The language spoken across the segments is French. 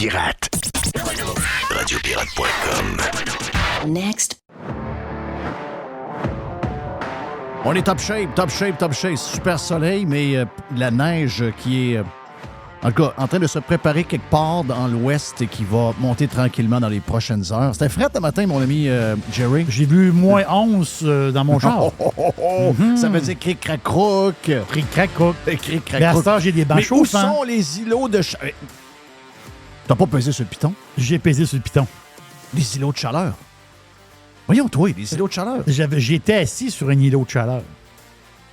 Pirate. Radiopirate.com. Next. On est top shape. Super soleil, mais la neige qui est, en tout cas, en train de se préparer quelque part dans l'ouest et qui va monter tranquillement dans les prochaines heures. C'était frais ce matin, mon ami Jerry. J'ai vu moins 11 dans mon char. Ça veut dire cric-crac-croc. Cric-crac-croc. Cric-crac-croc. Mais à cette heure, j'ai des bancs Mais où chauffants. sont les îlots de chaleur? T'as pas pesé sur le piton? J'ai pesé sur le piton. Les îlots de chaleur. Voyons, toi, les îlots de chaleur. J'étais assis sur un îlot de chaleur.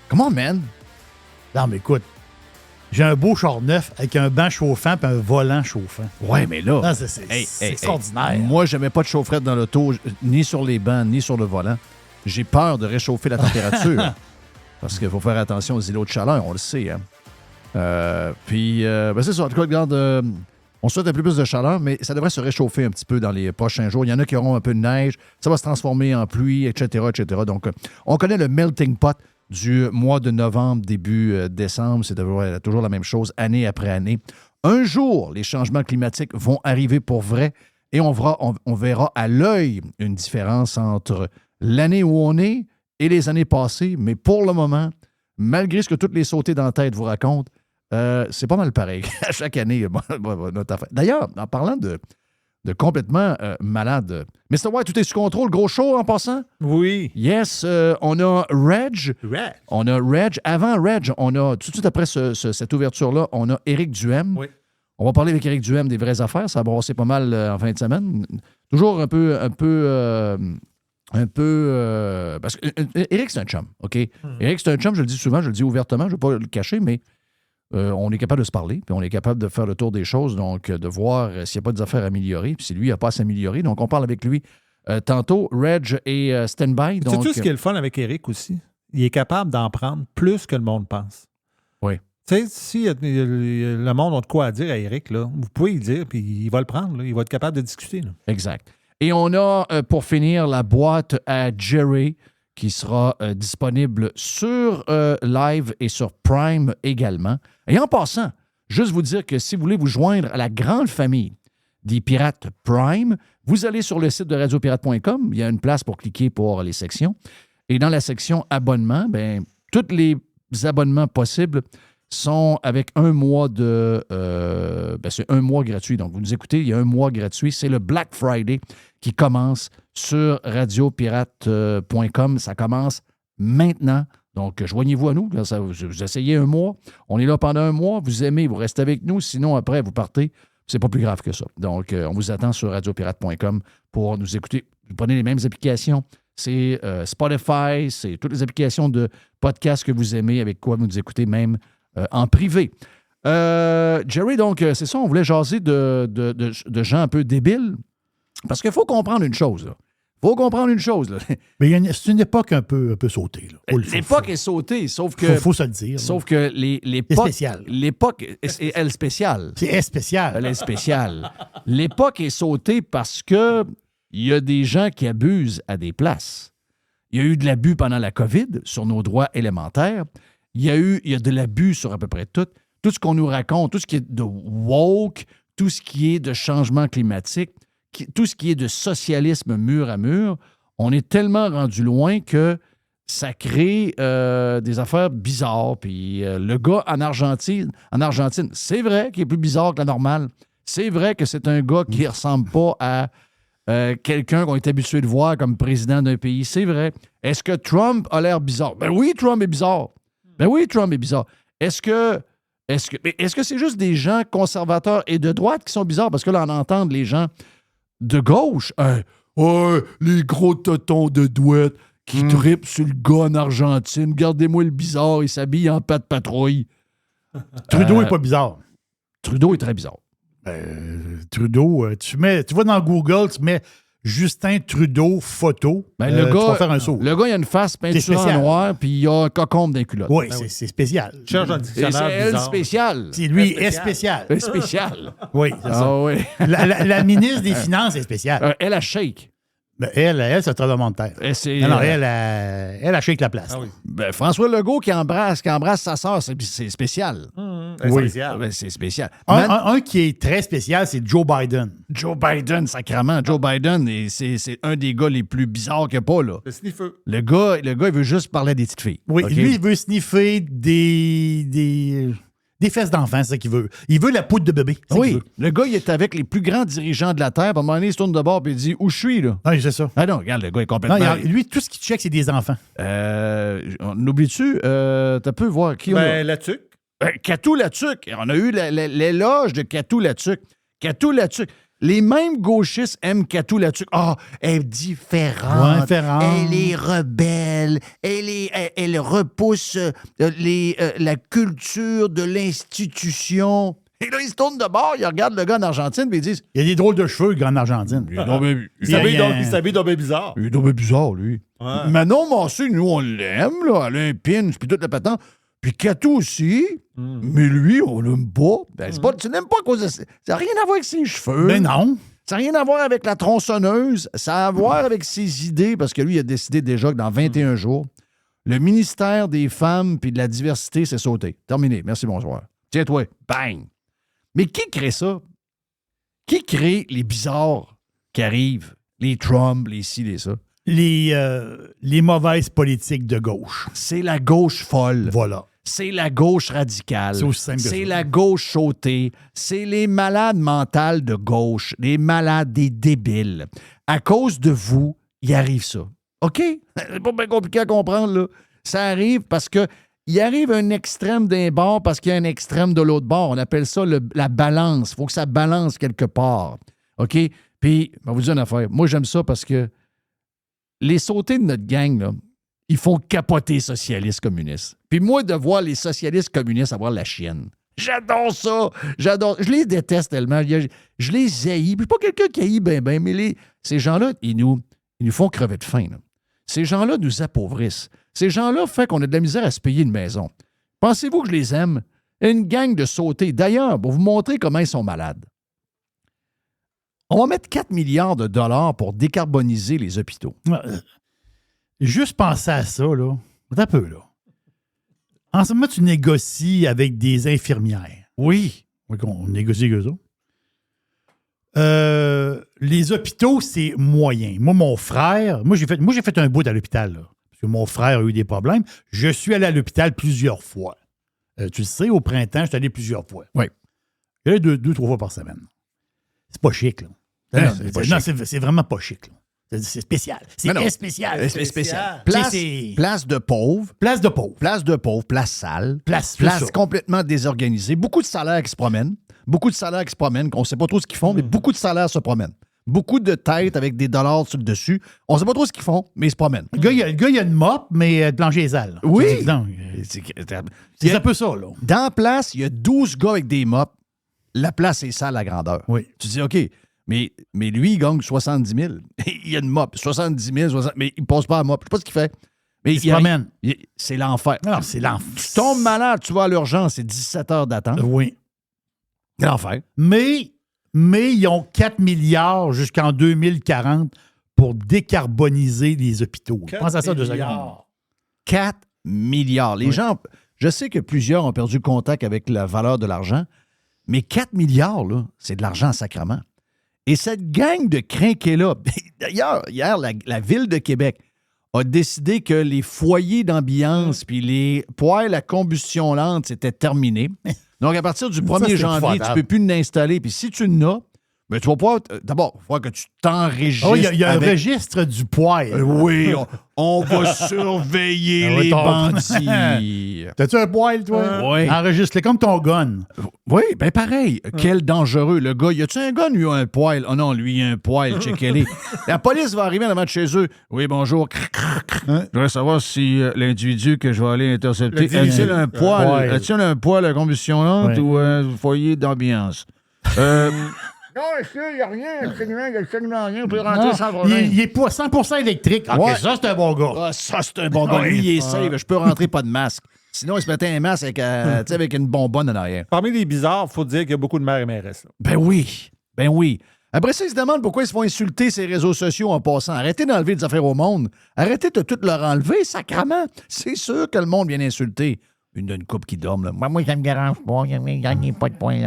Comment, man? Non, mais écoute, j'ai un beau char neuf avec un banc chauffant et un volant chauffant. Ouais, mais là... Non, c'est extraordinaire. Moi, je mets pas de chaufferette dans l'auto, ni sur les bancs, ni sur le volant. J'ai peur de réchauffer la température. Parce qu'il faut faire attention aux îlots de chaleur, on le sait. Hein. Ben c'est ça. En tout cas, regarde... on souhaite un peu plus de chaleur, mais ça devrait se réchauffer un petit peu dans les prochains jours. Il y en a qui auront un peu de neige, ça va se transformer en pluie, etc., etc. Donc, on connaît le melting pot du mois de novembre, début décembre. C'est toujours la même chose, année après année. Un jour, les changements climatiques vont arriver pour vrai et on verra à l'œil une différence entre l'année où on est et les années passées. Mais pour le moment, malgré ce que toutes les sautées dans la tête vous racontent, c'est pas mal pareil. À chaque année, notre affaire. D'ailleurs, en parlant de complètement malade, Mr. White, tout est sous contrôle. Gros show en passant? Oui. Yes, on a Reg. On a Reg. Avant Reg, on a, tout de suite après cette ouverture-là, on a Éric Duhem. Oui. On va parler avec Éric Duhem des vraies affaires. Ça a brassé pas mal en fin de semaine. Toujours un peu parce que Éric, c'est un chum, OK? Éric, c'est un chum, je le dis souvent, je le dis ouvertement, je ne vais pas le cacher, mais on est capable de se parler, puis on est capable de faire le tour des choses, donc de voir s'il n'y a pas des affaires à améliorer, puis si lui n'a pas à s'améliorer. Donc, on parle avec lui tantôt. Reg et Standby. Tu sais ce qui est le fun avec Éric aussi? Il est capable d'en prendre plus que le monde pense. Oui. Tu sais, si le monde a de quoi à dire à Éric, là, vous pouvez lui dire, puis il va le prendre. Là, il va être capable de discuter. Là. Exact. Et on a, pour finir, la boîte à Jerry qui sera disponible sur Live et sur Prime également. Et en passant, juste vous dire que si vous voulez vous joindre à la grande famille des Pirates Prime, vous allez sur le site de radiopirate.com. Il y a une place pour cliquer pour les sections. Et dans la section abonnement, bien, tous les abonnements possibles sont avec un mois de... c'est un mois gratuit. Donc, vous nous écoutez, il y a un mois gratuit. C'est le Black Friday qui commence sur radiopirate.com. Ça commence maintenant. Donc, joignez-vous à nous. Là, vous essayez un mois. On est là pendant un mois. Vous aimez, vous restez avec nous. Sinon, après, vous partez. C'est pas plus grave que ça. Donc, on vous attend sur radiopirate.com pour nous écouter. Vous prenez les mêmes applications. C'est Spotify, c'est toutes les applications de podcast que vous aimez, avec quoi vous nous écoutez, même en privé. Jerry, donc, c'est ça, on voulait jaser de gens un peu débiles. Parce qu'il faut comprendre une chose, là. Mais c'est une époque un peu sautée. Là. L'époque est sautée, sauf que... Faut se le dire. Sauf que l'époque... C'est spécial. L'époque... Elle est spéciale. C'est spécial. Elle est spéciale. L'époque est sautée parce que il y a des gens qui abusent à des places. Il y a eu de l'abus pendant la COVID sur nos droits élémentaires. Il y a de l'abus sur à peu près tout. Tout ce qu'on nous raconte, tout ce qui est de woke, tout ce qui est de changement climatique, tout ce qui est de socialisme mur à mur, on est tellement rendu loin que ça crée des affaires bizarres. Puis le gars en Argentine, c'est vrai qu'il est plus bizarre que la normale. C'est vrai que c'est un gars qui ne ressemble pas à quelqu'un qu'on est habitué de voir comme président d'un pays. C'est vrai. Est-ce que Trump a l'air bizarre? Ben oui, Trump est bizarre. Est-ce que c'est juste des gens conservateurs et de droite qui sont bizarres? Parce que là, on entend les gens de gauche, les gros totons de douette qui trippent sur le gars en Argentine. Regardez-moi le bizarre, il s'habille en patte patrouille. Trudeau n'est pas bizarre. Trudeau est très bizarre. Trudeau, tu vas dans Google, tu mets Justin Trudeau photo, le gars, tu vas faire un saut. Le gars, il a une face peinture en noir, puis il a un cocombe dans les culottes. Oui, c'est spécial. Cherche dans le dictionnaire c'est elle bizarre. spéciale. C'est lui est spécial. Spécial. Oui, c'est ça. Oui. La ministre des Finances est spéciale. Elle a shake. Ben, elle, c'est un tremblement de terre. Et c'est, Non, elle shake la place. Ah oui. ben, François Legault qui embrasse sa sœur, c'est spécial. Oui. Spécial. Ben, c'est spécial. Un qui est très spécial, c'est Joe Biden. Joe Biden, sacrément. Joe Biden, c'est un des gars les plus bizarres qu'il n'y a pas, là. Le sniffeux. Le gars, il veut juste parler des petites filles. Oui, OK? lui, il veut sniffer des fesses d'enfants, c'est ça qu'il veut. Il veut la poudre de bébé. C'est ça qu'il Oui, veut. le gars, il est avec les plus grands dirigeants de la Terre. Puis à un moment donné, il se tourne de bord et il dit « Où je suis, là? Oui, c'est ça. » Ah non, regarde, le gars est Non, complètement... lui, tout ce qu'il check, c'est des enfants. On oublie-tu? T'as pu voir qui on a? Ben, la tuque. Catou Latuc. On a eu l'éloge de Catou Latuc. Catou Latuc. Les mêmes gauchistes aiment Catou Latuc. Ah, elle est différente. Ouais, différente. Elle est rebelle. Elle repousse la culture de l'institution. Et là, ils se tournent de bord, ils regardent le gars en Argentine et ils disent Il y a des drôles de cheveux, le gars en Argentine. Il est Il s'habille donc bien bizarre. donc bizarre, lui. Ouais. Manon Massé, nous, on l'aime, là. Elle a un pinch, puis toute la patente. Puis Catou aussi. Mais lui, on l'aime pas. Ben, c'est pas. Tu l'aimes pas à cause de. Ça n'a rien à voir avec ses cheveux. Ben non. Ça n'a rien à voir avec la tronçonneuse. Ça a à voir avec ses idées, parce que lui, il a décidé déjà que dans 21 jours, le ministère des Femmes puis de la diversité s'est sauté. Terminé. Merci, bonsoir. Tiens-toi. Bang. Mais qui crée ça? Qui crée les bizarres qui arrivent? Les Trump, les ci, les ça? Les mauvaises politiques de gauche. C'est la gauche folle. Voilà. C'est la gauche radicale. C'est aussi simple que C'est ça. la gauche sautée. C'est les malades mentales de gauche. Les malades, des débiles. À cause de vous, il arrive ça. OK? C'est pas bien compliqué à comprendre, là. Ça arrive parce que il arrive un extrême d'un bord parce qu'il y a un extrême de l'autre bord. On appelle ça la balance. Il faut que ça balance quelque part. OK? Puis, je vais vous dire une affaire. Moi, j'aime ça parce que les sautés de notre gang, là, ils font capoter les socialistes communistes. Puis moi, de voir les socialistes communistes avoir la chienne. J'adore ça! J'adore. Je les déteste tellement. Je les haïs. Puis pas quelqu'un qui haït bien, mais ces gens-là, ils nous font crever de faim, là. Ces gens-là nous appauvrissent. Ces gens-là font qu'on a de la misère à se payer une maison. Pensez-vous que je les aime? Une gang de sautés. D'ailleurs, pour vous montrer comment ils sont malades, on va mettre 4 milliards de dollars pour décarboniser les hôpitaux. Juste penser à ça, là. Un peu, là. En ce moment, tu négocies avec des infirmières. Oui. Oui, on négocie avec eux autres. Les hôpitaux, c'est moyen. Moi, mon frère, j'ai fait un bout à l'hôpital, là, parce que mon frère a eu des problèmes. Je suis allé à l'hôpital plusieurs fois. Tu le sais, au printemps, je suis allé plusieurs fois. Oui. J'allais 2-3 fois par semaine. C'est pas chic, là. Non, C'est vraiment pas chic, là. C'est spécial. C'est Mais non. spécial. C'est spécial. C'est- Place de pauvres. Place de pauvre. Place de pauvres, place sale, Place complètement désorganisée. Beaucoup de salaires qui se promènent. Qu'on ne sait pas trop ce qu'ils font, mais beaucoup de salaires se promènent. Beaucoup de têtes avec des dollars sur le dessus. On ne sait pas trop ce qu'ils font, mais ils se promènent. Le gars, il a une mop, mais le plancher est sale. Oui. Tu dis, non, c'est un peu ça, là. Dans la place, il y a 12 gars avec des mops. La place est sale à grandeur. Oui. Tu dis, OK, mais lui, il gagne 70 000. Il y a une mop. 70 000, 60 mais il ne passe pas à mop. Je ne sais pas ce qu'il fait. Mais Il se promène. C'est l'enfer. Non, c'est l'enfer. Tu tombes malade, tu vas à l'urgence, c'est 17 heures d'attente. Oui. C'est l'enfer. Mais ils ont 4 milliards jusqu'en 2040 pour décarboniser les hôpitaux. Pense à ça 2 secondes. 4 milliards. Les gens, je sais que plusieurs ont perdu contact avec la valeur de l'argent, mais 4 milliards, là, c'est de l'argent sacrement. Et cette gang de crinqués-là, d'ailleurs, hier, la Ville de Québec a décidé que les foyers d'ambiance puis les poêles à combustion lente, c'était terminé. Donc, à partir du 1er c'est janvier, tu ne épouvantable. peux plus l'installer. Puis si tu n'as, ben, tu vas pouvoir... D'abord, il faut que tu t'enregistres. Oh, il y a avec- un registre du poêle. Oui, on va surveiller Ah ouais, les ton- bandits. T'as-tu un poêle, toi? Oui. Enregistre comme ton gun. Oui, ben pareil. Quel dangereux. Le gars, y a-tu un gars, lui, a un poêle? Oh non, lui, il a un poêle. Checkez-les. La police va arriver en avant de chez eux. Oui, bonjour. Je voudrais savoir si l'individu que je vais aller intercepter, L'individu. a-t-il un poêle? poêle. A-t-il un poêle à combustion lente Ouais. ou un foyer d'ambiance? Non, monsieur, il n'y a rien, absolument rien. Vous pouvez Non, rentrer sans problème. il est pas 100% électrique. OK, Ouais. ça, c'est un bon gars. Ah, ça, c'est un bon gars. Lui, il est safe. Je peux rentrer pas de masque. Sinon, il se mettait un masque avec, tu sais, avec une bonbonne en arrière. Parmi les bizarres, il faut dire qu'il y a beaucoup de mères et mairesses. Là. Ben oui. Ben oui. Après ça, ils se demandent pourquoi ils se font insulter ces réseaux sociaux en passant. Arrêtez d'enlever des affaires au monde. Arrêtez de tout leur enlever, sacrement. C'est sûr que le monde vient insulter. Une coupe qui dorme, là. Moi, ça me dérange pas. Il gagne pas de points.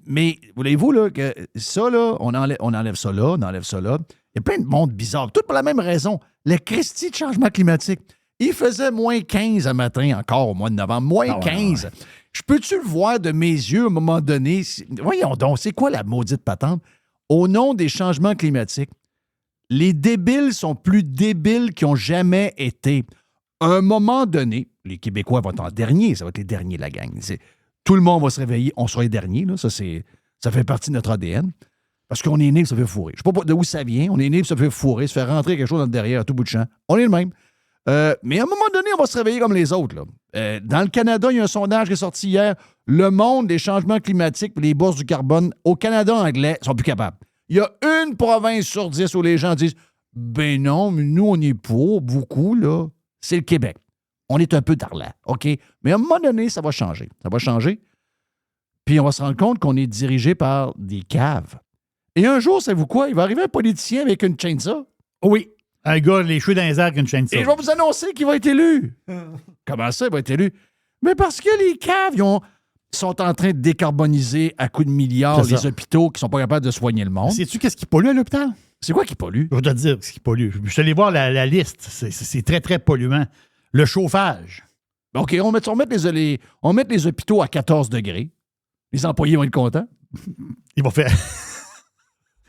Mais, voulez-vous, là, que ça, là, on enlève ça là, on enlève ça là. Il y a plein de monde bizarre. Tout pour la même raison. Le Christi de changement climatique. Il faisait moins 15 un matin encore au mois de novembre. Moins 15. Ouais. Je peux-tu le voir de mes yeux à un moment donné? Voyons donc, c'est quoi la maudite patente? Au nom des changements climatiques, les débiles sont plus débiles qu'ils n'ont jamais été. À un moment donné, les Québécois vont être en dernier. Ça va être les derniers, la gang. Tout le monde va se réveiller. On sera les derniers. Là. Ça fait partie de notre ADN. Parce qu'on est né, ça fait fourrer. Je ne sais pas d'où ça vient. On est né, ça fait fourrer, ça fait rentrer quelque chose dans le derrière à tout bout de champ. On est le même. Mais à un moment donné, on va se réveiller comme les autres. Là. Dans le Canada, il y a un sondage qui est sorti hier. Le monde des changements climatiques et les bourses du carbone au Canada anglais sont plus capables. Il y a une province sur 10 où les gens disent « Ben non, mais nous, on est pour beaucoup, là. » C'est le Québec. On est un peu d'Arlat, OK? Mais à un moment donné, ça va changer. Ça va changer. Puis on va se rendre compte qu'on est dirigé par des caves. Et un jour, savez-vous quoi? Il va arriver un politicien avec une chainsaw. Oui. Un gars, les cheveux dans les airs avec une chainsaw. Et je vais vous annoncer qu'il va être élu. Comment ça, il va être élu? Mais parce que les caves, sont en train de décarboniser à coups de milliards les hôpitaux qui sont pas capables de soigner le monde. Sais-tu qu'est-ce qui pollue à l'hôpital? C'est quoi qui pollue? Je vais te dire ce qui pollue. Je suis allé voir la liste. C'est très, très polluant. Le chauffage. OK, on va mettre les hôpitaux à 14 degrés. Les employés vont être contents. Ils vont faire...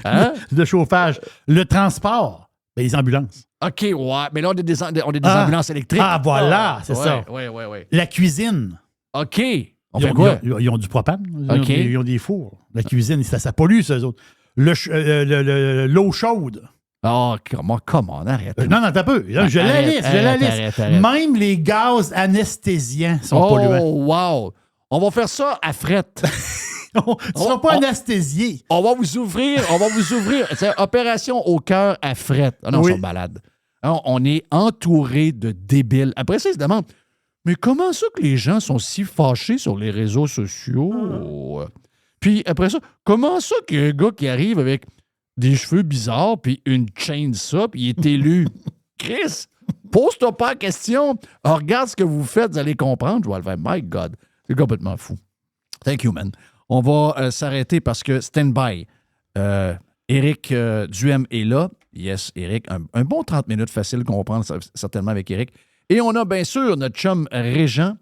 Hein? Le chauffage. Le transport. Ben, les ambulances. OK, ouais. Mais là, on a des ambulances électriques. Ah, voilà, c'est ça. Oui. La cuisine. OK. On fait quoi? Ils ont du propane. OK. Ils ont des fours. La cuisine, ça pollue, ça, eux autres. L'eau chaude. Oh, comment, arrête. Non, t'as peu. Je la liste. Arrête. Même les gaz anesthésiens sont polluants. Oh, wow. On va faire ça à fret. Tu ne seras pas anesthésié. On va vous ouvrir. C'est opération au cœur à fret. Ah non, ils sont malades. Alors, on est entouré de débiles. Après ça, ils se demandent, mais comment ça que les gens sont si fâchés sur les réseaux sociaux? Puis après ça, comment ça qu'il y a un gars qui arrive avec des cheveux bizarres puis une chainsaw puis il est élu? Chris, pose-toi pas la question. Alors, regarde ce que vous faites, vous allez comprendre. Je vais le faire. My God, c'est complètement fou. Thank you, man. On va s'arrêter parce que stand-by. Éric Duhem est là. Yes, Éric. Un bon 30 minutes facile qu'on va prendre certainement avec Éric. Et on a bien sûr notre chum Régent,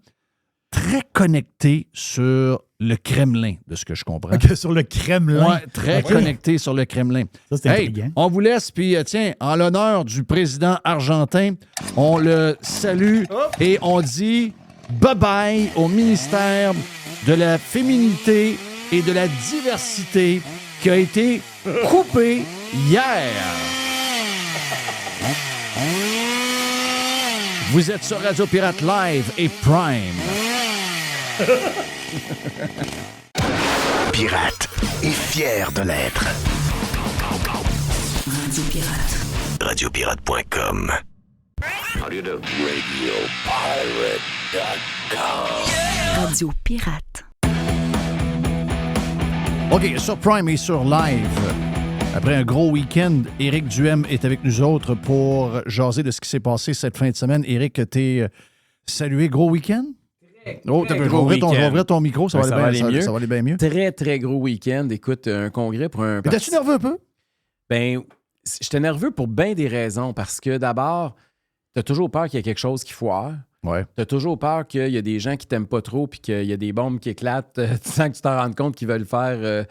très connecté sur le Kremlin, de ce que je comprends. Okay, sur le Kremlin. Oui, très connecté sur le Kremlin. Ça, c'est intriguant. On vous laisse, puis tiens, en l'honneur du président argentin, on le salue et on dit bye-bye au ministère de la féminité et de la diversité qui a été coupé hier. Vous êtes sur Radio Pirate Live et Prime. Pirate est fier de l'être. Radio Pirate. Radiopirate.com. Radio Pirate. OK, sur Prime et sur Live. Après un gros week-end, Éric Duhem est avec nous autres pour jaser de ce qui s'est passé cette fin de semaine. Éric, t'es salué. Gros week-end? Je vais ouvrir ton micro, ça va aller bien mieux. Très, très gros week-end. Écoute, un congrès pour un... Mais t'es-tu nerveux un peu? Ben, j'étais nerveux pour bien des raisons. Parce que d'abord, t'as toujours peur qu'il y ait quelque chose qui foire. Ouais. T'as toujours peur qu'il y a des gens qui t'aiment pas trop puis qu'il y a des bombes qui éclatent sans que tu t'en rendes compte qu'ils veulent faire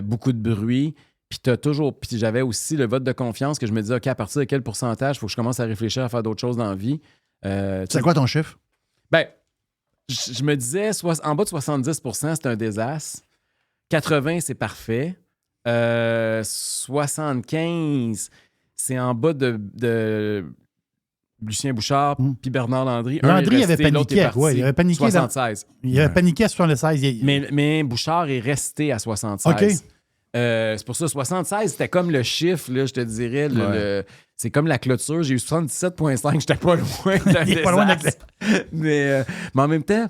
beaucoup de bruit. Puis puis j'avais aussi le vote de confiance que je me disais, OK, à partir de quel pourcentage il faut que je commence à réfléchir à faire d'autres choses dans la vie. C'est quoi ton chiffre? Ben, je me disais, en bas de 70 c'est un désastre. 80 c'est parfait. 75 c'est en bas de Lucien Bouchard puis Bernard Landry. Landry avait paniqué. Ouais, il avait paniqué 76. Il avait paniqué à 76. Mais Bouchard est resté à 76. OK. C'est pour ça, 76, c'était comme le chiffre, là, je te dirais. C'est comme la clôture. J'ai eu 77,5. J'étais pas loin de la désastre. Mais en même temps,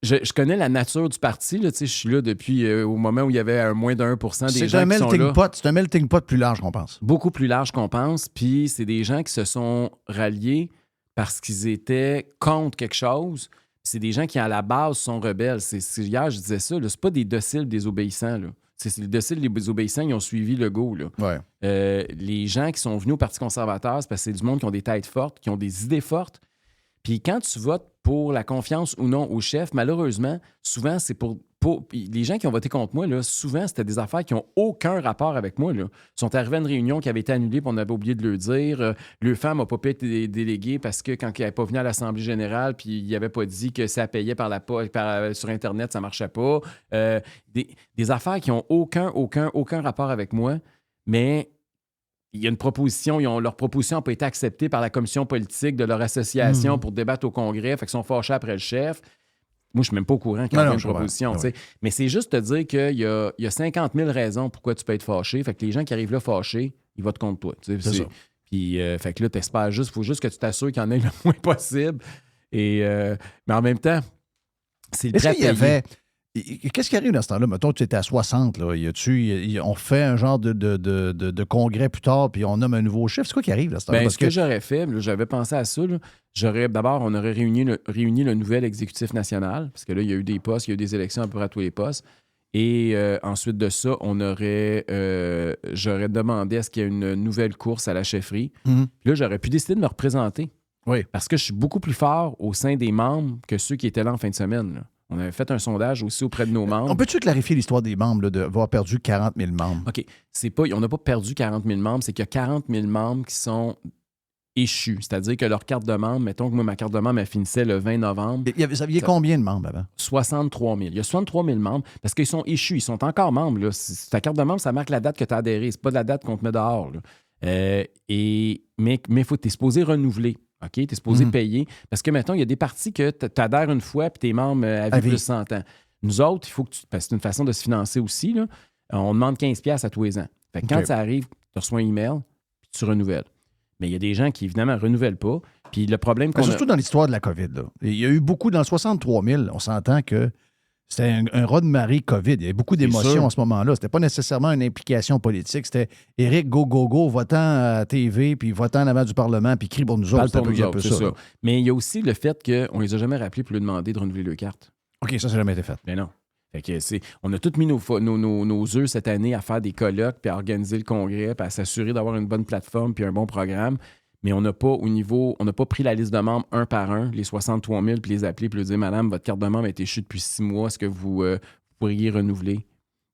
je connais la nature du parti. Là, je suis là depuis au moment où il y avait un moins de 1% des C'est gens un qui sont là. melting pot. C'est un melting pot plus large qu'on pense. Beaucoup plus large qu'on pense. Puis c'est des gens qui se sont ralliés parce qu'ils étaient contre quelque chose. C'est des gens qui, à la base, sont rebelles. Hier, je disais ça. Là, c'est pas des dociles, des obéissants. Là. C'est les dociles, les obéissants, ils ont suivi Legault. Là. Ouais. Les gens qui sont venus au Parti conservateur, c'est parce que c'est du monde qui ont des têtes fortes, qui ont des idées fortes. Puis quand tu votes pour la confiance ou non au chef, malheureusement, souvent, c'est pour les gens qui ont voté contre moi, là, souvent, c'était des affaires qui n'ont aucun rapport avec moi. Là. Ils sont arrivés à une réunion qui avait été annulée, puis on avait oublié de le dire. Le femme n'a pas pu être délégué parce que quand il n'avait pas venu à l'Assemblée générale, puis il n'avait pas dit que ça payait sur Internet, ça ne marchait pas. Des affaires qui n'ont aucun rapport avec moi, mais il y a une proposition, leur proposition n'a pas été acceptée par la commission politique de leur association pour débattre au Congrès, fait qu'ils sont fâchés après le chef. Moi, je ne suis même pas au courant qu'il y a une proposition. Ouais. Mais c'est juste te dire qu'il y a 50 000 raisons pourquoi tu peux être fâché. Fait que les gens qui arrivent là fâchés, ils votent contre toi. C'est ça. Puis, fait que là, tu espères juste, il faut juste que tu t'assures qu'il y en ait le moins possible. Mais en même temps, c'est le prêt à payer. Qu'est-ce qui arrive dans ce temps-là? Mettons, tu étais à 60. Là. On fait un genre de congrès plus tard, puis on nomme un nouveau chef. C'est quoi qui arrive dans ce temps-là? Ce que j'aurais fait, là, j'avais pensé à ça. D'abord, on aurait réuni le nouvel exécutif national, parce que là, il y a eu des postes, il y a eu des élections à peu près à tous les postes. Et ensuite de ça, j'aurais demandé à ce qu'il y ait une nouvelle course à la chefferie. Puis là, j'aurais pu décider de me représenter. Oui. Parce que je suis beaucoup plus fort au sein des membres que ceux qui étaient là en fin de semaine. Là. On avait fait un sondage aussi auprès de nos membres. On peut-tu clarifier l'histoire des membres, d'avoir perdu 40 000 membres? OK. On n'a pas perdu 40 000 membres, c'est qu'il y a 40 000 membres qui sont échus. C'est-à-dire que leur carte de membre, mettons que moi, ma carte de membre, elle finissait le 20 novembre. Il y avait combien de membres avant? 63 000. Il y a 63 000 membres parce qu'ils sont échus. Ils sont encore membres. Là. Ta carte de membre, ça marque la date que tu as adhéré. C'est pas la date qu'on te met dehors. Là. Mais tu es supposé renouveler. OK? Tu es supposé payer. Parce que, mettons, il y a des partis que tu adhères une fois puis t'es membre à vie plus 100 ans. Nous autres, il faut que parce que c'est une façon de se financer aussi. Là. On demande 15$ à tous les ans. Fait que quand ça arrive, tu reçois un email puis tu renouvelles. Mais il y a des gens qui, évidemment, ne renouvellent pas. Puis le problème qu'on surtout dans l'histoire de la COVID. Là. Il y a eu beaucoup, dans le 63 000, on s'entend que c'était un raz-de-marée COVID. Il y avait beaucoup d'émotions à ce moment-là. C'était pas nécessairement une implication politique. C'était Éric, go, votant à TV, puis votant en avant du Parlement, puis crie pour nous autres. C'était un peu ça. Mais il y a aussi le fait qu'on les a jamais rappelés pour leur demander de renouveler leur carte. OK, ça n'a jamais été fait. Mais non. Fait que on a tous mis nos œufs cette année à faire des colloques, puis à organiser le congrès, puis à s'assurer d'avoir une bonne plateforme, puis un bon programme. Mais on n'a pas pris la liste de membres un par un, les 63 000, puis les appeler, puis leur dire, madame, votre carte de membre a été échue depuis 6 mois, est-ce que vous pourriez renouveler?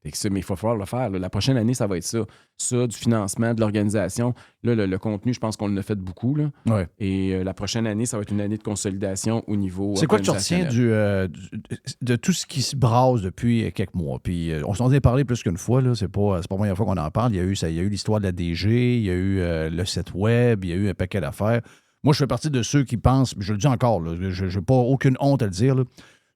Mais il faut falloir le faire. Là. La prochaine année, ça va être ça. Ça, du financement, de l'organisation. Là, le contenu, je pense qu'on l'a fait beaucoup. Là. Ouais. Et la prochaine année, ça va être une année de consolidation au niveau. C'est quoi que tu retiens de tout ce qui se brasse depuis quelques mois? Puis on s'en est parlé plus qu'une fois. Là. C'est pas la première fois qu'on en parle. Il y a eu l'histoire de la DG, il y a eu le site web, il y a eu un paquet d'affaires. Moi, je fais partie de ceux qui pensent, je le dis encore, là, je n'ai pas aucune honte à le dire, là.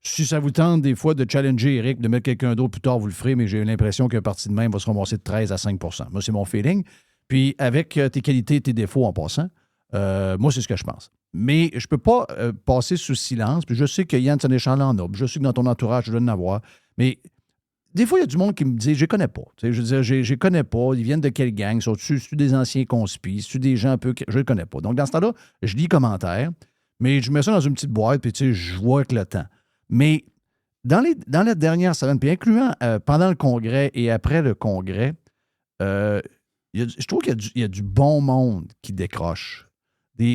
Si ça vous tente des fois de challenger Éric, de mettre quelqu'un d'autre plus tard, vous le ferez, mais j'ai l'impression qu'un parti de même va se ramasser de 13 à 5 %. Moi, c'est mon feeling. Puis avec tes qualités et tes défauts en passant, moi, c'est ce que je pense. Mais je ne peux pas passer sous silence. Puis je sais que Yann Sénéchal en a. Puis je sais que dans ton entourage, je dois en avoir. Mais des fois, il y a du monde qui me dit, je les connais pas. Je veux dire, je les connais pas. Ils viennent de quelle gang? Sont-tu des anciens conspis? Sont-tu des gens un peu... Je les connais pas. Donc, dans ce temps-là, je lis les commentaires, mais je mets ça dans une petite boîte, puis je vois avec le temps. Mais dans la dernière semaine, puis incluant pendant le congrès et après le congrès, je trouve qu'il y a du bon monde qui décroche.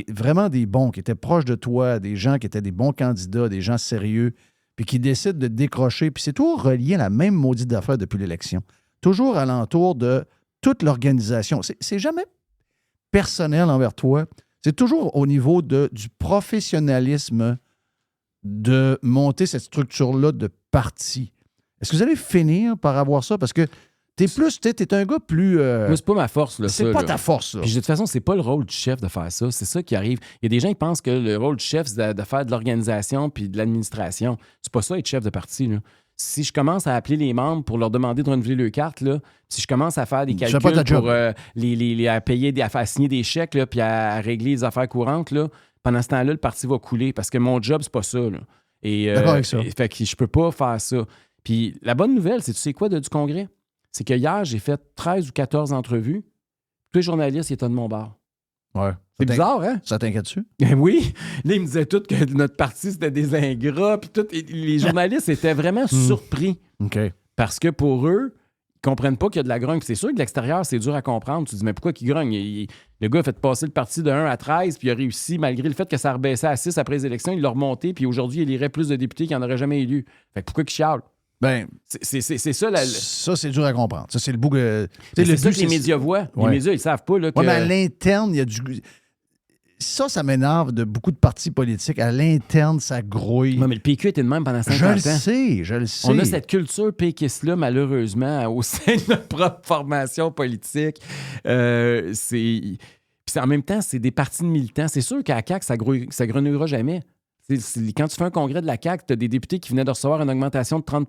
Vraiment des bons, qui étaient proches de toi, des gens qui étaient des bons candidats, des gens sérieux, puis qui décident de décrocher. Puis c'est toujours relié à la même maudite affaire depuis l'élection. Toujours alentour de toute l'organisation. C'est jamais personnel envers toi. C'est toujours au niveau du professionnalisme de monter cette structure-là de parti. Est-ce que vous allez finir par avoir ça? Parce que t'es un gars plus... Moi, c'est pas ma force, là. C'est pas ta force, là. Puis de toute façon, c'est pas le rôle du chef de faire ça. C'est ça qui arrive. Il y a des gens qui pensent que le rôle du chef, c'est de faire de l'organisation puis de l'administration. C'est pas ça, être chef de parti, là. Si je commence à appeler les membres pour leur demander de renouveler leur carte, là, si je commence à faire des calculs pour à payer, à signer des chèques, là, puis à régler les affaires courantes, là, pendant ce temps-là, le parti va couler parce que mon job, c'est pas ça. Là. Et, D'accord avec ça. Fait que je peux pas faire ça. Puis la bonne nouvelle, c'est tu sais quoi du Congrès? C'est que hier, j'ai fait 13 ou 14 entrevues. Tous les journalistes ils étaient de mon bord. Ouais. C'est bizarre, hein? Ça t'inquiète-tu? Oui. Là, ils me disaient tous que notre parti, c'était des ingrats. Puis tout. Et les journalistes étaient vraiment surpris. OK. Parce que pour eux, ils comprennent pas qu'il y a de la grogne. Puis c'est sûr que de l'extérieur, c'est dur à comprendre. Tu te dis, mais pourquoi qu'il grogne? Le gars a fait passer le parti de 1 à 13, puis il a réussi, malgré le fait que ça rebaissait à 6 après les élections, il l'a remonté, puis aujourd'hui, il irait plus de députés qu'il n'en aurait jamais élu. Fait que pourquoi qu'il chiale? Ben, C'est ça, ça, c'est dur à comprendre. Ça, c'est le bout que... c'est le ça but, que les médias voient. Ouais. Les médias, ils savent pas là, que... Oui, mais à l'interne, il y a du... Ça m'énerve de beaucoup de partis politiques. À l'interne, ça grouille. Ouais, mais le PQ était de même pendant 50 ans. Je le sais. On a cette culture péquiste-là, malheureusement, au sein de notre propre formation politique. Puis en même temps, c'est des partis de militants. C'est sûr qu'à la CAQ, ça grenouillera jamais. Quand tu fais un congrès de la CAQ, tu as des députés qui venaient de recevoir une augmentation de 30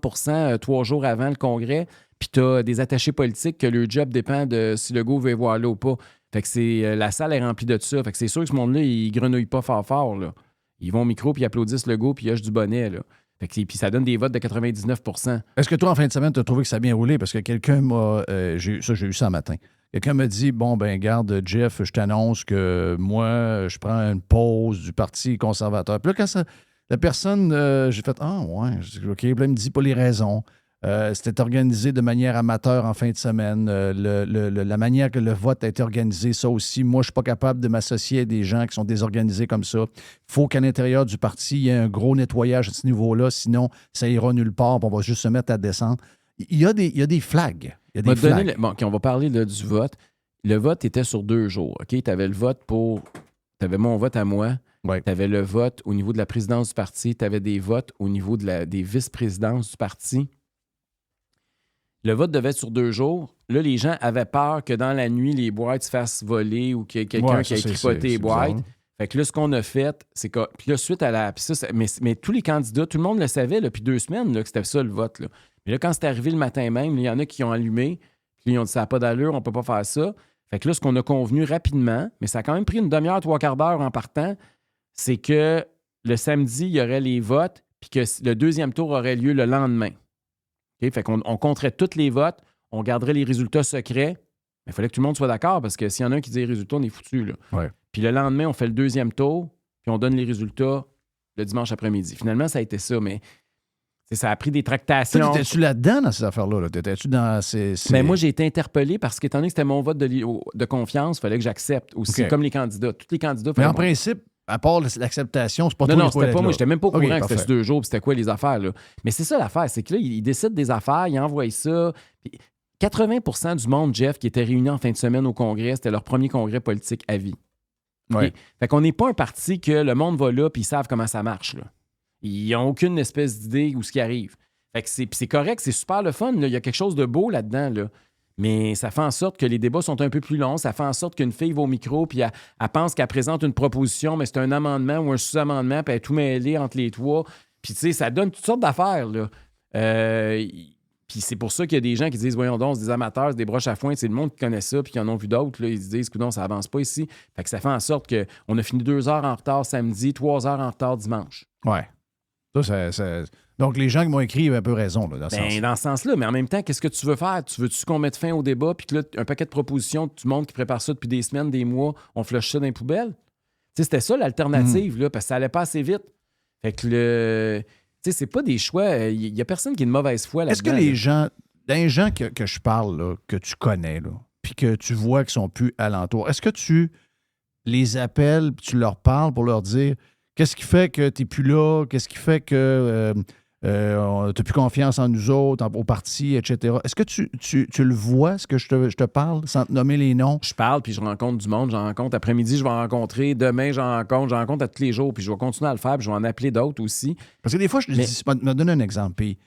3 jours avant le congrès, puis tu as des attachés politiques que leur job dépend de si Legault veut voir là ou pas. Fait que la salle est remplie de ça. Fait que c'est sûr que ce monde-là, il grenouille pas fort, là. Ils vont au micro, puis ils applaudissent Legault, puis ils hochent du bonnet, là. Fait que, puis ça donne des votes de 99 %. Est-ce que toi, en fin de semaine, tu as trouvé que ça a bien roulé? Parce que quelqu'un m'a... j'ai eu ça matin. Quelqu'un m'a dit, bon, ben garde, Jeff, je t'annonce que moi, je prends une pause du Parti conservateur. Puis là, quand la personne, j'ai fait, ah, ouais, je dis, OK. Puis là, il me dit pas les raisons. C'était organisé de manière amateur en fin de semaine. La manière que le vote a été organisé, ça aussi, moi, je ne suis pas capable de m'associer à des gens qui sont désorganisés comme ça. Il faut qu'à l'intérieur du parti, il y ait un gros nettoyage à ce niveau-là, sinon, ça ira nulle part, puis on va juste se mettre à descendre. Il y a des flags. Il y a des flags. OK, on va parler là, du vote. Le vote était sur 2 jours. OK? Tu avais le vote pour... Tu avais mon vote à moi. Ouais. Tu avais le vote au niveau de la présidence du parti. Tu avais des votes au niveau des vice-présidences du parti. Le vote devait être sur 2 jours. Là, les gens avaient peur que dans la nuit, les boîtes se fassent voler ou qu'il y ait quelqu'un qui ait tripoté les boîtes. Bizarre. Fait que là, ce qu'on a fait, c'est que... Puis là, suite à la... Puis ça, mais tous les candidats, tout le monde le savait depuis 2 semaines là, que c'était ça, le vote. Là. Mais là, quand c'est arrivé le matin même, il y en a qui ont allumé. Puis ils ont dit, ça n'a pas d'allure, on ne peut pas faire ça. Fait que là, ce qu'on a convenu rapidement, mais ça a quand même pris une demi-heure, 3/4 d'heure en partant, c'est que le samedi, il y aurait les votes, puis que le deuxième tour aurait lieu le lendemain. Okay? Fait qu'on compterait tous les votes, on garderait les résultats secrets, mais il fallait que tout le monde soit d'accord, parce que s'il y en a un qui dit les résultats, on est foutu. Là. Ouais. Puis le lendemain, on fait le deuxième tour, puis on donne les résultats le dimanche après-midi. Finalement, ça a été ça, mais ça a pris des tractations. Toi, étais-tu là-dedans dans ces affaires-là? Là? T'étais-tu dans ces... Mais moi, j'ai été interpellé parce qu'étant donné que c'était mon vote de confiance, il fallait que j'accepte aussi, OK. comme les candidats. Tous les candidats... Mais en fallait- principe, à part l'acceptation, c'est pas toi Non, qui dois c'était être pas moi. là. J'étais même pas au OK, courant que parfait. c'était sur 2 jours, puis c'était quoi les affaires, là. Mais c'est ça l'affaire, c'est que là, ils décident des affaires, ils envoient ça. Puis 80 % du monde, Jeff, qui était réuni en fin de semaine au Congrès, c'était leur premier congrès politique à vie. Ouais. OK? Fait qu'on n'est pas un parti que le monde va là, puis ils savent comment ça marche, là. Ils n'ont aucune espèce d'idée où ce qui arrive. Fait que c'est correct, c'est super le fun, là. Il y a quelque chose de beau là-dedans, là. Mais ça fait en sorte que les débats sont un peu plus longs. Ça fait en sorte qu'une fille va au micro puis elle pense qu'elle présente une proposition, mais c'est un amendement ou un sous-amendement, puis elle est tout mêlée entre les trois. Puis, tu sais, ça donne toutes sortes d'affaires, là. Puis c'est pour ça qu'il y a des gens qui disent, voyons donc, c'est des amateurs, c'est des broches à foin. C'est le monde qui connaît ça puis qui en ont vu d'autres. Là, ils se disent, non, ça avance pas ici. Fait que ça fait en sorte qu'on a fini 2 heures en retard samedi, 3 heures en retard dimanche. Ouais. Ça... Donc, les gens qui m'ont écrit avaient un peu raison, là, dans ce sens. Dans ce sens-là, mais en même temps, qu'est-ce que tu veux faire? Veux-tu qu'on mette fin au débat, puis que là, un paquet de propositions, du monde qui prépare ça depuis des semaines, des mois, on flush ça dans les poubelles? Tu sais, c'était ça l'alternative, là, parce que ça allait pas assez vite. Fait que tu sais, c'est pas des choix. Il y a personne qui a une mauvaise foi là-dedans. Est-ce que les gens, dans les gens que je parle, là, que tu connais, là, puis que tu vois qu'ils sont plus alentour, est-ce que tu les appelles puis tu leur parles pour leur dire qu'est-ce qui fait que tu n'es plus là, qu'est-ce qui fait que tu n'as plus confiance en nous autres, au parti, etc. Est-ce que tu le vois, ce que je te parle, sans te nommer les noms? Je parle, puis je rencontre du monde, j'en rencontre après-midi, je vais en rencontrer, demain, j'en rencontre à tous les jours, puis je vais continuer à le faire, puis je vais en appeler d'autres aussi. Parce que des fois, je me donne un exemple. Puis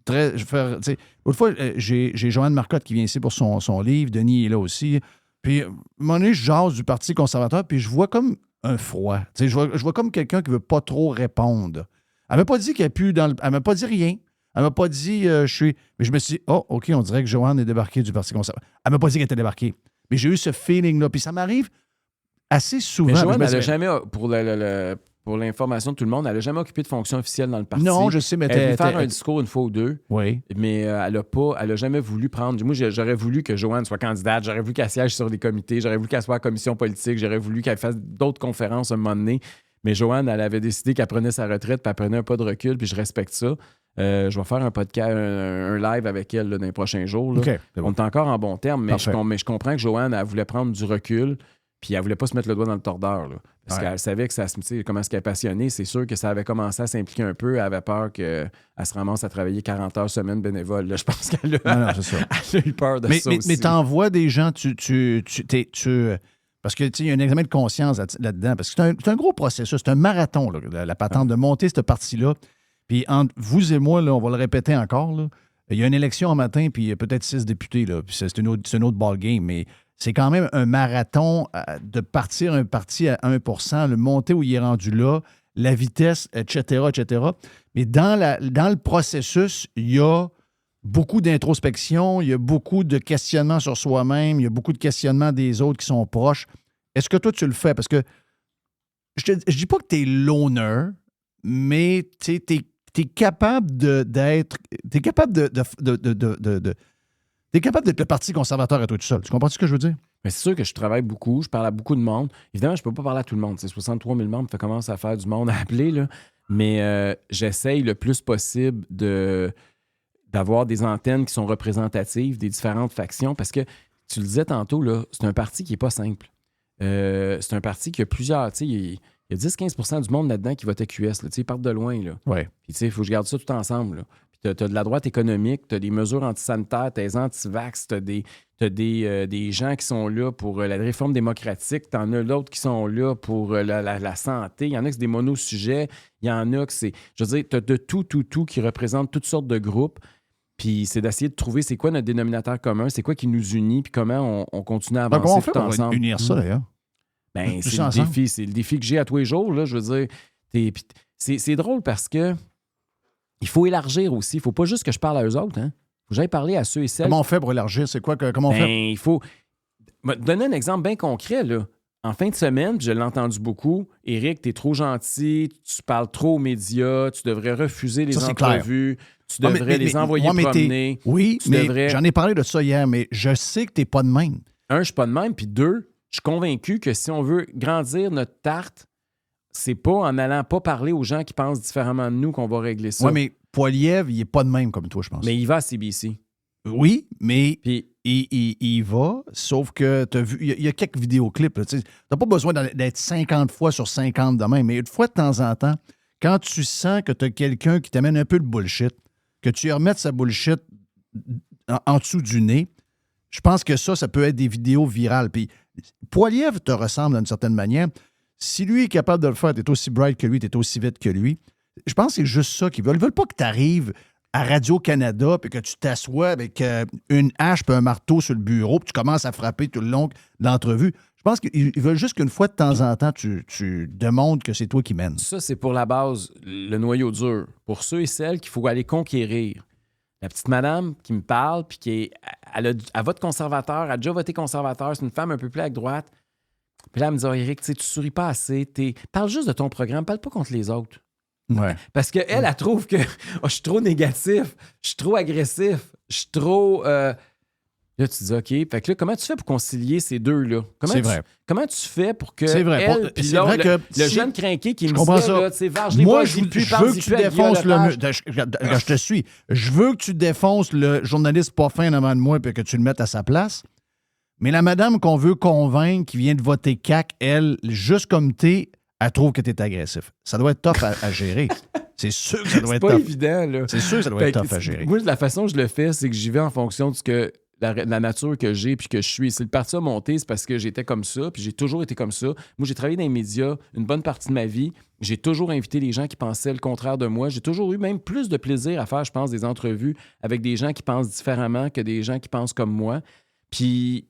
l'autre fois, j'ai Joanne Marcotte qui vient ici pour son livre, Denis est là aussi. Puis, à un moment donné, je jase du Parti conservateur, puis je vois comme un froid. Je vois comme quelqu'un qui ne veut pas trop répondre. Elle ne m'a pas dit qu'elle pue dans le... Elle ne m'a pas dit rien. Elle ne m'a pas dit je suis... Mais je me suis dit, oh, OK, on dirait que Joanne est débarquée du Parti conservateur. Elle ne m'a pas dit qu'elle était débarquée. Mais j'ai eu ce feeling-là. Puis ça m'arrive assez souvent. Mais Joanne, Je me elle n'a dis, jamais, pour l'information de tout le monde, elle n'a jamais occupé de fonction officielle dans le parti. Non, je sais, mais elle a voulu faire un discours une fois ou deux, Oui. mais elle n'a jamais voulu prendre. Moi, j'aurais voulu que Joanne soit candidate, j'aurais voulu qu'elle siège sur des comités, j'aurais voulu qu'elle soit à la commission politique, j'aurais voulu qu'elle fasse d'autres conférences à un moment donné. Mais Joanne, elle avait décidé qu'elle prenait sa retraite, puis elle prenait un pas de recul, puis je respecte ça. Je vais faire un podcast, un live avec elle là, dans les prochains jours. Là. OK, c'est bon. On est encore en bon terme, mais Parfait. je comprends que Joanne, elle voulait prendre du recul, puis elle voulait pas se mettre le doigt dans le tordeur. Là, parce Ouais. qu'elle savait que ça, tu sais, comment est-ce qu'elle est passionnée. C'est sûr que ça avait commencé à s'impliquer un peu. Elle avait peur qu'elle se ramasse à travailler 40 heures semaine bénévole. Là, je pense qu'elle Non, c'est ça. elle a eu peur de ça aussi. Mais t'envoies des gens, parce que il y a un examen de conscience là-dedans, parce que c'est un gros processus, c'est un marathon, là, la patente de monter cette partie-là. Puis entre vous et moi, là, on va le répéter encore, là, il y a une élection en matin, puis il y a peut-être 6 députés, là, puis c'est une autre ballgame, mais c'est quand même un marathon de partir un parti à 1 le monter où il est rendu là, la vitesse, etc., etc. Mais dans le processus, il y a beaucoup d'introspection, il y a beaucoup de questionnements sur soi-même, il y a beaucoup de questionnements des autres qui sont proches. Est-ce que toi, tu le fais? Parce que je dis pas que tu es loner, mais tu es capable d'être... Tu es capable T'es capable d'être le Parti conservateur à toi tout seul. Tu comprends ce que je veux dire? Mais c'est sûr que je travaille beaucoup, je parle à beaucoup de monde. Évidemment, je ne peux pas parler à tout le monde. C'est 63 000 membres, ça commence à faire du monde à appeler. Là. Mais j'essaye le plus possible d'avoir des antennes qui sont représentatives des différentes factions parce que, tu le disais tantôt, là, c'est un parti qui n'est pas simple. C'est un parti qui a plusieurs... Il y a 10-15 du monde là-dedans qui vote QS. Là, ils partent de loin. Là. Ouais. Puis il faut que je garde ça tout ensemble. Là. Tu as de la droite économique, tu as des mesures antisanitaires, tu as des anti-vax, tu as des gens qui sont là pour la réforme démocratique, tu en as d'autres qui sont là pour la santé. Il y en a que c'est des monosujets, il y en a que c'est... Je veux dire, tu as de tout qui représente toutes sortes de groupes. Puis c'est d'essayer de trouver c'est quoi notre dénominateur commun, c'est quoi qui nous unit, puis comment on continue à avancer Comment on fait tout pour ensemble. unir ça, d'ailleurs? Ben, Tous c'est ensemble. le défi. C'est le défi que j'ai à tous les jours. Là, je veux dire, c'est drôle parce que il faut élargir aussi. Il ne faut pas juste que je parle à eux autres. Hein. Faut que j'aille parler à ceux et celles. Comment on fait pour élargir? C'est quoi? Comment on fait? Il faut... Je vais te donner un exemple bien concret. Là. En fin de semaine, je l'ai entendu beaucoup. Éric, tu es trop gentil, tu parles trop aux médias, tu devrais refuser les Ça, c'est entrevues, tu devrais les envoyer promener. Oui, tu mais devrais... j'en ai parlé de ça hier, mais je sais que tu n'es pas de même. Un, je ne suis pas de même. Puis deux, je suis convaincu que si on veut grandir notre tarte, c'est pas en allant pas parler aux gens qui pensent différemment de nous qu'on va régler ça. Oui, mais Poilievre, il n'est pas de même comme toi, je pense. Mais il va à CBC. Oui, mais Puis il va, sauf que tu as vu, il y a quelques vidéoclips. Tu n'as pas besoin d'être 50 fois sur 50 de même, mais une fois de temps en temps, quand tu sens que tu as quelqu'un qui t'amène un peu de bullshit, que tu remettes sa bullshit en dessous du nez, je pense que ça peut être des vidéos virales. Puis Poilievre te ressemble d'une certaine manière. Si lui est capable de le faire, tu es aussi bright que lui, tu es aussi vite que lui. Je pense que c'est juste ça qu'ils veulent. Ils veulent pas que tu arrives à Radio-Canada et que tu t'assoies avec une hache et un marteau sur le bureau puis tu commences à frapper tout le long de l'entrevue. Je pense qu'ils veulent juste qu'une fois de temps en temps, tu démontres que c'est toi qui mènes. ça, c'est pour la base, le noyau dur. Pour ceux et celles qu'il faut aller conquérir. La petite madame qui me parle, puis elle vote conservateur, elle a déjà voté conservateur, c'est une femme un peu plus à droite. Puis là, elle me dit, oh, Éric, tu souris pas assez. Parle juste de ton programme, parle pas contre les autres. Ouais. Parce qu'elle, elle trouve que je suis trop négatif, je suis trop agressif, je suis trop... Là, tu dis, OK. Fait que là, comment tu fais pour concilier ces deux-là? C'est vrai. Comment tu fais pour que C'est vrai. elle, puis C'est là, vrai le que si- jeune crinqué qui Je me comprends disait, ça. là, tu sais, varge les Moi, bois, je dis plus, veux parle, que dis tu plus à Guillaume défonces le Lepage. mur. Je te suis. Je veux que tu défonces le journaliste pas fin devant de moi et que tu le mettes à sa place. Mais la madame qu'on veut convaincre qui vient de voter CAQ, elle, juste comme t'es, elle trouve que t'es agressif. Ça doit être tough à gérer. C'est sûr que ça doit C'est être pas tough. évident, là. C'est sûr que ça doit Fait être que tough à gérer. Moi, la façon dont je le fais, c'est que j'y vais en fonction de ce que la nature que j'ai puis que je suis. Si le parti a monté, c'est parce que j'étais comme ça, puis j'ai toujours été comme ça. Moi, j'ai travaillé dans les médias une bonne partie de ma vie. J'ai toujours invité les gens qui pensaient le contraire de moi. J'ai toujours eu même plus de plaisir à faire, je pense, des entrevues avec des gens qui pensent différemment que des gens qui pensent comme moi. Puis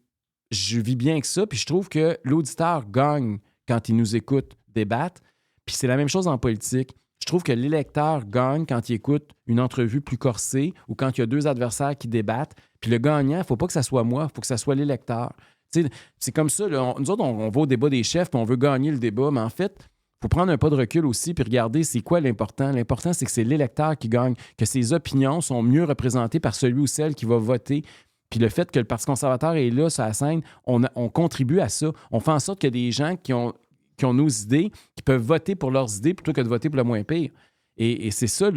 je vis bien que ça, puis je trouve que l'auditeur gagne quand il nous écoute débattre. Puis c'est la même chose en politique. Je trouve que l'électeur gagne quand il écoute une entrevue plus corsée ou quand il y a deux adversaires qui débattent. Puis le gagnant, il ne faut pas que ça soit moi, il faut que ça soit l'électeur. Tu sais, c'est comme ça. Là, nous autres, on va au débat des chefs puis on veut gagner le débat. Mais en fait, faut prendre un pas de recul aussi puis regarder c'est quoi l'important. L'important, c'est que c'est l'électeur qui gagne, que ses opinions sont mieux représentées par celui ou celle qui va voter. Puis le fait que le Parti conservateur est là sur la scène, on contribue à ça. On fait en sorte qu'il y a des gens qui ont nos idées, qui peuvent voter pour leurs idées plutôt que de voter pour le moins pire. Et c'est ça,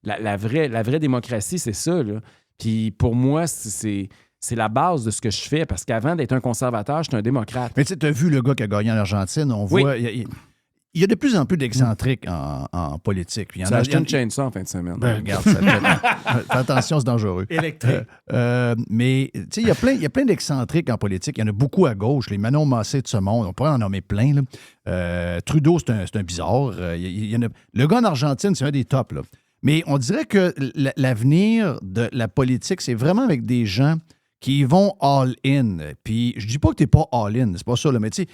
la vraie démocratie, c'est ça. Là. Puis pour moi, c'est la base de ce que je fais, parce qu'avant d'être un conservateur, j'étais un démocrate. Mais tu sais, tu as vu le gars qui a gagné en Argentine, on voit... Il y a de plus en plus d'excentriques en politique. Puis il y en Tu as acheté il y en- une chainsaw en fin de semaine. Ben, regarde, ça fais attention, c'est dangereux. Électrique. Mais tu sais, il y a plein d'excentriques en politique. Il y en a beaucoup à gauche. Les Manon Massé de ce monde, on pourrait en nommer plein. Là. Trudeau, c'est un bizarre. Il y en a, le gars en Argentine, c'est un des tops. Là. Mais on dirait que l'avenir de la politique, c'est vraiment avec des gens qui vont all-in. Puis je dis pas que tu n'es pas all-in, c'est pas ça. Là, mais tu sais,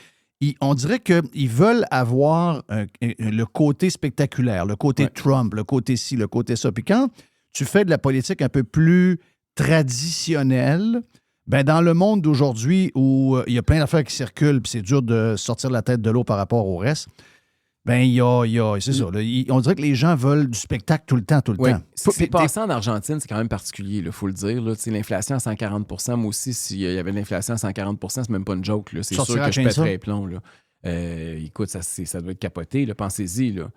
on dirait qu'ils veulent avoir le côté spectaculaire, le côté Trump, le côté ci, le côté ça. Puis quand tu fais de la politique un peu plus traditionnelle, ben dans le monde d'aujourd'hui où il y a plein d'affaires qui circulent puis c'est dur de sortir la tête de l'eau par rapport au reste, ben c'est ça. Là, on dirait que les gens veulent du spectacle tout le temps. Oui. Ce qui s'est passé en Argentine, c'est quand même particulier, il faut le dire. Là. L'inflation à 140 %, moi aussi, s'il y avait de l'inflation à 140 %, c'est même pas une joke. Là. C'est sûr Sortira que je à pèterais ça. les plombs. Là. Écoute, ça doit être capoté. Là. Pensez-y. Là.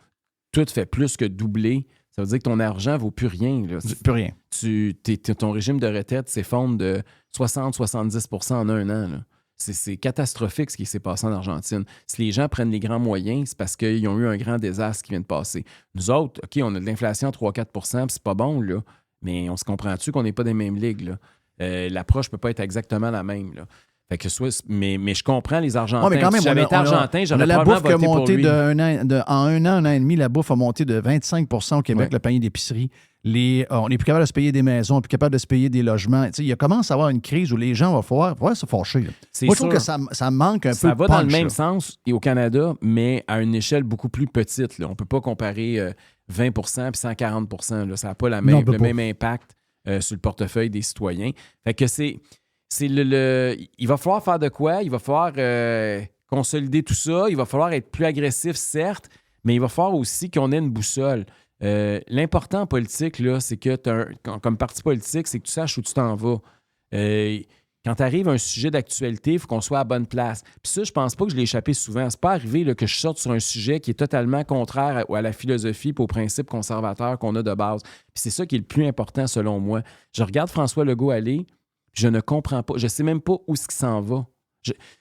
Tout fait plus que doubler. Ça veut dire que ton argent vaut plus rien. Là. Plus rien. Ton régime de retraite s'effondre de 60-70 % en un an. Là. C'est catastrophique ce qui s'est passé en Argentine. Si les gens prennent les grands moyens, c'est parce qu'ils ont eu un grand désastre qui vient de passer. Nous autres, OK, on a de l'inflation à 3-4 %, puis c'est pas bon, là, mais on se comprend-tu qu'on n'est pas des mêmes ligues, là? L'approche peut pas être exactement la même, là. Fait que mais je comprends les Argentins. Ouais, mais quand même, si j'avais été Argentin, j'aurais la probablement bouffe qui a voté pour monté lui. en un an et demi, la bouffe a monté de 25 % au Québec, Ouais. le panier d'épicerie. On n'est plus capable de se payer des maisons, on n'est plus capable de se payer des logements. Tu sais, il commence à avoir une crise où les gens vont pouvoir se fâcher. Là. C'est Moi, je trouve sûr. que ça manque un peu Ça de va dans le punch, même là. sens et au Canada, mais à une échelle beaucoup plus petite. Là. On ne peut pas comparer 20 % puis 140 % là. Ça n'a pas Non, on peut le pas. même impact sur le portefeuille des citoyens. Fait que il va falloir faire de quoi? Il va falloir consolider tout ça. Il va falloir être plus agressif, certes, mais il va falloir aussi qu'on ait une boussole. L'important en politique, là, c'est que comme parti politique, c'est que tu saches où tu t'en vas. Quand tu arrives à un sujet d'actualité, il faut qu'on soit à la bonne place. Puis ça, je pense pas que je l'ai échappé souvent. C'est pas arrivé là, que je sorte sur un sujet qui est totalement contraire à la philosophie et aux principes conservateurs qu'on a de base. Puis c'est ça qui est le plus important selon moi. Je regarde François Legault aller, je ne comprends pas. Je sais même pas où est-ce qu'il s'en va.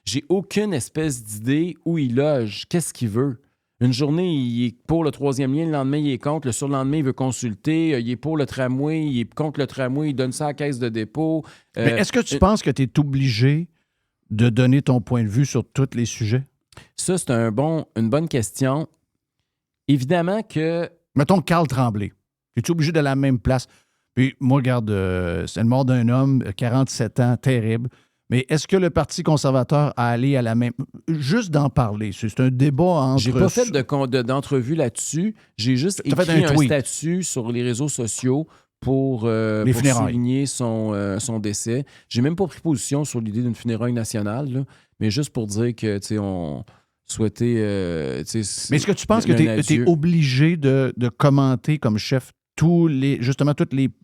J'ai aucune espèce d'idée où il loge, qu'est-ce qu'il veut. Une journée, il est pour le 3e lien, le lendemain, il est contre, le surlendemain, il veut consulter, il est pour le tramway, il est contre le tramway, il donne ça à la caisse de dépôt. Mais est-ce que tu penses que tu es obligé de donner ton point de vue sur tous les sujets? Ça, c'est une bonne question. Évidemment que... Mettons Carl Tremblay. Es-tu obligé d'aller à la même place? Puis moi, regarde, c'est le mort d'un homme, 47 ans, terrible. Mais est-ce que le Parti conservateur a allé à la même... Juste d'en parler, c'est un débat entre... J'ai pas fait d'entrevue là-dessus. J'ai juste T'as fait écrit un un tweet. statut sur les réseaux sociaux pour funérailles. souligner son décès. J'ai même pas pris position sur l'idée d'une funéraille nationale, là, mais juste pour dire que, tu sais, on souhaitait... Mais est-ce que tu penses que tu es obligé de commenter comme chef toutes les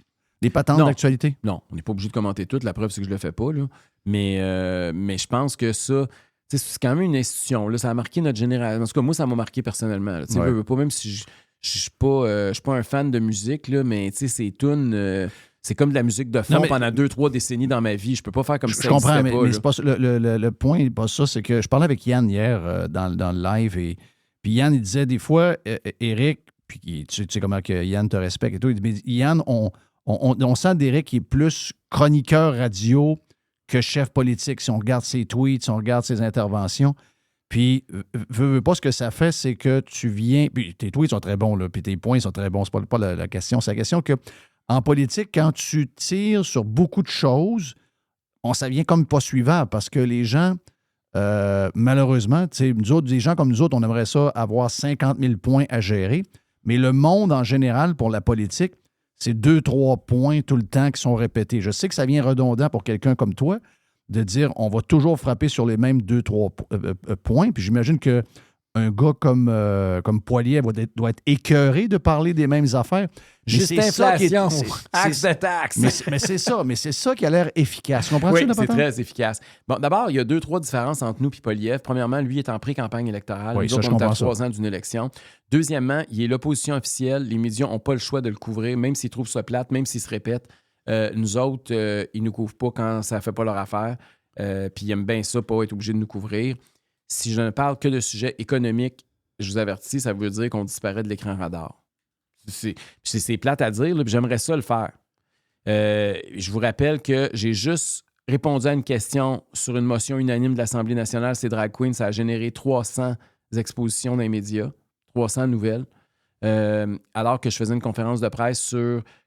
patentes Non. d'actualité? Non, on n'est pas obligé de commenter tout. La preuve, c'est que je le fais pas, là. Mais je pense que ça... C'est quand même une institution. Là, ça a marqué notre génération. En tout cas, moi, ça m'a marqué personnellement. Là. Ouais. Veux pas, même si je suis pas un fan de musique, là, mais ces tunes, c'est comme de la musique de fond Non, mais- pendant 2-3 décennies dans ma vie. Je peux pas faire comme si Je ça comprends, existait mais, pas. mais là. c'est pas ça. Le point n'est pas ça. C'est que je parlais avec Yann hier dans le live et puis Yann, il disait des fois, Éric, puis tu sais comment que Yann te respecte et tout, il dit, mais Yann, on sent d'Éric qui est plus chroniqueur radio que chef politique. Si on regarde ses tweets, si on regarde ses interventions. Puis, veux pas, ce que ça fait, c'est que tu viens... Puis tes tweets sont très bons, là, puis tes points sont très bons. C'est pas la question. C'est la question que, en politique, quand tu tires sur beaucoup de choses, ça vient comme pas suivable parce que les gens, malheureusement, tu sais, nous autres, des gens comme nous autres, on aimerait ça avoir 50 000 points à gérer. Mais le monde, en général, pour la politique, c'est 2-3 points tout le temps qui sont répétés. Je sais que ça vient redondant pour quelqu'un comme toi de dire on va toujours frapper sur les mêmes 2-3 points. Puis j'imagine que un gars comme Poilievre doit être écœuré de parler des mêmes affaires. Mais Juste c'est ça qui est- inflation, c'est- axe de taxe. mais c'est ça qui a l'air efficace. Comprends-tu, Oui, la c'est patente? très efficace. Bon, d'abord, il y a 2-3 différences entre nous et Poilievre. Premièrement, lui est en pré-campagne électorale. Oui, Nous ça, autres, je on est à comprends ça. 3 ans d'une élection. Deuxièmement, il est l'opposition officielle. Les médias n'ont pas le choix de le couvrir, même s'ils trouvent ça plate, même s'ils se répètent. Nous autres, ils ne nous couvrent pas quand ça ne fait pas leur affaire. Puis ils aiment bien ça, pas être obligés de nous couvrir. Si je ne parle que de sujets économiques, je vous avertis, ça veut dire qu'on disparaît de l'écran radar. C'est plate à dire, là, puis j'aimerais ça le faire. Je vous rappelle que j'ai juste répondu à une question sur une motion unanime de l'Assemblée nationale, c'est Drag Queen. Ça a généré 300 expositions dans les médias, 300 nouvelles, alors que je faisais une conférence de presse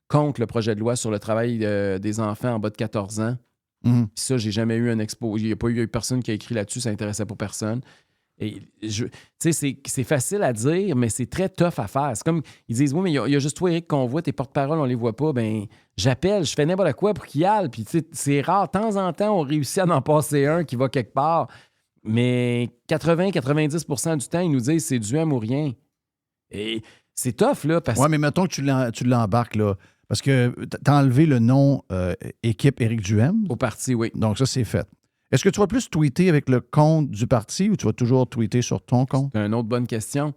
contre le projet de loi sur le travail des enfants en bas de 14 ans. Mhm. Puis ça, j'ai jamais eu un expo. Il n'y a pas eu personne qui a écrit là-dessus, ça n'intéressait pas personne. Et tu sais, c'est facile à dire, mais c'est très tough à faire. C'est comme, ils disent, oui, mais il y a juste toi, Éric, qu'on voit, tes porte-paroles, on les voit pas. Ben, j'appelle, je fais n'importe quoi pour qu'ils y aillent. Puis, tu sais, c'est rare. De temps en temps, on réussit à en passer un qui va quelque part. Mais 80-90% du temps, ils nous disent, c'est du M ou rien. Et c'est tough, là, parce Oui, mais mettons que tu l'embarques, là. Parce que tu as enlevé le nom équipe Éric Duhem. au parti, oui. Donc, ça, c'est fait. Est-ce que tu vas plus tweeter avec le compte du parti ou tu vas toujours tweeter sur ton compte? C'est une autre bonne question.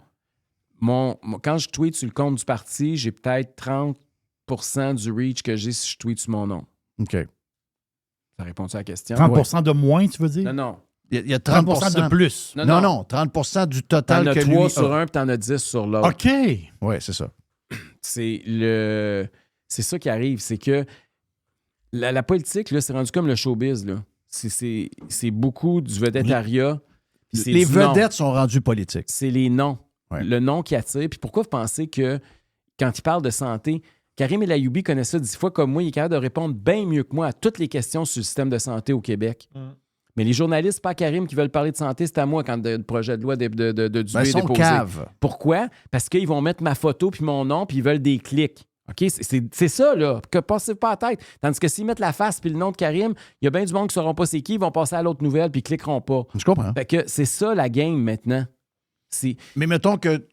Quand je tweete sur le compte du parti, j'ai peut-être 30% du reach que j'ai si je tweete sur mon nom. OK. Ça répond-tu à la question? 30 de moins, tu veux dire? Non, non. Il y a 30 30 de plus. Non, 30 du total T'en as que 3 lui sur a. un, puis t'en as 10 sur l'autre. OK. Oui, c'est ça. C'est ça qui arrive, c'est que la politique, là, c'est rendu comme le showbiz, là. C'est beaucoup du vedettariat. puis c'est Les du nom. vedettes sont rendues politiques. C'est les noms. Ouais. Le nom qui attire. Puis pourquoi vous pensez que quand il parle de santé, Karim El Ayoumi connaît ça 10 fois comme moi, il est capable de répondre bien mieux que moi à toutes les questions sur le système de santé au Québec. Mais les journalistes, pas Karim, qui veulent parler de santé, c'est à moi quand le projet de loi de Dubé Ben, est ils sont déposé. caves. Pourquoi? Parce qu'ils vont mettre ma photo puis mon nom puis ils veulent des clics. OK? C'est ça, là. Que passez pas à la tête. Tandis que s'ils mettent la face puis le nom de Karim, il y a bien du monde qui ne sauront pas c'est qui, ils vont passer à l'autre nouvelle puis ils cliqueront pas. Je comprends. Fait que c'est ça la game maintenant. Mais mettons que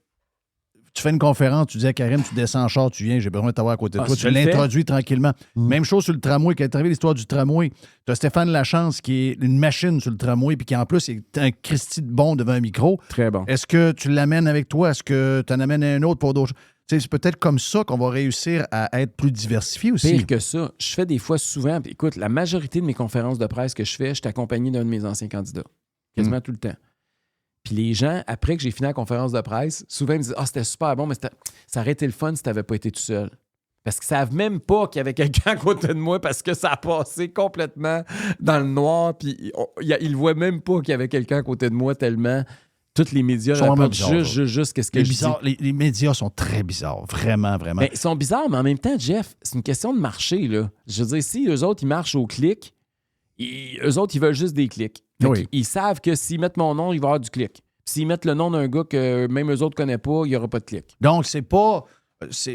tu fais une conférence, tu dis à Karim, tu descends en char, tu viens, j'ai besoin de t'avoir à côté de Ah, toi. je Tu le fais. l'introduis tranquillement. Même chose sur le tramway, quand est arrivé l'histoire du tramway. Tu as Stéphane Lachance qui est une machine sur le tramway, puis qui en plus est un Christy de bon devant un micro. Très bon. Est-ce que tu l'amènes avec toi? Est-ce que tu en amènes un autre pour d'autres choses? Tu sais, c'est peut-être comme ça qu'on va réussir à être plus diversifié aussi. Pire que ça, je fais des fois souvent, puis écoute, la majorité de mes conférences de presse que je fais, je suis accompagné d'un de mes anciens candidats. Quasiment tout le temps. Puis les gens, après que j'ai fini la conférence de presse, souvent ils me disent « Ah, c'était super bon, mais ça aurait été le fun si tu n'avais pas été tout seul. » Parce qu'ils ne savent même pas qu'il y avait quelqu'un à côté de moi parce que ça a passé complètement dans le noir. Puis ils ne voient même pas qu'il y avait quelqu'un à côté de moi tellement tous les médias Ils sont rapportent vraiment bizarres, juste qu'est-ce que je dis. Les médias sont très bizarres. Vraiment, vraiment. Mais ils sont bizarres, mais en même temps, Jeff, c'est une question de marché. Là. Je veux dire, si eux autres, ils marchent au clic, eux autres, ils veulent juste des clics. Fait Oui. qu'ils savent que s'ils mettent mon nom, il va y avoir du clic. S'ils mettent le nom d'un gars que même eux autres ne connaissent pas, il n'y aura pas de clic. Donc, c'est pas.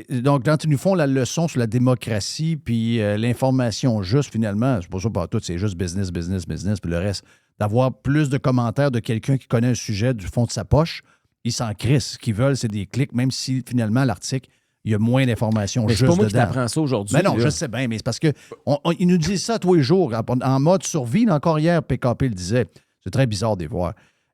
Donc, quand ils nous font la leçon sur la démocratie puis l'information juste, finalement, c'est pas ça par tout, c'est juste business, puis le reste. D'avoir plus de commentaires de quelqu'un qui connaît un sujet du fond de sa poche, ils s'en crissent. Ce qu'ils veulent, c'est des clics, même si finalement, l'article, il y a moins d'informations Mais juste c'est pas moi qui dedans. t'apprends ça aujourd'hui. Mais non, là. je sais bien, mais c'est parce que ils nous disent ça tous les jours, en mode survie. Encore hier, PKP le disait. C'est très bizarre de les voir.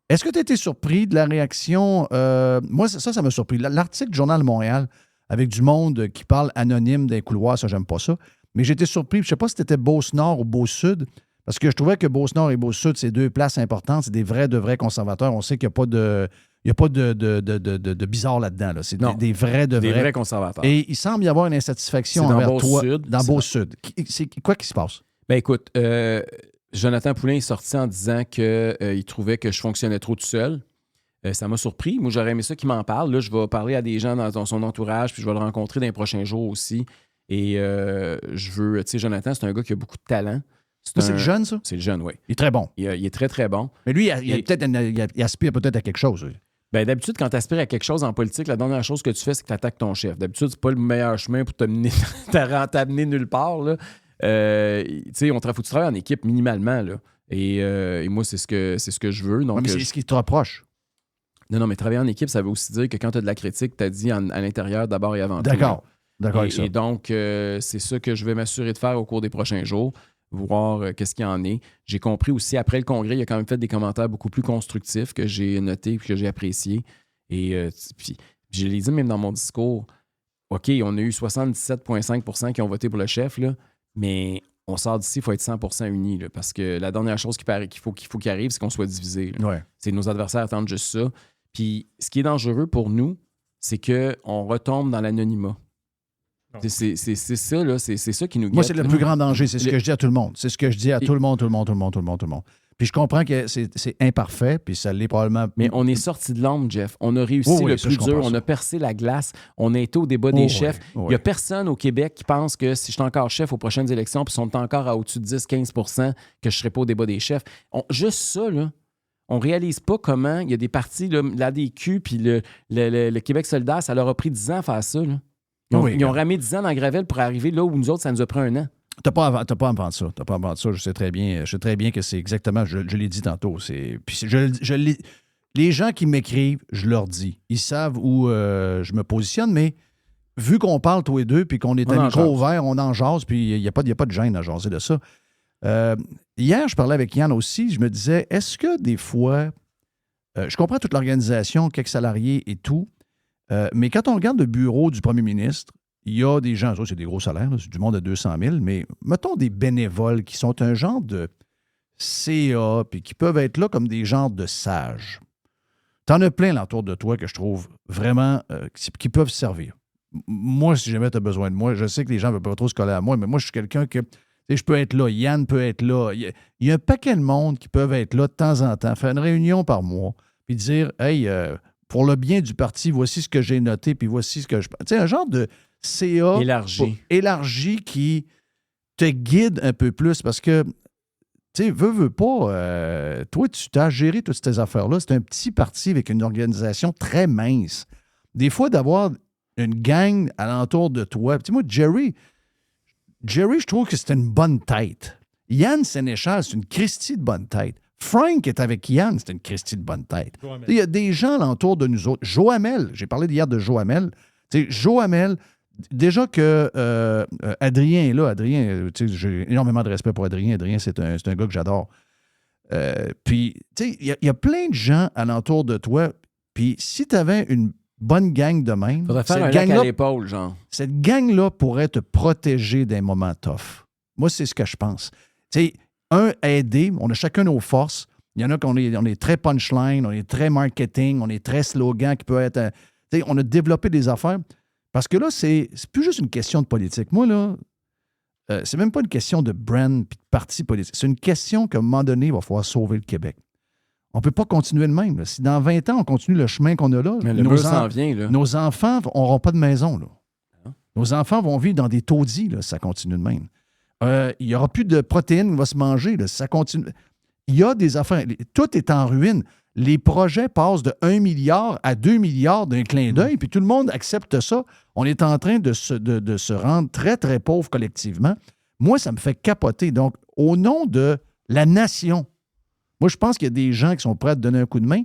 Est-ce que tu as été surpris de la réaction? Moi, ça m'a surpris. L'article du Journal de Montréal, avec du monde qui parle anonyme des couloirs, ça, j'aime pas ça. Mais j'ai été surpris. Je ne sais pas si c'était Beauce-Nord ou Beauce-Sud, parce que je trouvais que Beauce-Nord et Beauce-Sud, c'est deux places importantes. C'est de vrais conservateurs. On sait qu'il n'y a pas de bizarre là-dedans. Là. C'est des vrais conservateurs. Et il semble y avoir une insatisfaction C'est dans envers toi. Beauce-Sud. Dans C'est Beauce-Sud. C'est quoi qui se passe? Ben écoute, Jonathan Poulin est sorti en disant qu'il trouvait que je fonctionnais trop tout seul. Ça m'a surpris. Moi, j'aurais aimé ça qu'il m'en parle. Là, je vais parler à des gens dans son entourage, puis je vais le rencontrer dans les prochains jours aussi. Et je veux... Tu sais, Jonathan, c'est un gars qui a beaucoup de talent. C'est le jeune, ça? C'est le jeune, oui. Il est très bon. Il est très, très bon. Mais lui, il aspire peut-être à quelque chose. Lui. Ben, d'habitude, quand tu aspires à quelque chose en politique, la dernière chose que tu fais, c'est que tu attaques ton chef. D'habitude, c'est pas le meilleur chemin pour t'amener nulle part. Là. Tu sais, faut que tu travailles en équipe minimalement. Là. Et moi, c'est ce que je veux. Donc, Ouais, mais c'est ce qui te reproche. Non, mais travailler en équipe, ça veut aussi dire que quand tu as de la critique, tu as dit à l'intérieur d'abord et avant tout. D'accord. D'accord avec ça. Et donc, c'est ça que je vais m'assurer de faire au cours des prochains jours, voir qu'est-ce qu'il y en est. J'ai compris aussi, après le congrès, il a quand même fait des commentaires beaucoup plus constructifs que j'ai notés et que j'ai appréciés. Et puis, je l'ai dit même dans mon discours, OK, on a eu 77,5 qui ont voté pour le chef, là, mais on sort d'ici, il faut être 100% unis, là, parce que la dernière chose qu'il faut qu'il arrive, c'est qu'on soit divisé. Ouais. C'est nos adversaires attendent juste ça. Puis, ce qui est dangereux pour nous, c'est qu'on retombe dans l'anonymat. C'est ça, là, c'est ça qui nous guette. Moi, c'est le là. plus grand danger. C'est ce que je dis à tout le monde. C'est ce que je dis à tout le monde. Puis je comprends que c'est imparfait, puis ça l'est probablement. Mais on est sorti de l'ombre, Jeff. On a réussi Oui, le ça, plus je comprends dur. ça. On a percé la glace. On a été au débat des chefs. oui. Il n'y a personne au Québec qui pense que si je suis encore chef aux prochaines élections, puis sont encore à au-dessus de 10-15 que je ne serai pas au débat des chefs. Juste ça, là. On ne réalise pas comment il y a des partis, l'ADQ puis le Québec solidaire, ça leur a pris 10 ans à faire ça. Là. Ils ont ramé 10 ans dans la Gravelle pour arriver là où nous autres, ça nous a pris 1 an. T'as pas à me vendre ça. Je sais très bien que c'est exactement, je l'ai dit tantôt. Puis les gens qui m'écrivent, je leur dis. Ils savent où je me positionne, mais vu qu'on parle tous les deux, puis qu'on est à micro ouvert, on en jase, puis il n'y a pas de gêne à jaser de ça. Hier, je parlais avec Yann aussi, je me disais, est-ce que des fois, je comprends toute l'organisation, quelques salariés et tout, mais quand on regarde le bureau du premier ministre, il y a des gens, c'est des gros salaires, là, c'est du monde de 200 000, mais mettons des bénévoles qui sont un genre de CA, puis qui peuvent être là comme des genres de sages. T'en as plein l'entour de toi que je trouve vraiment qui peuvent servir. Moi, si jamais tu as besoin de moi, je sais que les gens ne veulent pas trop se coller à moi, mais moi, je suis quelqu'un que je peux être là, Yann peut être là. Il y a un paquet de monde qui peuvent être là de temps en temps, faire une réunion par mois, puis dire, hey, pour le bien du parti, voici ce que j'ai noté, puis voici ce que je... Tu sais, un genre de CA élargi qui te guide un peu plus, parce que, tu sais, veux pas, toi, tu t'as géré toutes ces affaires-là. C'est un petit parti avec une organisation très mince. Des fois, d'avoir une gang alentour de toi. Tu sais, moi, Jerry, je trouve que c'était une bonne tête. Yann Sénéchal, c'est une Christie de bonne tête. Frank est avec Yann, c'est une Christie de bonne tête. Il y a des gens alentour de nous autres. Joamel, j'ai parlé hier de Joamel. Tu sais, Joamel, déjà que Adrien est là. Adrien, tu sais, j'ai énormément de respect pour Adrien. Adrien, c'est un gars que j'adore. Puis, tu sais, il y a plein de gens alentour de toi. Puis, si tu avais une bonne gang de même... Faudrait faire un lac à l'épaule, genre. Cette gang-là pourrait te protéger d'un moment tough. Moi, c'est ce que je pense. Tu sais, aider, on a chacun nos forces. Il y en a qu'on est très punchline, on est très marketing, on est très slogan qui peut être... tu sais, on a développé des affaires. Parce que là, c'est plus juste une question de politique. Moi, là, c'est même pas une question de brand puis de parti politique. C'est une question qu'à un moment donné, il va falloir sauver le Québec. On ne peut pas continuer de même. Là. Si dans 20 ans, on continue le chemin qu'on a là, mais le mur s'en vient, là. Nos enfants n'auront pas de maison. Là. Hein? Nos enfants vont vivre dans des taudis là, si ça continue de même. Il n'y aura plus de protéines qui vont se manger. Là, si ça continue. Il y a des affaires. Tout est en ruine. Les projets passent de 1 milliard à 2 milliards d'un clin d'œil, puis tout le monde accepte ça. On est en train de se rendre très, très pauvres collectivement. Moi, ça me fait capoter. Donc, au nom de la nation, moi, je pense qu'il y a des gens qui sont prêts à te donner un coup de main,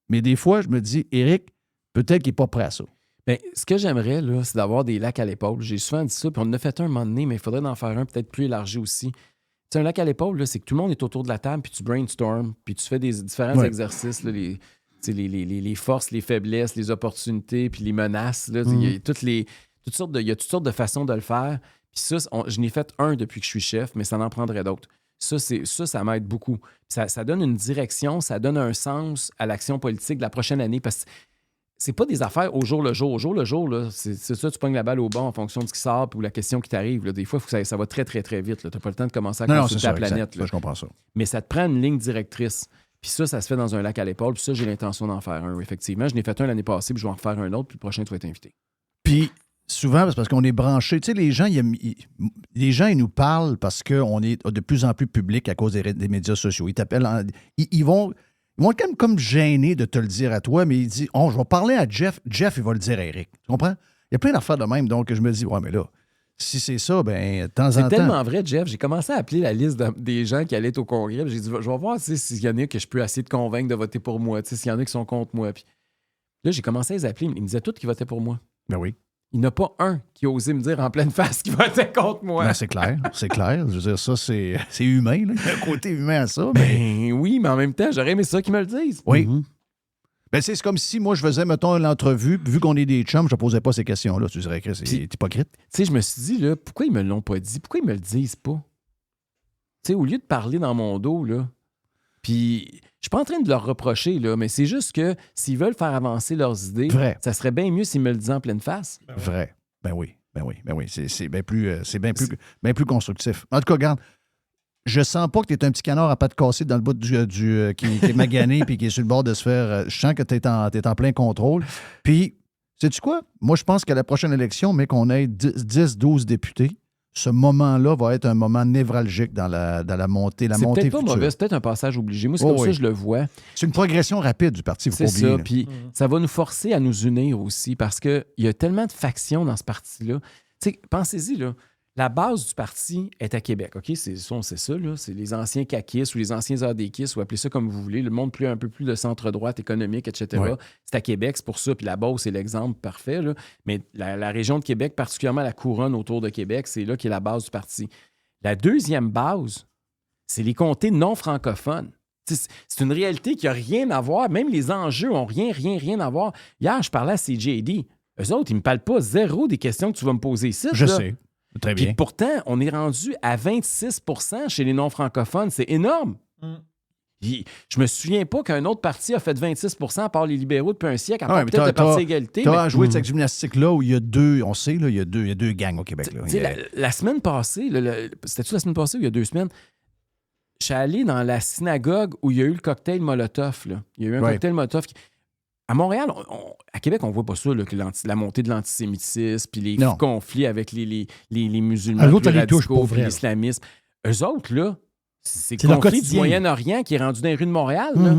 mais des fois, je me dis, Éric, peut-être qu'il n'est pas prêt à ça. Bien, ce que j'aimerais, là, c'est d'avoir des lacs à l'épaule. J'ai souvent dit ça, puis on en a fait un moment donné, mais il faudrait en faire un peut-être plus élargi aussi. Tu sais, un lac à l'épaule, là, c'est que tout le monde est autour de la table, puis tu brainstorm, puis tu fais des différents exercices, là, les forces, les faiblesses, les opportunités, puis les menaces. Là, il y a toutes sortes de façons de le faire. Puis ça, je n'ai fait un depuis que je suis chef, mais ça en prendrait d'autres. Ça m'aide beaucoup. Ça donne une direction, ça donne un sens à l'action politique de la prochaine année, parce que c'est pas des affaires au jour le jour. Au jour le jour, là, c'est ça, tu pognes la balle au bon en fonction de ce qui sort ou la question qui t'arrive. Là. Des fois, ça va très, très, très vite. Tu n'as pas le temps de commencer à consulter la planète. Là. Je comprends ça. Mais ça te prend une ligne directrice. Puis ça se fait dans un lac à l'épaule. Puis ça, j'ai l'intention d'en faire un, effectivement. Je n'ai fait un l'année passée, puis je vais en refaire un autre, puis le prochain, tu vas être invité. Puis souvent, c'est parce qu'on est branché. Tu sais, les gens, ils nous parlent parce qu'on est de plus en plus public à cause des médias sociaux. Ils t'appellent, ils vont quand même comme gêner de te le dire à toi, mais ils disent, je vais parler à Jeff. Jeff, il va le dire à Éric. Tu comprends? Il y a plein d'affaires de même, donc je me dis, ouais, mais là, si c'est ça, ben de temps en temps... C'est tellement vrai, Jeff. J'ai commencé à appeler la liste des gens qui allaient être au congrès. J'ai dit, je vais voir s'il y en a que je peux essayer de convaincre de voter pour moi, s'il y en a qui sont contre moi. Puis Là, j'ai commencé à les appeler. Ils me disaient tous qu'ils votaient pour moi. Ben oui. Il n'y en a pas un qui a osé me dire en pleine face qu'il votait contre moi. Ben, c'est clair, c'est clair. Je veux dire, ça, c'est humain. Là. Il y a un côté humain à ça. Mais... Ben oui, mais en même temps, j'aurais aimé ça qu'ils me le disent. Oui. Ben, c'est comme si moi, je faisais, mettons, l'entrevue, vu qu'on est des chums, je ne posais pas ces questions-là. Tu dirais que c'est hypocrite. Tu sais, je me suis dit, là, pourquoi ils me l'ont pas dit? Pourquoi ils me le disent pas? Tu sais, au lieu de parler dans mon dos, là, puis je suis pas en train de leur reprocher, là, mais c'est juste que s'ils veulent faire avancer leurs idées, Vrai. ça serait bien mieux s'ils me le disaient en pleine face. Vrai. Ben oui. C'est bien plus constructif. En tout cas, regarde, je sens pas que tu es un petit canard à pattes cassées dans le bout qui est magané puis qui est sur le bord de se faire. Je sens que tu es en plein contrôle. Puis, sais-tu quoi? Moi, je pense qu'à la prochaine élection, mais qu'on ait 10, 12 députés, ce moment-là va être un moment névralgique dans la montée, C'est peut-être future. pas mauvais, c'est peut-être un passage obligé. Moi, c'est comme ça que je le vois. C'est une progression rapide du parti, il faut C'est pas oublier. ça, puis ça va nous forcer à nous unir aussi parce qu'il y a tellement de factions dans ce parti-là. Tu sais, pensez-y, là, la base du parti est à Québec, OK? C'est ça, là. C'est les anciens caquistes ou les anciens ADQistes, ou appelez ça comme vous voulez, le monde un peu plus de centre-droite économique, etc. Ouais. C'est à Québec, c'est pour ça, puis la Beauce, c'est l'exemple parfait, là. Mais la région de Québec, particulièrement la couronne autour de Québec, c'est là qui est la base du parti. La deuxième base, c'est les comtés non francophones. C'est une réalité qui n'a rien à voir. Même les enjeux n'ont rien à voir. Hier, je parlais à CJD. Eux autres, ils ne me parlent pas zéro des questions que tu vas me poser ici. Je là. sais. Très Puis bien. pourtant, on est rendu à 26 % chez les non-francophones. C'est énorme. Je me souviens pas qu'un autre parti a fait 26 % à part les libéraux depuis un siècle, à part peut-être le Parti égalité. Tu as joué de cette gymnastique-là où il y a deux, on sait, là, il y a deux gangs au Québec. Là. Tu sais, la semaine passée, c'était-tu la semaine passée ou il y a 2 semaines? Je suis allé dans la synagogue où il y a eu le cocktail Molotov. Là. Il y a eu un cocktail Molotov. À Montréal, à Québec, on voit pas ça, là, que la montée de l'antisémitisme, puis les conflits avec les musulmans, L'autre, les les touche radicaux, pour puis vrai. l'islamisme. Eux autres, là, c'est le leur conflit du quotidien. Moyen-Orient qui est rendu dans les rues de Montréal. Là.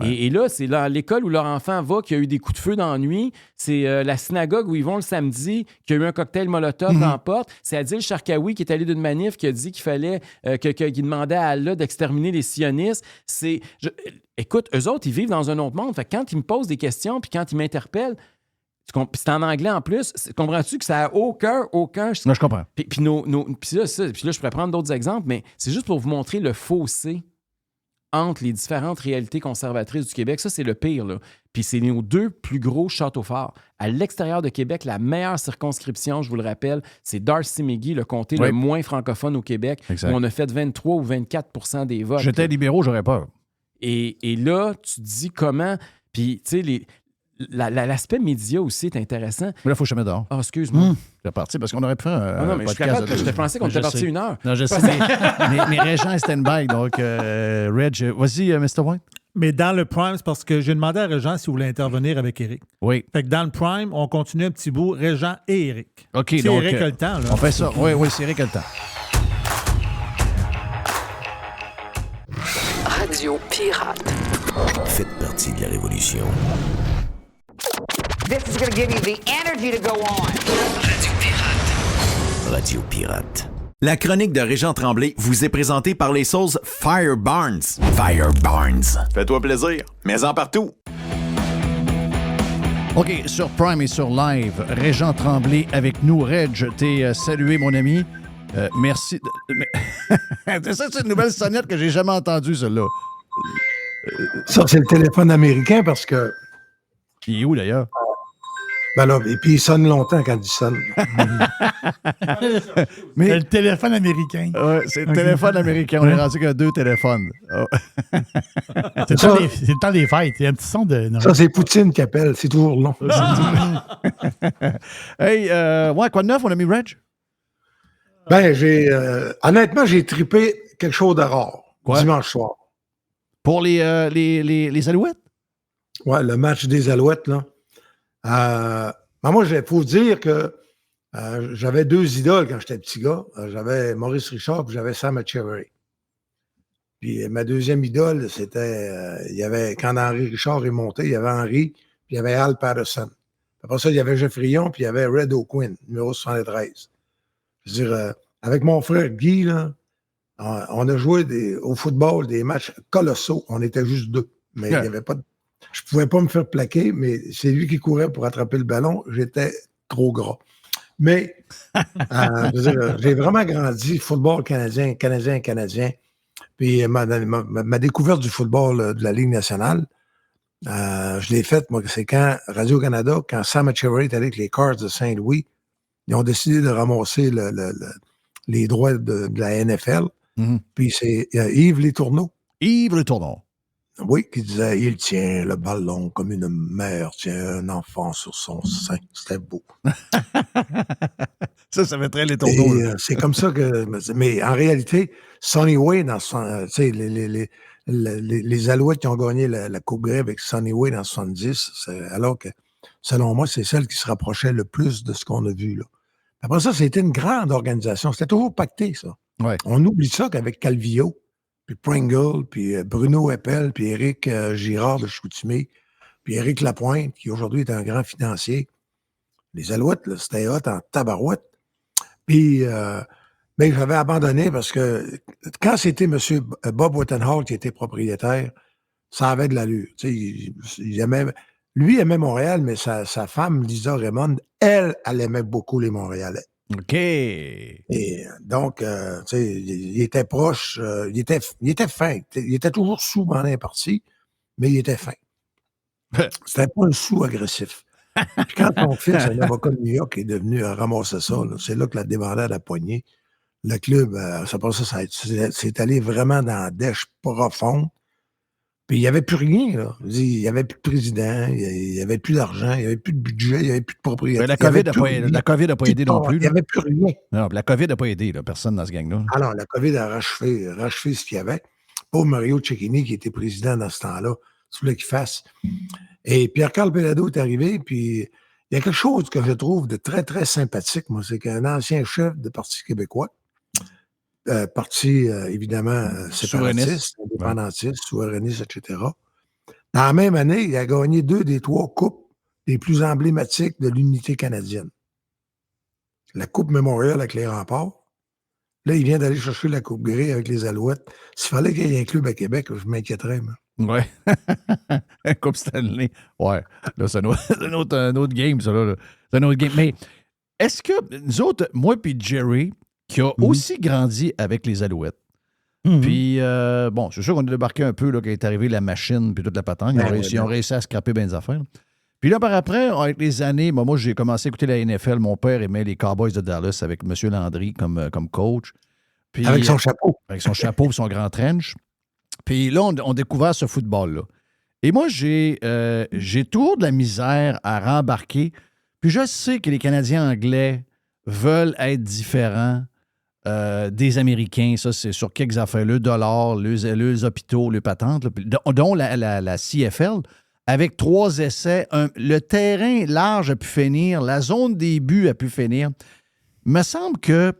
Et là, c'est là, l'école où leur enfant va qui a eu des coups de feu dans la nuit. C'est la synagogue où ils vont le samedi qui a eu un cocktail Molotov dans la porte. C'est Adil Sharkawi qui est allé d'une manif qui a dit qu'il fallait qu'il demandait à Allah d'exterminer les sionistes. Écoute, eux autres, ils vivent dans un autre monde. Fait que quand ils me posent des questions puis quand ils m'interpellent, c'est en anglais en plus, comprends-tu que ça n'a aucun... Non, je comprends. Puis là, je pourrais prendre d'autres exemples, mais c'est juste pour vous montrer le fossé entre les différentes réalités conservatrices du Québec. Ça, c'est le pire, là. Puis c'est nos 2 plus gros châteaux forts. À l'extérieur de Québec, la meilleure circonscription, je vous le rappelle, c'est Darcy-McGee, le comté le moins francophone au Québec, Exact. où on a fait 23 ou 24 % des votes. J'étais libéraux, j'aurais peur. Et là, tu te dis comment... Puis, tu sais, l'aspect média aussi est intéressant. Mais là, il faut que je me mette dehors. Ah, excuse-moi. C'est parti parce qu'on aurait pu faire non, mais je suis capable. Je pensais qu'on était parti 1 heure. Non, je sais. mais Régent est stand-by. Donc, Reg, vas-y, Mr. White. Mais dans le Prime, c'est parce que j'ai demandé à Régent s'il voulait intervenir avec Éric. Oui. Fait que dans le Prime, on continue un petit bout, Régent et Éric. OK, Si donc. Éric a le temps, là. On fait ça. Oui, c'est Éric a le temps. Radio Pirate. Faites partie de la révolution. This is going to give you the energy to go on. Radio Pirate. Radio Pirate. La chronique de Régent Tremblay vous est présentée par les sauces Fire Barnes. Fire Barnes. Fais-toi plaisir, mets-en partout. OK, sur Prime et sur Live, Régent Tremblay avec nous. Reg, t'es salué, mon ami. Merci. C'est une nouvelle sonnette que j'ai jamais entendue, celle-là. Ça, c'est le téléphone américain parce que. Il est où, d'ailleurs? Ben là, et puis il sonne longtemps quand il sonne. Mais le téléphone américain. Ouais, c'est le téléphone américain. On est rendu qu'à 2 téléphones. Oh. C'est le temps des fêtes. Il y a un petit son de... Ça, c'est Poutine qui appelle. C'est toujours long. Hey, quoi de neuf, mon ami Reg? Ben, honnêtement, j'ai trippé quelque chose de rare. Quoi? Dimanche soir. Pour les Alouettes? Ouais, le match des Alouettes, là. Ben moi, il faut dire que j'avais 2 idoles quand j'étais petit gars. J'avais Maurice Richard puis j'avais Sam Etcheverry. Puis ma deuxième idole, c'était... il y avait, quand Henri Richard est monté, il y avait Henri, puis il y avait Al Patterson. Après ça, il y avait Geoffrion, puis il y avait Red O'Quinn, numéro 73. Je veux dire, avec mon frère Guy, là, on a joué au football des matchs colossaux. On était juste 2. Mais il n'y avait pas Je ne pouvais pas me faire plaquer, mais c'est lui qui courait pour attraper le ballon. J'étais trop gras. Mais je veux dire, j'ai vraiment grandi football canadien. Puis ma découverte du football de la Ligue nationale, je l'ai faite, moi, c'est quand Radio-Canada, quand Sam Etcheverry est allé avec les Cards de Saint-Louis, ils ont décidé de ramasser les droits de la NFL. Mhm. Puis c'est Yves Letourneau. Yves Letourneau. Oui, qui disait « Il tient le ballon comme une mère tient un enfant sur son sein. » C'était beau. Ça fait très Letourneau. C'est comme ça que... Mais en réalité, Sonny Way, tu sais, les Alouettes qui ont gagné la Coupe Grey avec Sonny Way dans 70, alors que, selon moi, c'est celle qui se rapprochait le plus de ce qu'on a vu là. Après ça, c'était une grande organisation. C'était toujours pacté, ça. Ouais. On oublie ça qu'avec Calvillo, puis Pringle, puis Bruno Eppel, puis Éric Girard de Chicoutimi, puis Éric Lapointe, qui aujourd'hui est un grand financier. Les Alouettes, là, c'était hot en tabarouette. Puis, mais j'avais abandonné parce que quand c'était M. Bob Whittenhall qui était propriétaire, ça avait de l'allure. Tu sais, lui aimait Montréal, mais sa femme, Lisa Raymond, elle aimait beaucoup les Montréalais. OK. Et donc, tu sais, il était proche, il était fin. Il était toujours sous pendant les parties, mais il était fin. C'était pas un sou agressif. Puis quand ton fils, un avocat de New York, est devenu à ramasser ça, là, c'est là que la débandade a pogné. Le club, c'est allé vraiment dans la dèche profonde. Puis il n'y avait plus rien, là. Il n'y avait plus de président, il n'y avait plus d'argent, il n'y avait plus de budget, il n'y avait plus de propriété. Mais la COVID n'a pas aidé non plus. Il n'y avait plus rien. Non, la COVID n'a pas aidé, là, personne dans ce gang-là. Alors, la COVID a rachevé ce qu'il y avait. Pauvre Mario Cecchini, qui était président dans ce temps-là, tu voulais qu'il fasse. Et Pierre-Carl Péladeau est arrivé, puis il y a quelque chose que je trouve de très, très sympathique, moi, c'est qu'un ancien chef de Parti québécois, parti, évidemment, séparatiste, indépendantiste, souverainiste, etc. Dans la même année, il a gagné 2 des 3 coupes les plus emblématiques de l'unité canadienne. La Coupe Memorial avec les Remparts. Là, il vient d'aller chercher la Coupe Grey avec les Alouettes. S'il fallait qu'il y ait un club à Québec, je m'inquiéterais, moi. Ouais. Coupe Stanley. Ouais. Là, c'est un autre game, ça. Là. C'est un autre game. Mais est-ce que nous autres, moi puis Jerry, qui a aussi grandi avec les Alouettes. Puis, bon, c'est sûr qu'on a débarqué un peu là, quand est arrivée la machine puis toute la patente. Ils ont réussi à scraper bien des affaires. Puis là, par après, avec les années, moi, j'ai commencé à écouter la NFL. Mon père aimait les Cowboys de Dallas avec M. Landry comme coach. Puis, avec son chapeau. Avec son chapeau et son grand trench. Puis là, on découvert ce football-là. Et moi, j'ai toujours de la misère à rembarquer. Puis je sais que les Canadiens anglais veulent être différents des Américains. Ça, c'est sur quelques affaires. Le dollar, les hôpitaux, les patentes, là, dont la CFL. Avec 3 essais, le terrain large a pu finir, la zone des buts a pu finir. Il me semble que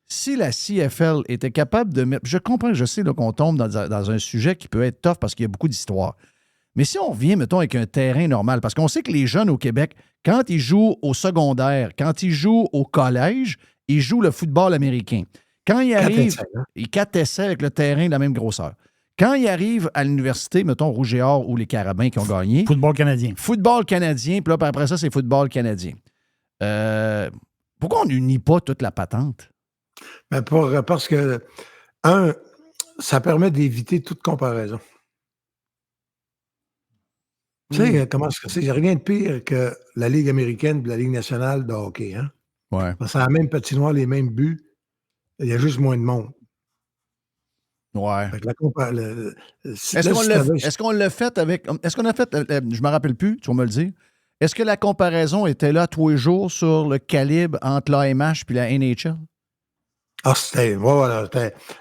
si la CFL était capable de mettre... Je comprends, je sais là, qu'on tombe dans un sujet qui peut être tough parce qu'il y a beaucoup d'histoires. Mais si on revient, mettons, avec un terrain normal, parce qu'on sait que les jeunes au Québec, quand ils jouent au secondaire, quand ils jouent au collège, ils jouent le football américain. Quand ils arrivent, ils 4 essais avec le terrain de la même grosseur. Quand ils arrivent à l'université, mettons Rouge et Or ou les Carabins qui ont gagné. Football canadien. Football canadien, puis là, après ça, c'est football canadien. Pourquoi on n'unit pas toute la patente? Ben parce que, ça permet d'éviter toute comparaison. Tu sais, comment il n'y a rien de pire que la Ligue américaine et la Ligue nationale de hockey. Hein? Ouais. Parce que c'est la même patinoire, les mêmes buts. Il y a juste moins de monde. Ouais. Est-ce qu'on l'a fait avec... Est-ce qu'on a fait... je me rappelle plus, tu vas me le dire. Est-ce que la comparaison était là tous les jours sur le calibre entre l'AMH et la NHL? Ah, voilà.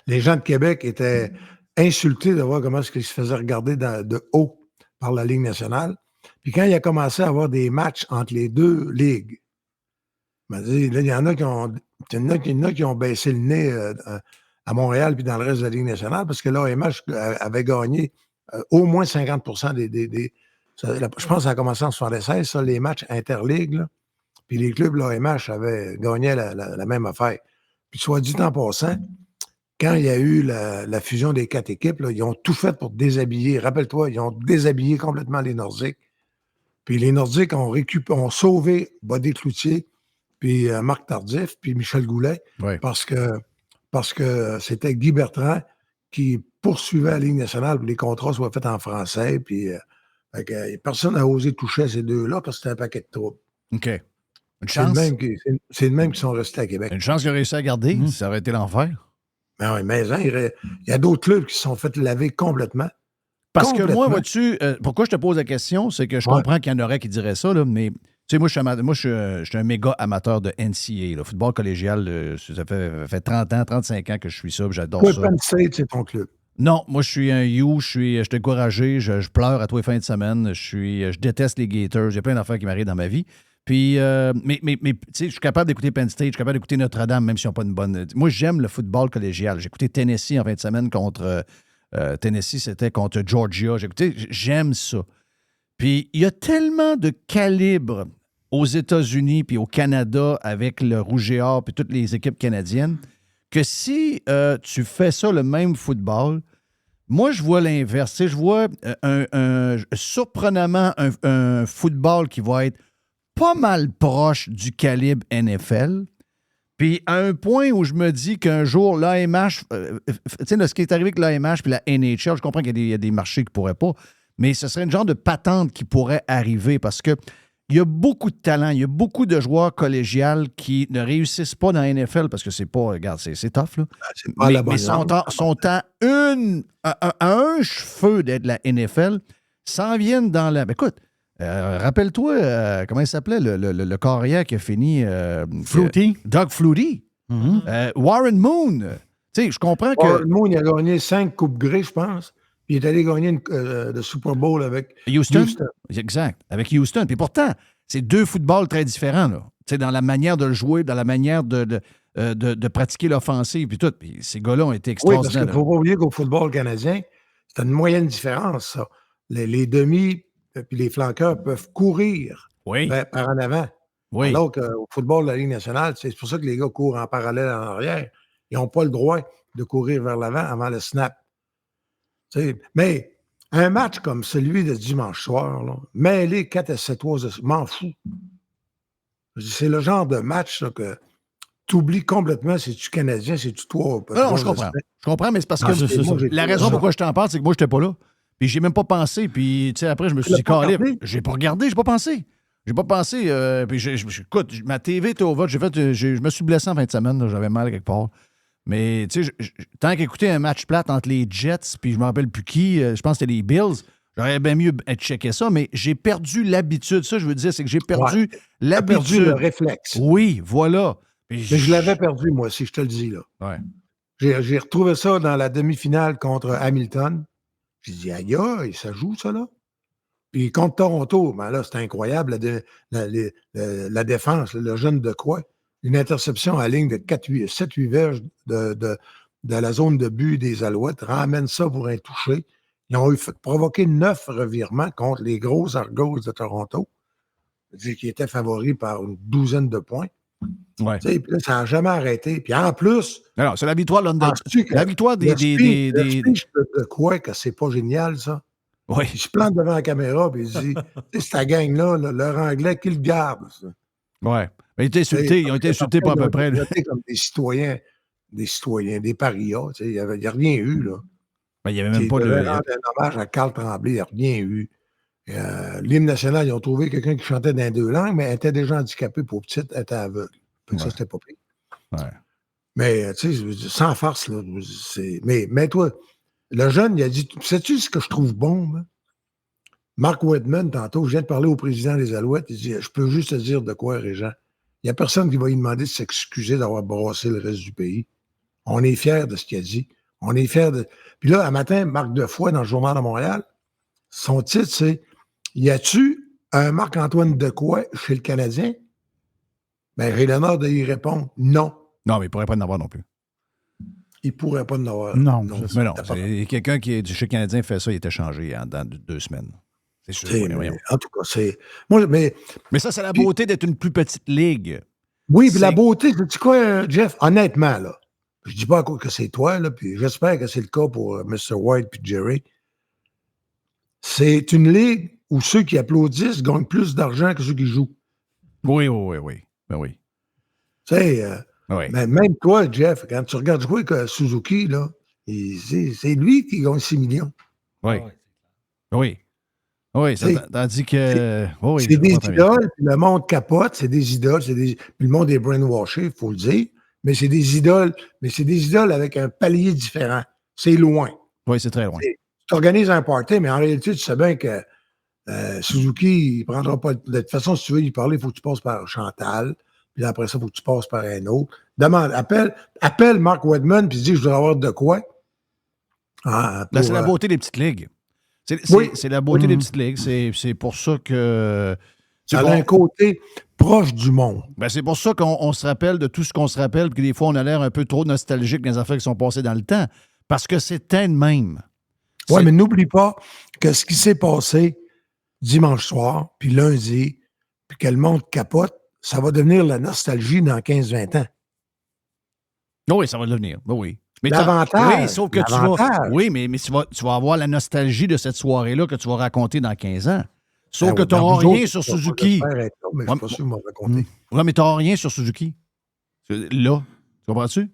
Les gens de Québec étaient insultés de voir comment est-ce qu'ils se faisaient regarder de haut par la Ligue nationale. Puis quand il a commencé à avoir des matchs entre les 2 ligues, là, il y en a qui ont baissé le nez à Montréal puis dans le reste de la Ligue nationale parce que l'AMH avait gagné au moins 50% je pense que ça a commencé en 76, ça, les matchs interligues. Là, puis les clubs l'AMH avaient gagné la même affaire. Puis soit dit en passant, quand il y a eu la fusion des 4 équipes, là, ils ont tout fait pour déshabiller. Rappelle-toi, ils ont déshabillé complètement les Nordiques. Puis les Nordiques ont sauvé Bodé Cloutier, puis Marc Tardif, puis Michel Goulet, Ouais. parce que c'était Guy Bertrand qui poursuivait la Ligue nationale pour que les contrats soient faits en français. Puis personne n'a osé toucher à ces deux-là parce que c'était un paquet de troubles. OK. Une C'est le chance. même c'est le même qui sont restés à Québec. Une chance qu'il a réussi à garder. Ça aurait été l'enfer. Ben oui, mais il y a d'autres clubs qui se sont fait laver complètement. Parce que moi, Complètement. vois-tu, pourquoi je te pose la question, c'est que je comprends qu'il y en aurait qui diraient ça, là, mais tu sais, moi, je suis un méga amateur de NCAA, là, football collégial. Ça fait 30 ans, 35 ans que je suis ça, puis j'adore Toi, ça. Penn State, c'est ton club. Non, moi, je suis un You, je suis découragé, je pleure à tous les fins de semaine, je déteste les Gators, il y a plein d'affaires qui m'arrivent dans ma vie. Puis, mais tu sais, je suis capable d'écouter Penn State, je suis capable d'écouter Notre-Dame, même s'ils n'ont pas une bonne... Moi, j'aime le football collégial. J'ai écouté Tennessee en fin de semaine contre... Tennessee, c'était contre Georgia. J'aime ça. Puis, il y a tellement de calibre aux États-Unis puis au Canada avec le Rouge et Or puis toutes les équipes canadiennes que si tu fais ça, le même football, moi, je vois l'inverse. Tu sais, je vois surprenamment un football qui va être pas mal proche du calibre NFL. Puis à un point où je me dis qu'un jour, l'AMH, tu sais, ce qui est arrivé avec l'AMH puis la NHL, je comprends qu'il y a des marchés qui ne pourraient pas, mais ce serait une genre de patente qui pourrait arriver parce que il y a beaucoup de talent, il y a beaucoup de joueurs collégiales qui ne réussissent pas dans la NFL parce que c'est pas, regarde, c'est tough, là. C'est pas la bonne Mais sont à un cheveu d'être la NFL, s'en viennent dans la... Ben, écoute, rappelle-toi, comment il s'appelait, le carrière qui a fini... Flutie. Doug Flutie. Warren Moon. Tu sais, je comprends que... Warren Moon, il a gagné 5 Coupes Grey, je pense. Puis il est allé gagner le Super Bowl avec Houston. Exact, avec Houston. Puis pourtant, c'est deux footballs très différents, là. Tu sais, dans la manière de le jouer, dans la manière de pratiquer l'offensive, puis tout. Puis ces gars-là ont été Oui, parce extraordinaires. qu'il ne faut pas oublier qu'au football canadien, c'est une moyenne différence, ça. Les demi puis les flanqueurs peuvent courir par en avant. Oui. Alors qu'au football de la Ligue nationale, c'est pour ça que les gars courent en parallèle en arrière. Ils n'ont pas le droit de courir vers l'avant avant le snap. T'sais, mais un match comme celui de dimanche soir, là, mêler 4 à 7 je m'en fous. C'est le genre de match là, que tu oublies complètement si tu es Canadien, si tu toi. Non, je comprends. Je comprends, mais c'est parce que la raison pourquoi je t'en parle, c'est que moi, je n'étais pas là. Puis j'ai même pas pensé. Puis, tu sais, après, je me suis dit, j'ai pas regardé, j'ai pas pensé. J'ai pas pensé. Puis, écoute, ma TV était au vote. Je me suis blessé en fin de semaine. Là, j'avais mal quelque part. Mais, tu sais, tant qu'écouter un match plate entre les Jets, puis je me rappelle plus qui, je pense que c'était les Bills, j'aurais bien mieux checké ça, mais j'ai perdu l'habitude. Ça, je veux dire, c'est que j'ai perdu l'habitude. J'ai perdu le réflexe. Oui, voilà. Mais je l'avais perdu, moi, si je te le dis, là. Ouais. J'ai retrouvé ça dans la demi-finale contre Hamilton. J'ai dit, aïe, ça joue, ça, là? Puis contre Toronto, ben là, c'était incroyable, la défense, le jeune de quoi? Une interception à ligne de 7-8 verges de la zone de but des Alouettes, ramène ça pour un toucher. Ils ont provoqué 9 revirements contre les gros Argos de Toronto, qui étaient favoris par une douzaine de points. Ouais. Puis là, ça n'a jamais arrêté. Puis en plus... Alors, c'est la victoire London. La victoire le speech de quoi que c'est pas génial, ça? Oui. Il se plante devant la caméra et il dit, c'est ta gang-là, leur anglais, qui le garde. Oui. Mais ils ont été insultés pas à peu près. Comme des citoyens, des parias. Il n'y a rien eu, là. Ben, il n'y avait même pas de... un hommage à Carl Tremblay, il n'y a rien eu. L'hymne national, ils ont trouvé quelqu'un qui chantait dans 2 langues, mais elle était déjà handicapée pour petite, elle était aveugle. Ça, c'était pas pire. Ouais. Mais, tu sais, sans farce, là. Mais toi, le jeune, il a dit, sais-tu ce que je trouve bon, moi? Mark Whitman, tantôt, je viens de parler au président des Alouettes, il dit, je peux juste te dire de quoi, Régent. Il n'y a personne qui va lui demander de s'excuser d'avoir brassé le reste du pays. On est fiers de ce qu'il a dit. On est fiers de... Puis là, un matin, Marc Defoy, dans le Journal de Montréal, son titre, c'est « Y a-tu un Marc-Antoine Decoy chez le Canadien? » Ben, j'ai l'honneur de y répondre « Non. » Non, mais il ne pourrait pas en avoir non plus. Il ne pourrait pas en avoir. Non, mais non. Quelqu'un qui est chez le Canadien fait ça, il était changé dans 2 semaines. C'est sûr. En tout cas, c'est... Moi, mais ça, c'est la beauté d'être une plus petite ligue. Oui, puis la beauté, sais-tu quoi, Jeff? Honnêtement, là, Je dis pas que c'est toi, là, puis j'espère que c'est le cas pour Mr. White puis Jerry. C'est une ligue où ceux qui applaudissent gagnent plus d'argent que ceux qui jouent. Oui. Ben oui. Tu sais, Oui. mais même toi, Jeff, quand tu regardes jouer que Suzuki, là, c'est lui qui gagne 6 millions. Oui. Tandis que... c'est des idoles, puis le monde capote, c'est des idoles, puis le monde est brainwashé, il faut le dire, mais c'est des idoles, avec un palier différent. C'est loin. Oui, c'est très loin. Tu organises un party, mais en réalité, tu sais bien que Suzuki, il ne prendra pas... De toute façon, si tu veux y parler, il faut que tu passes par Chantal, puis après ça, il faut que tu passes par un autre. Appelle Mark Wedman, puis dis, je voudrais avoir de quoi. C'est la beauté des petites ligues. C'est la beauté des petites ligues. C'est pour ça que... Ça a un côté proche du monde. Ben c'est pour ça qu'on se rappelle de tout ce qu'on se rappelle, puis que des fois, on a l'air un peu trop nostalgique des affaires qui sont passées dans le temps. Parce que c'était de même. Oui, mais n'oublie pas que ce qui s'est passé dimanche soir, puis lundi, puis que le monde capote, ça va devenir la nostalgie dans 15-20 ans. Oui, ça va devenir. Oui. Mais l'avantage. Oui, sauf que tu vas. Oui, mais tu vas avoir la nostalgie de cette soirée-là que tu vas raconter dans 15 ans. Sauf que tu n'auras rien sur Suzuki. Mais je suis pas sûr de m'en raconter. Oui, mais tu n'auras rien sur Suzuki. Là. Tu comprends-tu?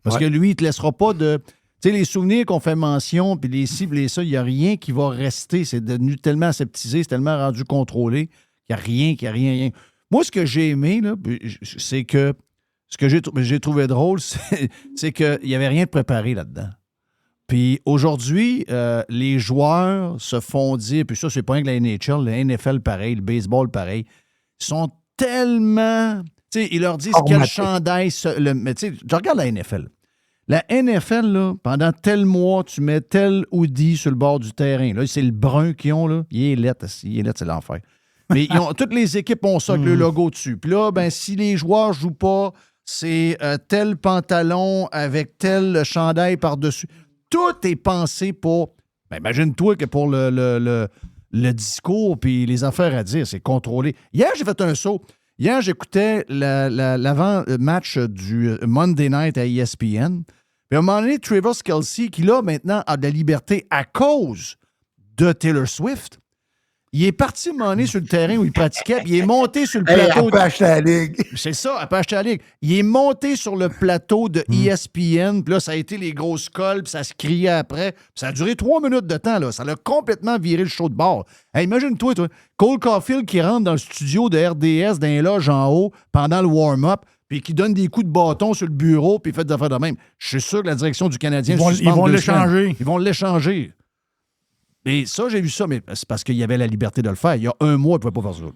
Parce que lui, il ne te laissera pas de. Tu sais, les souvenirs qu'on fait mention, puis les cibles et ça, il n'y a rien qui va rester. C'est devenu tellement aseptisé, c'est tellement rendu contrôlé qu'il n'y a rien. Moi, ce que j'ai aimé, là, c'est que ce que j'ai trouvé drôle, c'est qu'il n'y avait rien de préparé là-dedans. Puis aujourd'hui, les joueurs se font dire, puis ça, c'est pas rien que la NHL, le NFL pareil, le baseball pareil, sont tellement... Tu sais, ils leur disent quel chandail... Mais tu sais, je regarde la NFL. La NFL, là, pendant tel mois, tu mets tel hoodie sur le bord du terrain. Là, c'est le brun qu'ils ont, là. Il est lettre, c'est l'enfer. Mais toutes les équipes ont ça avec le logo dessus. Puis là, ben, si les joueurs ne jouent pas, c'est tel pantalon avec tel chandail par-dessus. Tout est pensé pour... Ben, imagine-toi que pour le discours puis les affaires à dire, c'est contrôlé. Hier, j'ai fait un saut. Hier, j'écoutais l'avant-match du Monday Night à ESPN. Puis à un moment donné, Travis Kelce, qui là, maintenant, a de la liberté à cause de Taylor Swift, il est parti à un moment donné sur le terrain où il pratiquait, puis il est monté sur le plateau... Elle peut acheter la ligue. C'est ça, elle peut acheter la ligue. Il est monté sur le plateau de ESPN, puis là, ça a été les grosses colles, puis ça se criait après. Puis ça a duré 3 minutes de temps, là. Ça l'a complètement viré le show de bord. Hey, imagine-toi, Cole Caulfield qui rentre dans le studio de RDS, dans les loges en haut, pendant le warm-up, puis qui donne des coups de bâton sur le bureau, puis fait des affaires de même. Je suis sûr que la direction du Canadien... Ils vont l'échanger. Ils vont l'échanger. Et ça, j'ai vu ça, mais c'est parce qu'il y avait la liberté de le faire. Il y a un mois, il ne pouvait pas faire ça.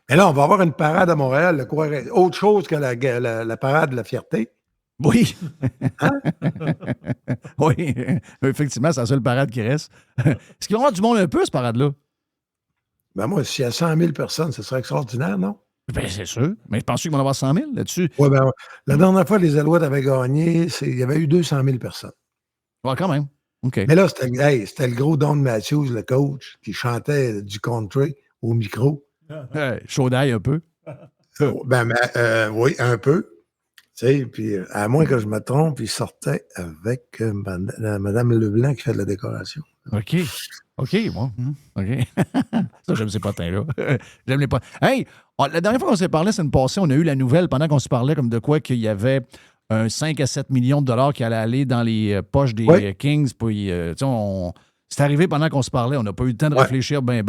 Mais là, on va avoir une parade à Montréal. Autre chose que la parade de la fierté. Oui. Hein? Oui. Effectivement, c'est la seule parade qui reste. Est-ce qu'il va y avoir du monde un peu, cette parade-là? Ben moi, s'il y a 100 000 personnes, ce serait extraordinaire, non? Ben c'est sûr. Mais penses-tu qu'il va y en avoir 100 000 là-dessus? Oui, ben la dernière fois, les Alouettes avaient gagné, il y avait eu 200 000 personnes. Ouais, quand même. OK. Mais là, c'était le gros Don Matthews, le coach, qui chantait du country au micro. Chaud d'ail un peu. Oui, un peu. Tu sais, puis à moins que je me trompe, il sortait avec Mme Leblanc qui fait de la décoration. OK, bon. OK. Ça, j'aime ces potins-là. J'aime les potins. Hey, la dernière fois qu'on s'est parlé, c'est une passée, on a eu la nouvelle pendant qu'on se parlait comme de quoi qu'il y avait un 5 à 7 millions de dollars qui allait aller dans les poches des Kings. Puis, c'est arrivé pendant qu'on se parlait. On n'a pas eu le temps de réfléchir bien.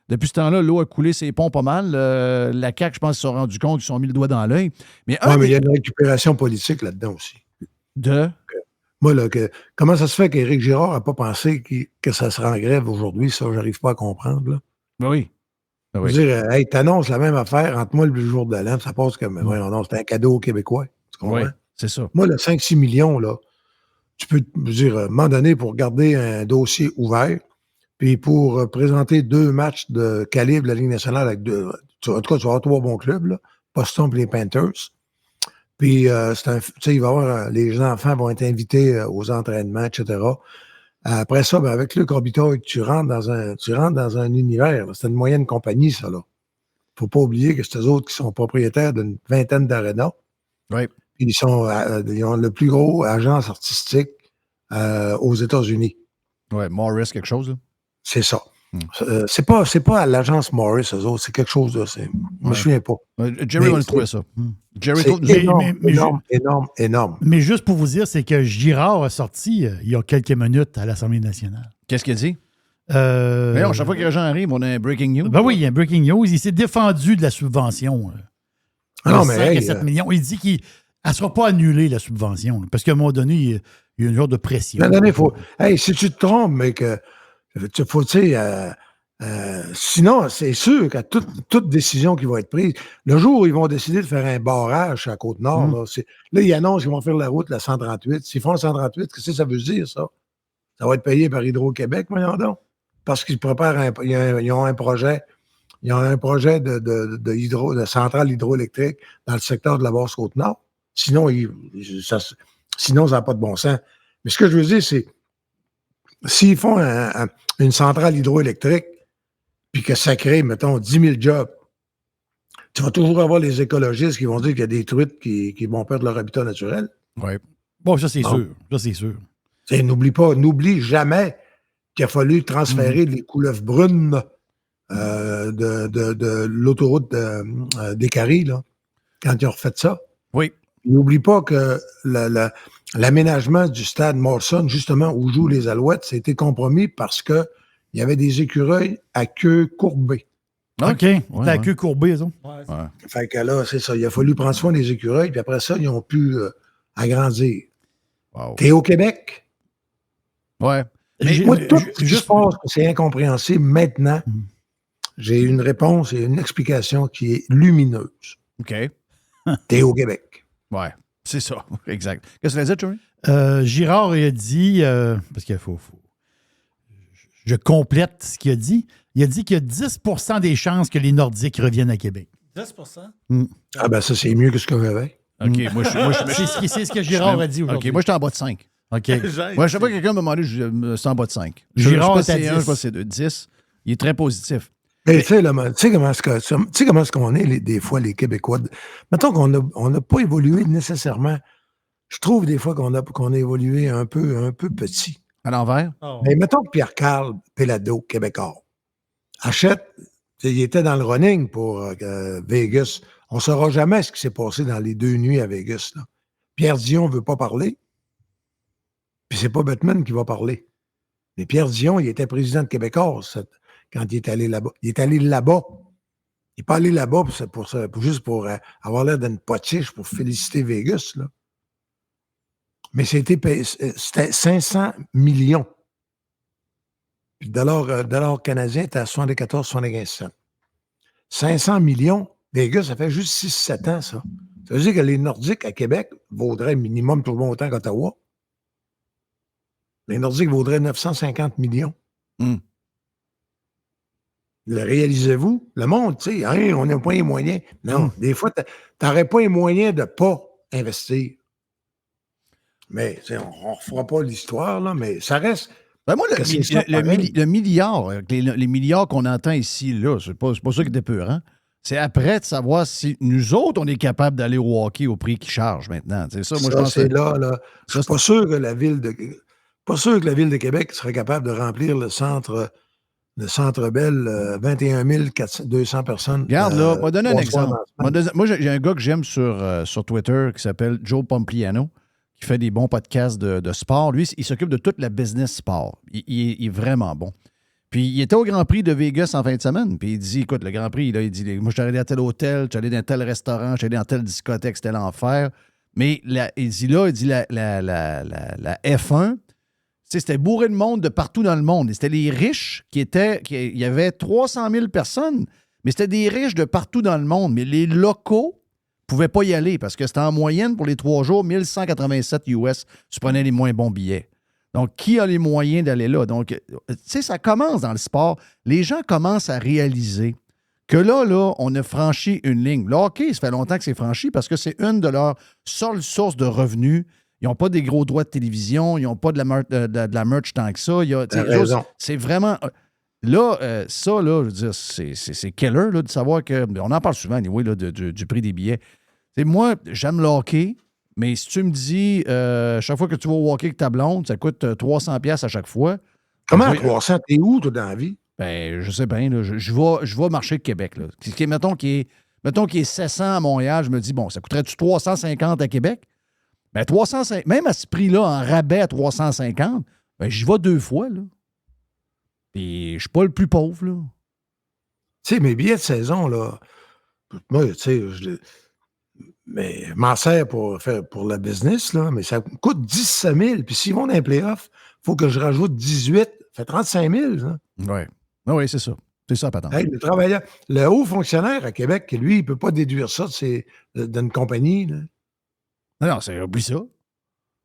Depuis ce temps-là, l'eau a coulé ses ponts pas mal. La CAQ, je pense, se sont rendus compte qu'ils se sont mis le doigt dans l'œil. Mais il y a une récupération politique là-dedans aussi. Moi, là, comment ça se fait qu'Éric Girard n'a pas pensé que ça serait en grève aujourd'hui? Ça, j'arrive pas à comprendre. Là. Oui. Je veux dire, hey, t'annonces la même affaire entre moi le jour de l'an, ça passe comme, non, c'est un cadeau aux Québécois. Tu comprends? Oui, c'est ça. Moi, le 5-6 millions, là, tu peux, dire, à un moment donné, pour garder un dossier ouvert, puis pour présenter 2 matchs de calibre de la Ligue nationale avec en tout cas, tu vas avoir 3 bons clubs, là, Boston et les Panthers. Puis, il va y avoir, les enfants vont être invités aux entraînements, etc. Après ça, avec Luc Robitaille, tu rentres dans un univers. C'est une moyenne compagnie, ça, là. Faut pas oublier que c'est eux autres qui sont propriétaires d'une vingtaine d'arénas. Oui. ils ont le plus gros agence artistique aux États-Unis. Ouais, Morris, quelque chose, là. C'est ça. C'est pas à l'agence Morris, eux autres, c'est quelque chose là. Je me souviens pas. Jerry va le trouver ça. Jerry énorme. Mais juste pour vous dire, c'est que Girard a sorti il y a quelques minutes à l'Assemblée nationale. Qu'est-ce qu'il a dit? D'ailleurs, chaque fois que les gens arrivent, on a un breaking news. Ben oui, il y a un breaking news. Il s'est défendu de la subvention. Non, mais 7 millions. Il dit qu'elle ne sera pas annulée, la subvention. Parce qu'à un moment donné, il y a une genre de pression. Si tu te trompes, mais que sinon, c'est sûr qu'à toute décision qui va être prise, le jour où ils vont décider de faire un barrage à la Côte-Nord, là, ils annoncent qu'ils vont faire la route, la 138. S'ils font la 138, qu'est-ce que ça veut dire, ça? Ça va être payé par Hydro-Québec, voyons donc. Parce qu'ils préparent ils ont un projet. Ils ont un projet de centrale hydroélectrique dans le secteur de la Basse-Côte-Nord. Sinon, ça n'a pas de bon sens. Mais ce que je veux dire, c'est s'ils font une centrale hydroélectrique, puis que ça crée, mettons, 10 000 jobs, tu vas toujours avoir les écologistes qui vont dire qu'il y a des truites qui vont perdre leur habitat naturel. Oui. Bon, ça, c'est sûr. Ça, c'est sûr. N'oublie jamais qu'il a fallu transférer les couleuvres brunes de l'autoroute des Caries, là, quand ils ont refait ça. Oui. N'oublie pas que l'aménagement du stade Morrison, justement, où jouent les Alouettes, ça a été compromis parce qu'il y avait des écureuils à queue courbée. OK. La queue courbée, ça. Ouais. Fait que là, c'est ça. Il a fallu prendre soin des écureuils, puis après ça, ils ont pu agrandir. Wow. T'es au Québec? Ouais. Moi, tout ce qui se passe, c'est incompréhensible. Maintenant, j'ai une réponse et une explication qui est lumineuse. OK. T'es au Québec. Ouais, c'est ça. Exact. Qu'est-ce que tu as dit, Jerry? Girard a dit, parce qu'il faut. Je complète ce qu'il a dit. Il a dit qu'il y a 10 des chances que les Nordiques reviennent à Québec. 10 Ah ben ça, c'est mieux que ce que j'avais. OK, moi, c'est ce que Girard a dit aujourd'hui. OK, moi, j'étais en bas de 5. OK. Moi, chaque fois que quelqu'un m'a demandé, je suis en bas de 5. Girard je sais est à 10. Je sais pas si c'est 2. 10. Il est très positif. Mais tu sais comment est-ce qu'on est des fois, les Québécois? Mettons qu'on n'a pas évolué nécessairement. Je trouve des fois qu'on a évolué un peu petit. À l'envers? Oh. Mais mettons que Pierre-Carl Pelado, Québécois, achète, il était dans le running pour Vegas. On ne saura jamais ce qui s'est passé dans les 2 nuits à Vegas. Là. Pierre Dion ne veut pas parler. Puis c'est pas Bettman qui va parler. Mais Pierre Dion, il était président de Québécois quand il est allé là-bas. Il est allé là-bas. Il n'est pas allé là-bas juste pour avoir l'air d'une potiche pour féliciter Vegas. Là. Mais c'était 500 millions. Puis le dollar canadien était à 74,75 cents. 500 millions, Vegas, ça fait juste 6-7 ans, ça. Ça veut dire que les Nordiques à Québec vaudraient minimum tout le monde autant qu'Ottawa. Les Nordiques vaudraient 950 millions. Le réalisez-vous? Le monde, tu sais, hein, on n'a pas les moyens. Non, des fois, tu n'aurais pas les moyens de ne pas investir. Mais on ne refera pas l'histoire, là, mais ça reste. Ben moi, le milliard, les milliards qu'on entend ici, là, c'est pas ça qui est épeurant. C'est après de savoir si nous autres, on est capable d'aller au hockey au prix qu'ils chargent maintenant. C'est ça, moi, je pense c'est là. Je suis pas sûr que la ville de Québec serait capable de remplir le centre Bell, 21 200 personnes. Regarde, là, on va donner un exemple. Moi, j'ai un gars que j'aime sur Twitter qui s'appelle Joe Pompliano, qui fait des bons podcasts de sport. Lui, il s'occupe de toute la business sport. Il est vraiment bon. Puis, il était au Grand Prix de Vegas en fin de semaine. Puis, il dit, écoute, le Grand Prix, il dit, moi, je suis allé à tel hôtel, je suis allé dans tel restaurant, je suis allé dans telle discothèque, c'était l'enfer. Mais la F1, c'était bourré de monde de partout dans le monde. Et c'était les riches il y avait 300 000 personnes, mais c'était des riches de partout dans le monde. Mais les locaux ne pouvaient pas y aller parce que c'était en moyenne pour les 3 jours, 1187 US. Tu prenais les moins bons billets. Donc, qui a les moyens d'aller là? Donc, tu sais, ça commence dans le sport. Les gens commencent à réaliser que là, on a franchi une ligne. Le hockey, ça fait longtemps que c'est franchi parce que c'est une de leurs seules sources de revenus. Ils n'ont pas des gros droits de télévision, ils n'ont pas de la merch tant que ça. C'est vraiment... Là, ça, là, je veux dire, c'est killer là, de savoir que... On en parle souvent, anyway, là, du prix des billets. Moi, j'aime le hockey, Mais si tu me dis, chaque fois que tu vas walker avec ta blonde, ça coûte 300$ à chaque fois. Comment 300? T'es où, toi, dans la vie? Ben, je sais bien, là, je vais marcher de Québec. Là. Mettons qu'il est 700 à Montréal, je me dis, bon, ça coûterait-tu 350 à Québec? Ben, 350, même à ce prix-là, en rabais à 350, ben, j'y vais 2 fois, là. Puis, je suis pas le plus pauvre, là. Tu sais, mes billets de saison, là, moi, tu sais, mais je m'en sers pour la business, là, mais ça coûte 17 000. Puis s'ils vont dans les playoffs, il faut que je rajoute 18. Ça fait 35 000. Hein? Oui, c'est ça. C'est ça, patente. Hey, le travailleur, le haut fonctionnaire à Québec, lui, il ne peut pas déduire ça d'une compagnie. Là. Non, oublie ça. Non,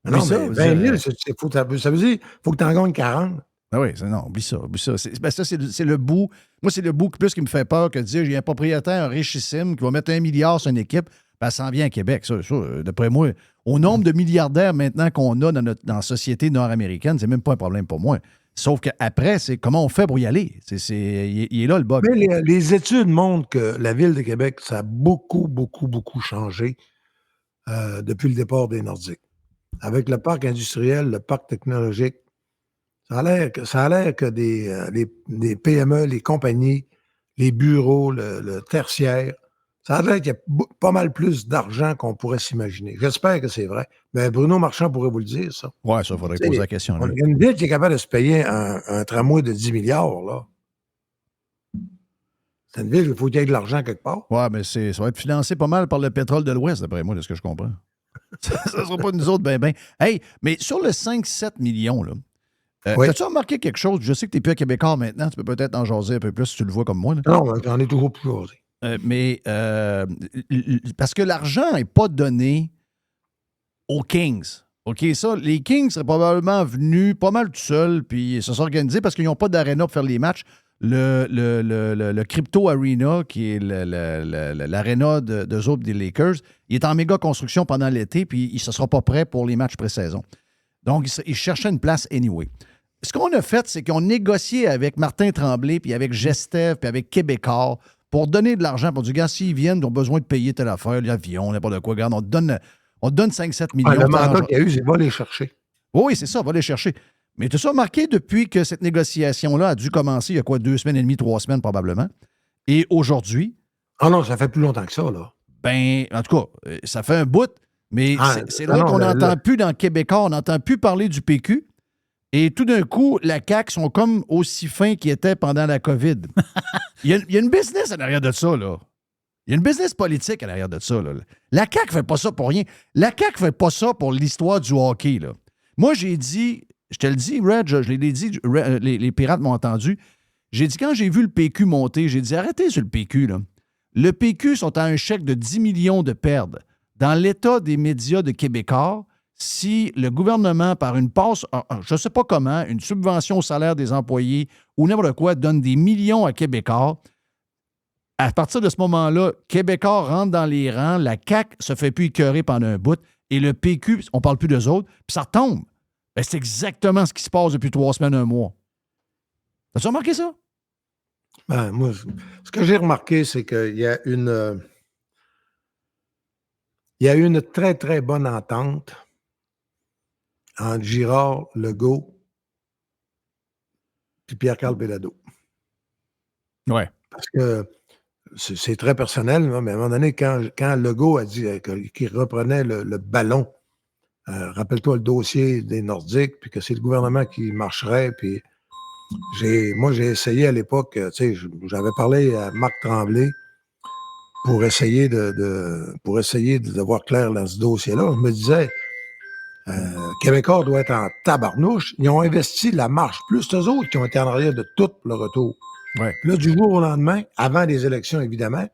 mais 20 000, ça veut dire qu'il faut que tu en gagnes 40. Ah oui, oublie ça. Ça, c'est le bout. Moi, c'est le bout plus qui me fait peur que de dire j'ai un propriétaire richissime qui va mettre 1 milliard sur une équipe, ben, ça s'en vient à Québec. Ça, d'après moi, au nombre de milliardaires maintenant qu'on a dans la société nord-américaine, c'est même pas un problème pour moi. Sauf qu'après, c'est comment on fait pour y aller. Il est là le bug. Mais les études montrent que la ville de Québec, ça a beaucoup, beaucoup, beaucoup changé depuis le départ des Nordiques. Avec le parc industriel, le parc technologique, ça a l'air que des PME, les compagnies, les bureaux, le tertiaire, ça a l'air qu'il y a pas mal plus d'argent qu'on pourrait s'imaginer. J'espère que c'est vrai. Mais Bruno Marchand pourrait vous le dire, ça. Ouais, ça, il faudrait poser la question. Il y a une ville qui est capable de se payer un tramway de 10 milliards, là. C'est une ville où il faut qu'il y ait de l'argent quelque part. Ouais, mais ça va être financé pas mal par le pétrole de l'Ouest, d'après moi, de ce que je comprends. Ça ne sera pas nous autres, ben. Hey, mais sur le 5-7 millions, là, oui. As-tu remarqué quelque chose? Je sais que tu n'es plus à Québécois maintenant. Tu peux peut-être en jaser un peu plus si tu le vois comme moi. Là. Non, j'en ai toujours plus jasé. Mais parce que l'argent n'est pas donné aux Kings. OK, ça, les Kings seraient probablement venus pas mal tout seuls, puis se sont organisés parce qu'ils n'ont pas d'aréna pour faire les matchs. Le Crypto Arena, qui est l'aréna de Zoop des Lakers, il est en méga construction pendant l'été, puis il ne sera pas prêt pour les matchs pré-saison. Donc, il cherchait une place anyway. Ce qu'on a fait, c'est qu'on a négocié avec Martin Tremblay, puis avec Gestev, puis avec Québécois pour donner de l'argent. Pour dire, gars, s'ils viennent, ils ont besoin de payer telle affaire, l'avion, n'importe quoi. Regarde, on te donne 5-7 millions. Le mandat qu'il y a eu, c'est va les chercher. Oui, c'est ça, va les chercher. Mais tu as remarqué depuis que cette négociation-là a dû commencer, il y a quoi, 2 semaines et demie, 3 semaines probablement. Et aujourd'hui... Ah non, ça fait plus longtemps que ça, là. Ben, en tout cas, ça fait un bout, mais c'est là qu'on n'entend plus dans le Québécois, on n'entend plus parler du PQ. Et tout d'un coup, la CAQ sont comme aussi fins qu'ils étaient pendant la COVID. Il y a une business à l'arrière de ça, là. Il y a une business politique à l'arrière de ça, là. La CAQ ne fait pas ça pour rien. La CAQ ne fait pas ça pour l'histoire du hockey, là. Moi, j'ai dit, je te le dis, Red, je l'ai dit, les pirates m'ont entendu. J'ai dit, quand j'ai vu le PQ monter, j'ai dit, arrêtez sur le PQ, là. Le PQ sont à un chèque de 10 millions de pertes. Dans l'état des médias de Québécois, si le gouvernement, par une passe, je ne sais pas comment, une subvention au salaire des employés ou n'importe quoi, donne des millions à Québécois, à partir de ce moment-là, Québécois rentre dans les rangs, la CAQ se fait plus écœurer pendant un bout, et le PQ, on ne parle plus d'eux autres, puis ça retombe. Ben, c'est exactement ce qui se passe depuis 3 semaines, 1 mois. As-tu remarqué ça? Ben, moi, ce que j'ai remarqué, c'est qu'il y a une très, très bonne entente entre Girard, Legault et Pierre-Carl Péladeau. Oui. Parce que c'est très personnel, mais à un moment donné, quand Legault a dit qu'il reprenait le ballon, rappelle-toi le dossier des Nordiques, puis que c'est le gouvernement qui marcherait, puis moi, j'ai essayé à l'époque, tu sais, j'avais parlé à Marc Tremblay pour essayer de voir clair dans ce dossier-là. Je me disais, Québécois doit être en tabarnouche. Ils ont investi la marche, plus eux autres qui ont été en arrière de tout pour le retour. Ouais. Là, du jour au lendemain, avant les élections, évidemment,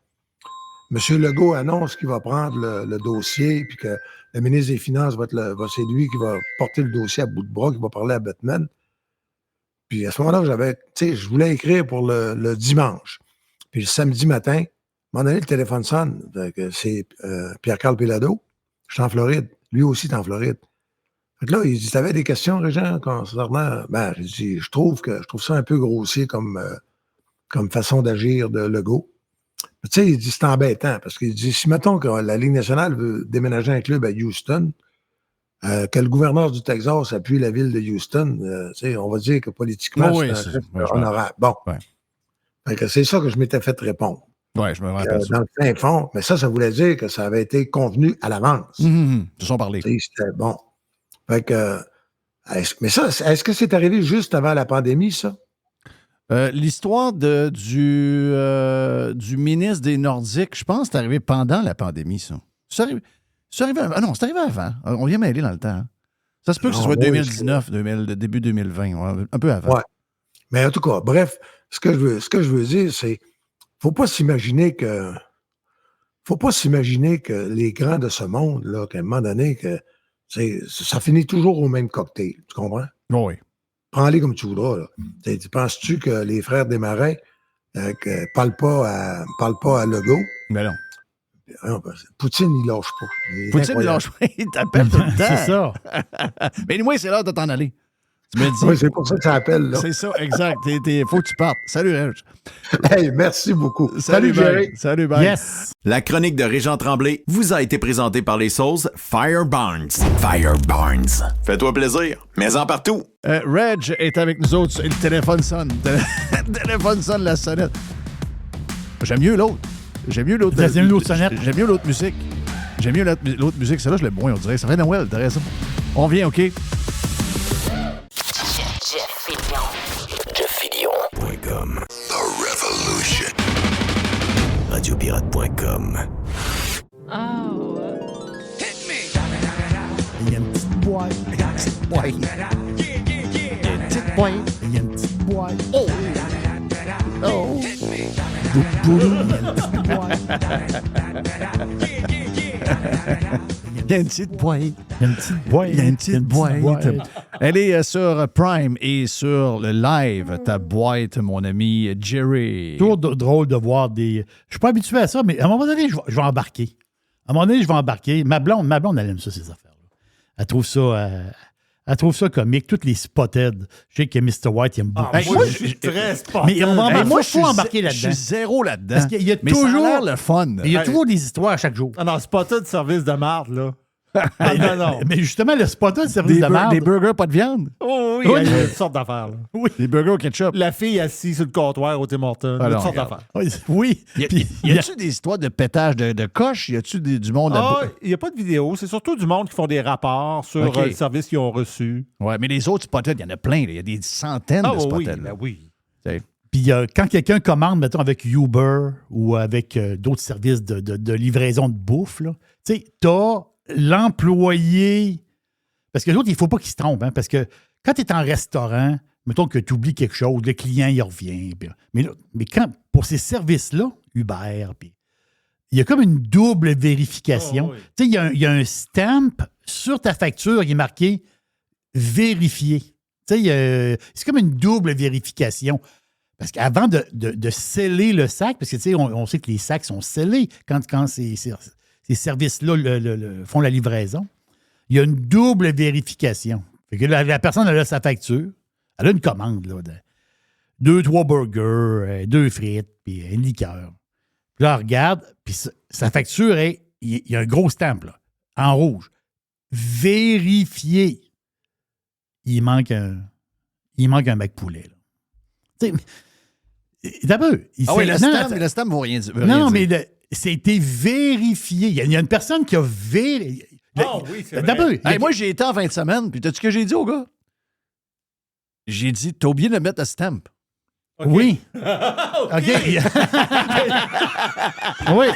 M. Legault annonce qu'il va prendre le dossier, puis que le ministre des Finances c'est lui qui va porter le dossier à bout de bras, qui va parler à Bettman. Puis à ce moment-là, je voulais écrire pour le dimanche. Puis le samedi matin, à un moment donné, le téléphone sonne. C'est Pierre-Carl Péladeau. Je suis en Floride. Lui aussi est en Floride. Fait que là, il dit, t'avais des questions, Régent, concernant... Ben, j'ai dit, je trouve ça un peu grossier comme façon d'agir de Legault. Tu sais, il dit c'est embêtant parce qu'il dit si, mettons, que la Ligue nationale veut déménager un club à Houston, que le gouverneur du Texas appuie la ville de Houston, tu sais, on va dire que politiquement, Oui, c'est un c'est- geste ouais, honorable. Bon. Ouais. Fait que c'est ça que je m'étais fait répondre. Oui, je me rappelle ça. Dans le fin fond, mais ça voulait dire que ça avait été convenu à l'avance. Ils se sont parlé. Tu sais, c'était bon. Fait que, mais ça, est-ce que c'est arrivé juste avant la pandémie, ça? L'histoire du ministre des Nordiques, je pense que c'est arrivé pendant la pandémie, ça. C'est arrivé avant. Ah non, c'est arrivé avant. On vient mêler dans le temps. Hein. Ça se peut que ce Non, soit oui, 2019, début 2020, ouais, un peu avant. Ouais. Mais en tout cas, bref, ce que je veux dire, c'est faut pas s'imaginer que les grands de ce monde, là, qu'à un moment donné, que ça finit toujours au même cocktail. Tu comprends? Oh oui. Prends-les comme tu voudras. Là. Tu penses-tu que les frères Desmarais parlent pas à Legault? Mais non. Non, Poutine, il lâche pas. Poutine, il lâche pas. Il t'appelle tout le temps. C'est ça. Mais moi, c'est l'heure de t'en aller. Tu me dis. Oui, c'est pour ça que ça appelle. Là. C'est ça, exact. Faut que tu partes. Salut, Reg. Hey, merci beaucoup. Salut, Salut Jerry. bye. Salut, bye. Yes. La chronique de Régent Tremblay vous a été présentée par les sauces Fire Barnes. Fire Barnes. Fais-toi plaisir, mais en partout. Reg est avec nous autres. Le téléphone sonne. Le téléphone sonne, la sonnette. J'aime mieux l'autre. J'aime mieux l'autre. J'aime mieux l'autre sonnette. J'aime mieux l'autre musique. J'aime mieux l'autre musique. Celle-là, je l'aime moins, on dirait. Ça fait Noël, t'as raison. On vient, OK? JeffFillion.com. The Revolution. Radiopirate.com. Il y a une petite boîte. Il y a une petite boîte. Il y a une petite boîte. Il y a une petite boîte. Oh! Oh! Il y a une petite boîte. Il y a une petite boîte. Il y a une petite boîte. Elle est sur Prime et sur le live, ta boîte, mon ami Jerry. Toujours drôle de voir des. Je suis pas habitué à ça, mais à un moment donné, je vais embarquer. À un moment donné, je vais embarquer. Ma blonde, elle aime ça, ces affaires-là. Elle trouve ça comique. Toutes les spotted. Je sais que Mr. White, il aime beaucoup. Moi, je suis très sport. Mais moi, je suis embarqué Je là-dedans. suis zéro là-dedans. Parce qu'il y a mais ça a toujours l'air le fun. Il y a toujours des histoires à chaque jour. Ah non, c'est pas tout de service de marde, là. Ah, non. Mais justement, le spotted, service de merde. Des burgers, pas de viande. Oh oui, il y a toutes sortes d'affaires, là. Oui. Des burgers au ketchup. La fille assise sur le comptoir au Tim Hortons. Alors, Toutes sortes regarde. d'affaires. Oui. Y a-tu des histoires de pétage de coche? Y a-tu du monde Ah, il n'y a pas de vidéo. C'est surtout du monde qui font des rapports sur OK. le service qu'ils ont reçu. Ouais, mais les autres spotted, il y en a plein. Il y a des centaines de oui, spotted. ben oui. Puis quand quelqu'un commande, mettons, avec Uber ou avec d'autres services de livraison de bouffe, là, tu sais, t'as l'employé. Parce que l'autre, il ne faut pas qu'il se trompe. Hein, parce que quand tu es en restaurant, mettons que tu oublies quelque chose, le client, il revient. Mais pour ces services-là, Uber, il y a comme une double vérification. Oh, oui. Tu sais, il y a un stamp sur ta facture, il est marqué « Vérifié ». Tu sais, c'est comme une double vérification. Parce qu'avant de sceller le sac, parce que tu sais, on sait que les sacs sont scellés quand ces services-là font la livraison, il y a une double vérification. Fait que la personne, elle a sa facture, elle a une commande, là, de 2-3 burgers, 2 frites, puis une liqueur. Puis là, elle regarde, puis sa facture, il y a un gros stamp, là, en rouge. Vérifié. Il manque un McPoulet, là. Tu sais, d'abord, le stamp ne vaut rien dire. non, mais c'était vérifié. Il y a une personne qui a vérifié. Oui, c'est D'abord, vrai. Hey, moi, j'ai été en fin de semaine, puis t'as-tu ce que j'ai dit au gars? J'ai dit, t'as oublié de mettre le stamp. OK. Oui. OK. Oui.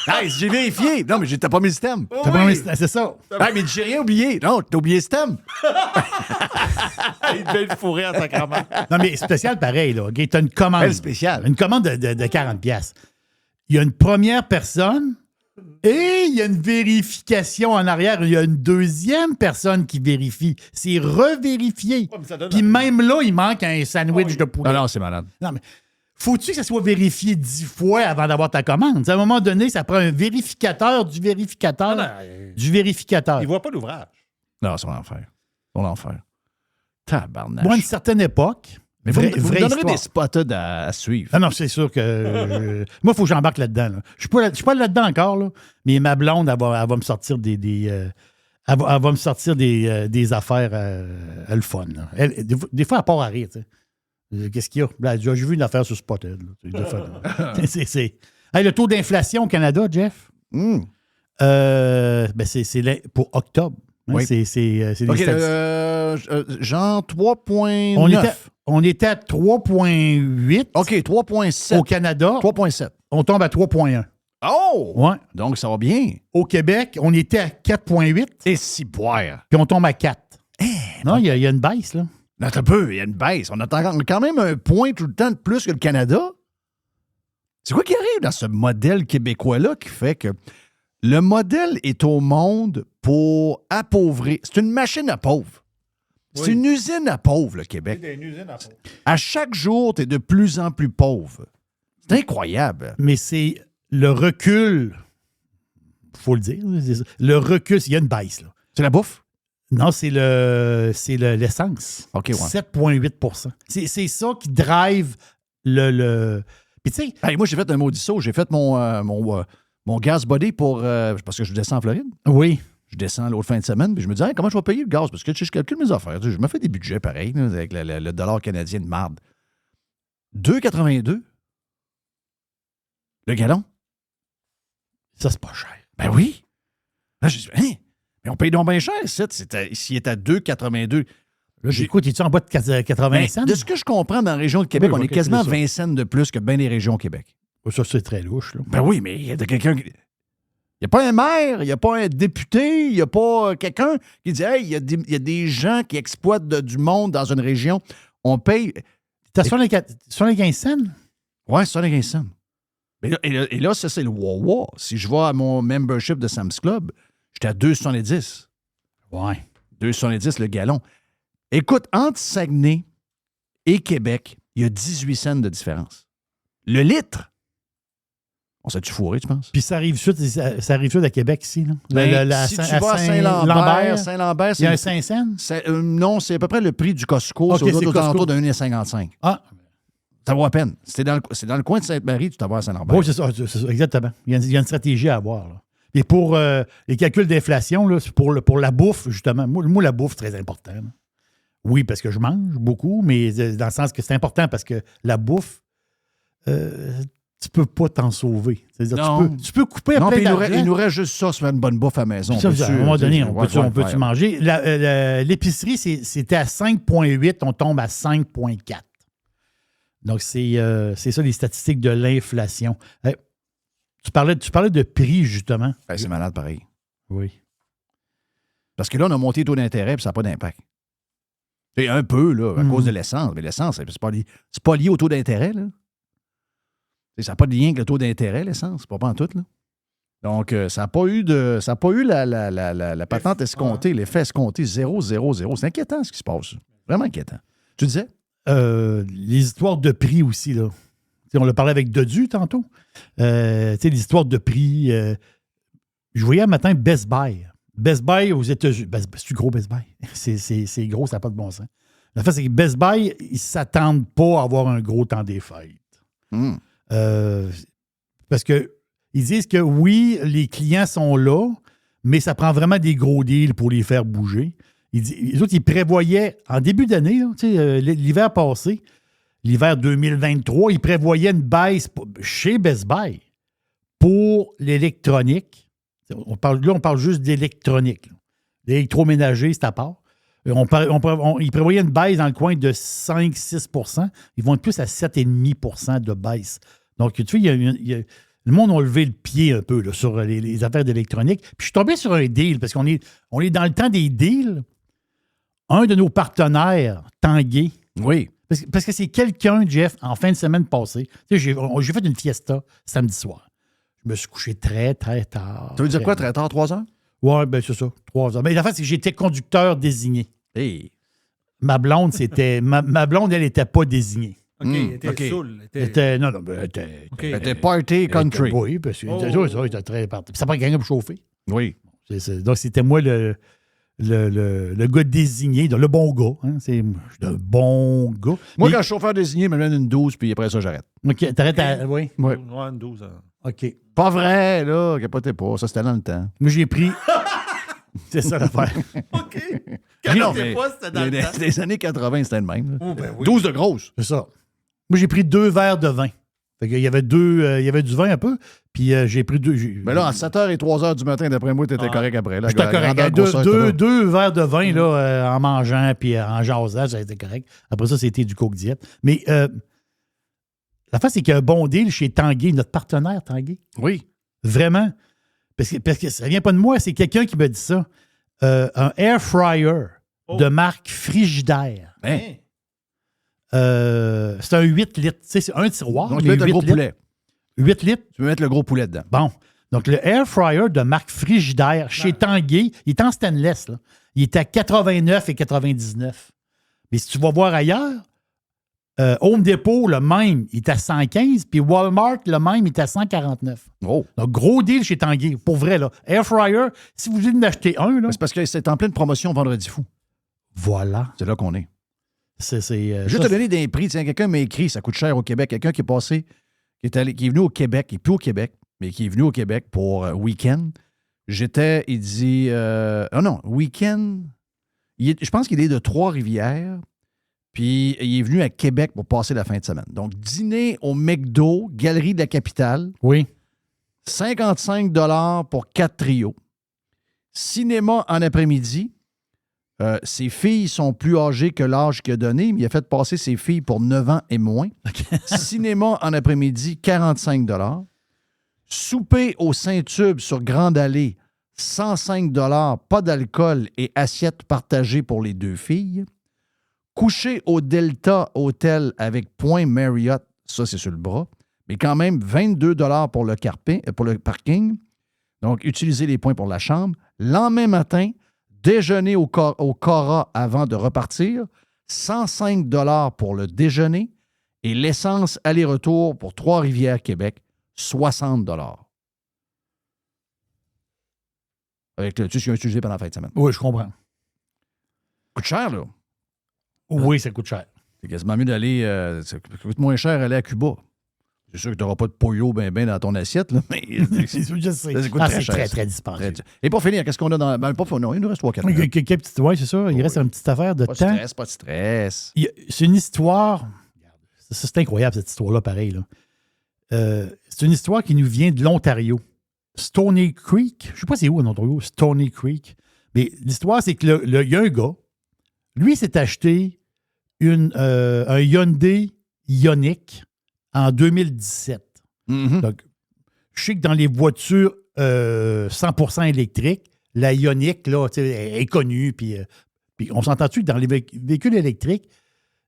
Hey, j'ai vérifié. Non, mais t'as pas mis le stamp. T'as pas mis- C'est ça. Hey, mais j'ai rien oublié. Non, t'as oublié le stamp. Il devait le fourrer en sacrament. Non, mais spécial pareil, là. OK? T'as une commande. Belle spéciale. Une commande de 40$. Il y a une première personne et il y a une vérification en arrière. Il y a une deuxième personne qui vérifie. C'est revérifié. mais ça donne Puis même là, il manque un sandwich de poulet. Non, c'est malade. Non, mais faut-tu que ça soit vérifié 10 fois avant d'avoir ta commande? À un moment donné, ça prend un vérificateur du vérificateur du vérificateur. Il voit pas l'ouvrage. Non, c'est l'enfer. C'est l'enfer. Tabarnache. Moi, à une certaine époque, Mais vous me vraie donnerez histoire. des spotted à suivre. Ah non, c'est sûr que. Moi, il faut que j'embarque là-dedans. Là. Je ne suis pas là-dedans encore, là, mais ma blonde, elle va me sortir elle va me sortir des affaires à le fun. Là. Des fois, elle part à rire. Tu sais. Qu'est-ce qu'il y a? Là, j'ai vu une affaire sur Spotted. Là. C'est le fun, là. Hey, le taux d'inflation au Canada, Jeff, Mm. c'est pour octobre. Hein, Oui. c'est des OK, statistiques. genre 3,9. On était à 3,8 OK, 3,7. au Canada. 3,7. On tombe à 3,1. Oh! Ouais. Donc, ça va bien. Au Québec, on était à 4,8 Et si boire. puis on tombe à 4. Non, il y a une baisse, là. Attends un peu, il y a une baisse. On a quand même un point tout le temps de plus que le Canada. C'est quoi qui arrive dans ce modèle québécois-là qui fait que le modèle est au monde pour appauvrir? C'est une machine à pauvre. C'est une usine à pauvre, le Québec. À chaque jour, tu es de plus en plus pauvre. C'est incroyable. Mais c'est le recul, faut le dire, le recul, il y a une baisse, là. C'est la bouffe? Non, c'est l'essence. OK, ouais. 7,8 C'est ça qui drive le... Puis tu sais... Hey, moi, j'ai fait un maudit saut. J'ai fait mon gas body parce que je descends en Floride. Oui. Je descends l'autre fin de semaine, puis je me dis, hey, comment je vais payer le gaz? Parce que je calcule mes affaires. Tu sais, je me fais des budgets pareils, là, avec le dollar canadien de marde. 2,82 le gallon. Ça, c'est pas cher. Ben oui. Là, je dis, hein? Mais on paye donc bien cher, s'il est à 2,82. Là, j'écoute, es-tu en bas de 80 cents? De ce que je comprends, dans la région de Québec, Oui, on je est vais quasiment calculer 20 cents de plus que bien des régions au Québec. Ça, c'est très louche, là. Ben oui, mais il y a quelqu'un qui... Il n'y a pas un maire, il n'y a pas un député, il n'y a pas quelqu'un qui dit « Hey, il y a des gens qui exploitent du monde dans une région. On paye... » T'as 75 cents? Ouais, 75 cents. Et là, ça, c'est le Wawa. Si je vais à mon membership de Sam's Club, j'étais à 2,70. Ouais. 2,70 le gallon. Écoute, entre Saguenay et Québec, il y a 18 cents de différence. Le litre! On s'est-tu fourré, tu penses? Puis ça arrive sud à Québec, ici, là. Si tu vas à Saint-Lambert, il y a un 5 cents? Non, c'est à peu près le prix du Costco. OK, C'est c'est aux alentours Costco. de 1,55. Ah, Ça vaut à peine. C'est dans le coin de Sainte-Marie, tu t'en vas à Saint-Lambert. oui, c'est ça, exactement. Il y a une stratégie à avoir, là. Et pour les calculs d'inflation, là, c'est pour la bouffe, justement. Moi, la bouffe, c'est très important, là. Oui, parce que je mange beaucoup, mais dans le sens que c'est important parce que la bouffe, tu peux pas t'en sauver. C'est-à-dire, Non. tu peux couper à Non, plein puis d'argent. il nous reste juste ça, se faire une bonne bouffe à la maison. Ça, à un moment donné, on peut-tu ouais. manger? L'épicerie, c'était à 5,8, on tombe à 5,4. Donc, c'est ça les statistiques de l'inflation. Tu parlais de prix, justement. Ben, c'est malade pareil. Oui. Parce que là, on a monté les taux d'intérêt et ça n'a pas d'impact. C'est un peu, là, à cause de l'essence. Mais l'essence, c'est pas lié au taux d'intérêt, là. Ça n'a pas de lien avec le taux d'intérêt, l'essence. C'est pas en tout, là. Donc, ça n'a pas eu la patente escomptée, l'effet escompté 0, 0, 0. C'est inquiétant, ce qui se passe. Vraiment inquiétant. Tu disais? Les histoires de prix aussi, là. T'sais, on l'a parlé avec Dodu tantôt. Les histoires de prix. Je voyais un matin Best Buy. Best Buy aux États-Unis. C'est gros, Best Buy. C'est gros, ça n'a pas de bon sens. La fait, c'est que Best Buy, ils ne s'attendent pas à avoir un gros temps des fêtes. Parce qu'ils disent que oui, les clients sont là, mais ça prend vraiment des gros deals pour les faire bouger. Les autres, ils prévoyaient, en début d'année, l'hiver passé, l'hiver 2023, ils prévoyaient une baisse chez Best Buy pour l'électronique. On parle juste d'électronique. Là. L'électroménager, c'est à part. Ils prévoyaient une baisse dans le coin de 5-6 %. Ils vont être plus à 7,5 % de baisse. Donc, tu vois, le monde a levé le pied un peu là, sur les affaires d'électronique. Puis je suis tombé sur un deal, parce qu'on est dans le temps des deals. Un de nos partenaires, Tanguay. Oui. Parce que c'est quelqu'un, Jeff, en fin de semaine passée. Tu sais, j'ai fait une fiesta samedi soir. Je me suis couché très, très tard. Ça veut dire quoi, très tard, 3 heures? Oui, bien, c'est ça, 3 heures. Mais la fait, c'est que j'étais conducteur désigné. Hey. Ma blonde, ma blonde, elle n'était pas désignée. OK, elle était saoule. Elle était party country. Oui, parce que ça, était très party. Puis ça prend quelqu'un pour chauffer. Oui. Donc, c'était moi le gars désigné, le bon gars. Hein, c'est le bon gars. Moi, Mais- quand je suis chauffeur désigné, je me donne une 12, puis après ça, j'arrête. OK, t'arrêtes à... Oui. Ouais. Ouais, une 12. OK. Pas vrai, là, capotez pas. Ça, c'était dans le temps. Moi, j'ai pris... C'est ça l'affaire. OK. Non, mais c'était dans le temps. les années 80, c'était le même. là. Oh, ben oui. 12 de grosse. C'est ça. Moi, j'ai pris 2 verres de vin. Fait qu'il y avait il y avait du vin un peu, puis j'ai pris 2... Mais là, à 7h et 3h du matin, d'après moi, t'étais correct après. Là, J'étais la correct. grandeur, grosseur, t'as là. Deux verres de vin là, en mangeant puis en jasant, ça a été correct. Après ça, c'était du Coke Diet. Mais la face, c'est qu'il y a un bon deal chez Tanguay, notre partenaire Tanguay. Oui. Vraiment. Parce que ça vient pas de moi, c'est quelqu'un qui m'a dit ça. Un air fryer de marque Frigidaire. Hein? C'est un 8 litres. Tu sais, c'est un tiroir. Donc, tu mais peux mettre le 8 gros litres. poulet. 8 litres. Tu peux mettre le gros poulet dedans. Bon. Donc, le air fryer de marque Frigidaire chez Tanguay, il est en stainless. Là. Il est à 89 et 99. Mais si tu vas voir ailleurs, Home Depot, le même, il est à 115, puis Walmart, le même, il est à 149. Oh. Donc, gros deal chez Tanguay. Pour vrai, là. Air fryer, si vous voulez en acheter un, là. C'est parce que c'est en pleine promotion Vendredi fou. Voilà. C'est là qu'on est. C'est, Juste ça, te donner des prix. Tiens, quelqu'un m'a écrit, ça coûte cher au Québec. Quelqu'un qui est passé, qui est venu au Québec, qui n'est plus au Québec, mais qui est venu au Québec pour week-end. Il dit, week-end. Je pense qu'il est de Trois-Rivières, puis il est venu à Québec pour passer la fin de semaine. Donc, dîner au McDo, Galerie de la Capitale. Oui. 55 $ pour 4 trios. Cinéma en après-midi. Ses filles sont plus âgées que l'âge qu'il a donné, mais il a fait passer ses filles pour 9 ans et moins. Cinéma en après-midi, 45 $. Souper au Saint-Tube sur Grande Allée, 105 $, pas d'alcool et assiette partagée pour les 2 filles. Coucher au Delta Hotel avec Point Marriott, ça c'est sur le bras, mais quand même 22 $ pour le parking. Donc, utiliser les points pour la chambre. Lendemain matin, déjeuner au Cora avant de repartir, 105 $ pour le déjeuner et l'essence aller-retour pour Trois-Rivières, Québec, 60 $. Avec le tout ce qu'ils ont utilisé pendant la fin de semaine. Oui, je comprends. Coûte cher, là. Oui, ça coûte cher. C'est quasiment mieux d'aller... ça coûte moins cher aller à Cuba. C'est sûr que tu n'auras pas de pollo ben dans ton assiette, là, mais... Je sais. Ça coûte très C'est cher, très, ça. très dispendieux. Et pour finir, qu'est-ce qu'on a dans... Ben, non, il nous reste 3-4 minutes. Oui, c'est ça. Il reste une petite affaire de Pas de temps. stress, pas de stress. C'est une histoire... Ça, c'est incroyable, cette histoire-là, pareil. Là. C'est une histoire qui nous vient de l'Ontario. Stony Creek. Je ne sais pas c'est où en Ontario, Stony Creek. Mais l'histoire, c'est que il y a un gars, lui, s'est acheté un Hyundai Ioniq en 2017. Mm-hmm. Donc, je sais que dans les voitures 100% électriques, la Ioniq là, est connue. Puis on s'entend-tu que dans les véhicules électriques,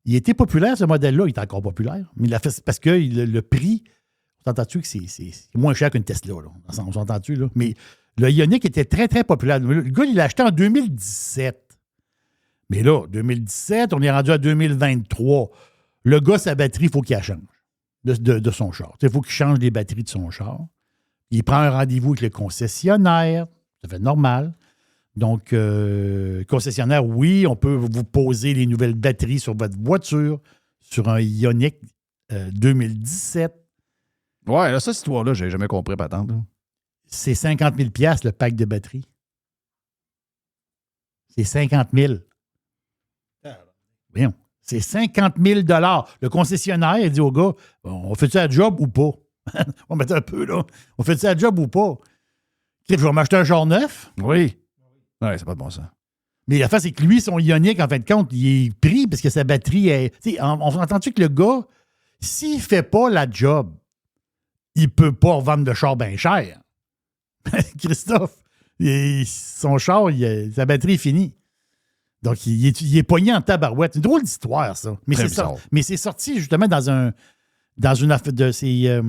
il était populaire, ce modèle-là. Il est encore populaire. Mais il a fait parce que le prix, on s'entend-tu que c'est moins cher qu'une Tesla. Là. On s'entend-tu, là? Mais le Ioniq était très, très populaire. Le gars, il l'a acheté en 2017. Mais là, 2017, on est rendu à 2023. Le gars, sa batterie, il faut qu'il la change de son char. Il faut qu'il change les batteries de son char. Il prend un rendez-vous avec le concessionnaire. Ça fait normal. Donc, concessionnaire, oui, on peut vous poser les nouvelles batteries sur votre voiture, sur un Ioniq 2017. Ouais, là, cette histoire-là, j'ai jamais compris, patente. C'est 50 000 $ le pack de batterie. C'est 50 000. Voyons. C'est 50 000 $. Le concessionnaire, il dit au gars, on fait ça à job ou pas? On va mettre un peu, là. On fait ça à job ou pas? Je vais m'acheter un char neuf. Oui. Ouais, c'est pas de bon sens. Mais la face, c'est que lui, son Ioniq, en fin de compte, il est pris parce que sa batterie est. On entend-tu que le gars, s'il ne fait pas la job, il ne peut pas revendre de char bien cher. Christophe, son char, sa batterie est finie. Donc, il est pogné en tabarouette. C'est une drôle d'histoire, ça. Mais c'est sorti justement dans une affaire de ces.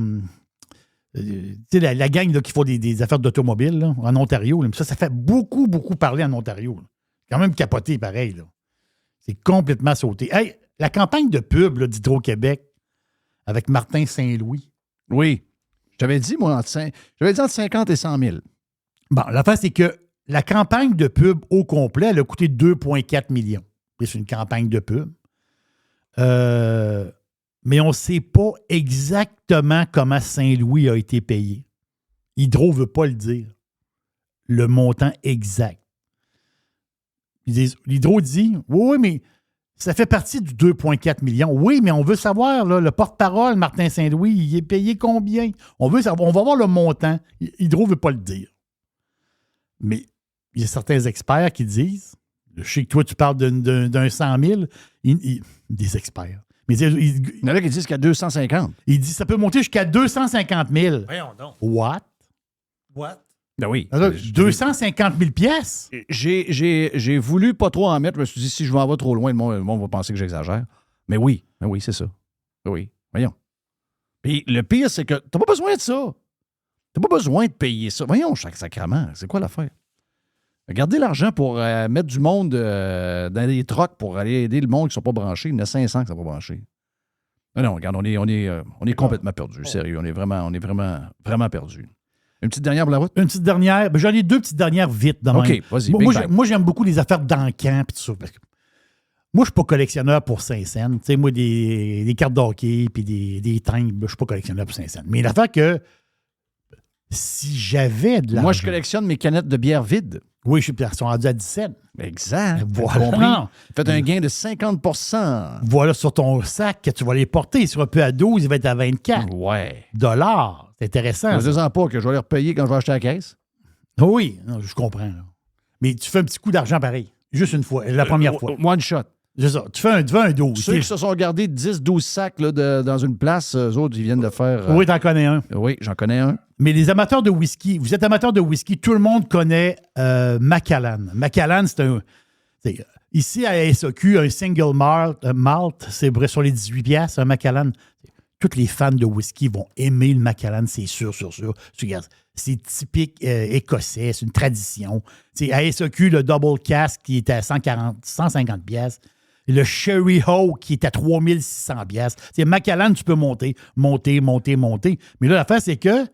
Tu sais, la gang là, qui font des affaires d'automobile là, en Ontario. Là. Ça fait beaucoup, beaucoup parler en Ontario. Là. Quand même capoté, pareil. Là. C'est complètement sauté. Hey, la campagne de pub là, d'Hydro-Québec avec Martin Saint-Louis. Oui. Je t'avais dit, moi, entre 50 et 100 000. Bon, l'affaire, c'est que la campagne de pub au complet, elle a coûté 2,4 millions. C'est une campagne de pub. Mais on ne sait pas exactement comment Saint-Louis a été payé. Hydro ne veut pas le dire. Le montant exact. L'Hydro dit, oui, mais ça fait partie du 2,4 millions. Oui, mais on veut savoir, là, le porte-parole, Martin Saint-Louis, il est payé combien? On veut savoir, on va voir le montant. Hydro ne veut pas le dire. Mais il y a certains experts qui disent, je sais que toi, tu parles d'un 100 000, des experts. Mais il y en a qui disent qu'à 250. Il dit ça peut monter jusqu'à 250 000. Voyons donc. What? Ben oui. Alors, 250 000 pièces. J'ai voulu pas trop en mettre. Je me suis dit, si je m'en vais trop loin, le monde va penser que j'exagère. Mais oui, c'est ça. Oui, voyons. Puis le pire, c'est que t'as pas besoin de ça. T'as pas besoin de payer ça. Voyons, chaque sacrement, c'est quoi l'affaire? Gardez l'argent pour mettre du monde dans des trocs pour aller aider le monde qui ne sont pas branchés. Il y en a 500 qui ne sont pas branchés. Non, regarde, on est complètement perdus. Sérieux, on est vraiment perdus. Une petite dernière pour la route? Une petite dernière. Ben, j'en ai deux petites dernières vite. OK, vas-y. Moi, j'aime beaucoup les affaires d'encan et tout ça. Parce que moi, je ne suis pas collectionneur pour Saint-Saëns. Tu sais, moi, des cartes d'hockey et des timbres, je ne suis pas collectionneur pour Saint-Saëns. Mais l'affaire que si j'avais de l'argent... Moi, je collectionne mes canettes de bière vides. Oui, ils sont rendus à 17. Exact. Voilà. Faites un gain de 50 % Voilà, sur ton sac que tu vas les porter. Il sera plus à 12, il va être à 24 ouais. $. C'est intéressant. Ne disant pas que je vais les repayer quand je vais acheter la caisse. Oui, non, je comprends. Là. Mais tu fais un petit coup d'argent pareil. Juste une fois, la première fois. One shot. C'est ça. Tu fais un 12. Ceux qui se sont gardés 10-12 sacs là, dans une place, eux autres, ils viennent de faire... Oui, t'en connais un. Oui, j'en connais un. Mais les amateurs de whisky, vous êtes amateurs de whisky, tout le monde connaît Macallan. Macallan, c'est ici à SAQ, un single malt, c'est sur les 18 piastres, un Macallan. Tous les fans de whisky vont aimer le Macallan, c'est sûr. Regarde, c'est typique écossais, c'est une tradition. T'sais, à SAQ, le double cask qui était à 150 piastres. Le Sherry Ho qui est à 3600 piastres. Macallan, tu peux monter. Mais là, l'affaire, c'est que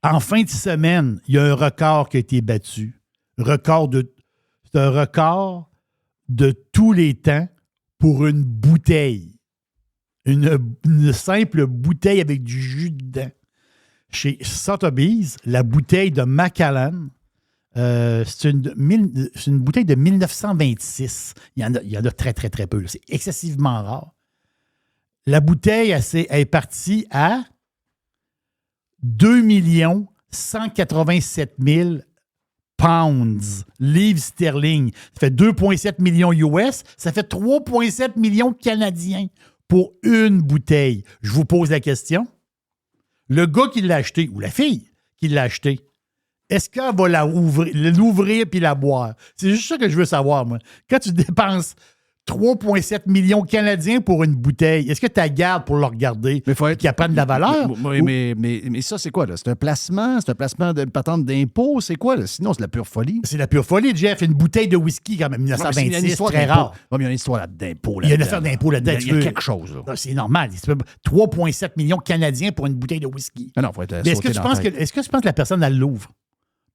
en fin de semaine, il y a un record qui a été battu. C'est un record de tous les temps pour une bouteille. Une simple bouteille avec du jus dedans. Chez Sotheby's, la bouteille de Macallan, c'est une bouteille de 1926. Il y en a très, très, très peu. C'est excessivement rare. La bouteille, elle est partie à 2 187 000 pounds, livres sterling. Ça fait 2,7 millions US. Ça fait 3,7 millions canadiens pour une bouteille. Je vous pose la question. Le gars qui l'a acheté, ou la fille qui l'a acheté, est-ce qu'elle va l'ouvrir puis la boire? C'est juste ça que je veux savoir, moi. Quand tu dépenses 3,7 millions canadiens pour une bouteille, est-ce que tu la gardes pour le regarder et qu'elle prenne de la valeur? Oui, mais ça, c'est quoi, là? C'est un placement de patente d'impôt? C'est quoi, là? Sinon, c'est la pure folie. C'est la pure folie, Jeff. Une bouteille de whisky, quand même, 1926, c'est très rare. Oui, mais il y a une histoire d'impôt. Il y a une affaire d'impôt là-dedans. Il y a quelque chose, là. C'est normal. 3,7 millions canadiens pour une bouteille de whisky. Non, faut être est-ce que tu penses que la personne, elle l'ouvre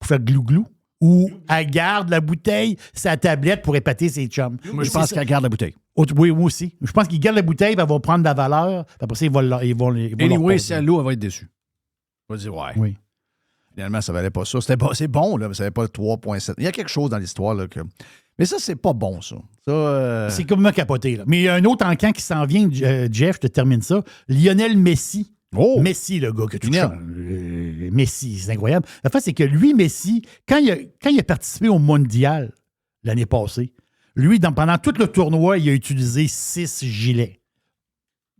pour faire glou-glou? Ou elle garde la bouteille, sa tablette pour épater ses chums? Moi, je pense qu'elle garde la bouteille. Oui, moi aussi. Je pense qu'ils gardent la bouteille, elle va prendre de la valeur, puis après ça, ils vont anyway, si elle l'eau, elle va être déçue. Elle va dire, ouais. Oui. Finalement, ça valait pas ça. C'est bon, là, mais ça valait pas 3,7. Il y a quelque chose dans l'histoire, là, que... Mais ça, c'est pas bon, ça. C'est comme me capoter, là. Mais il y a un autre encan qui s'en vient, Jeff, je te termine ça. Lionel Messi. Oh! Messi, le gars que tu chantes. Messi, c'est incroyable. La fait, c'est que lui, Messi, quand il a participé au Mondial l'année passée, lui, pendant tout le tournoi, il a utilisé 6 gilets.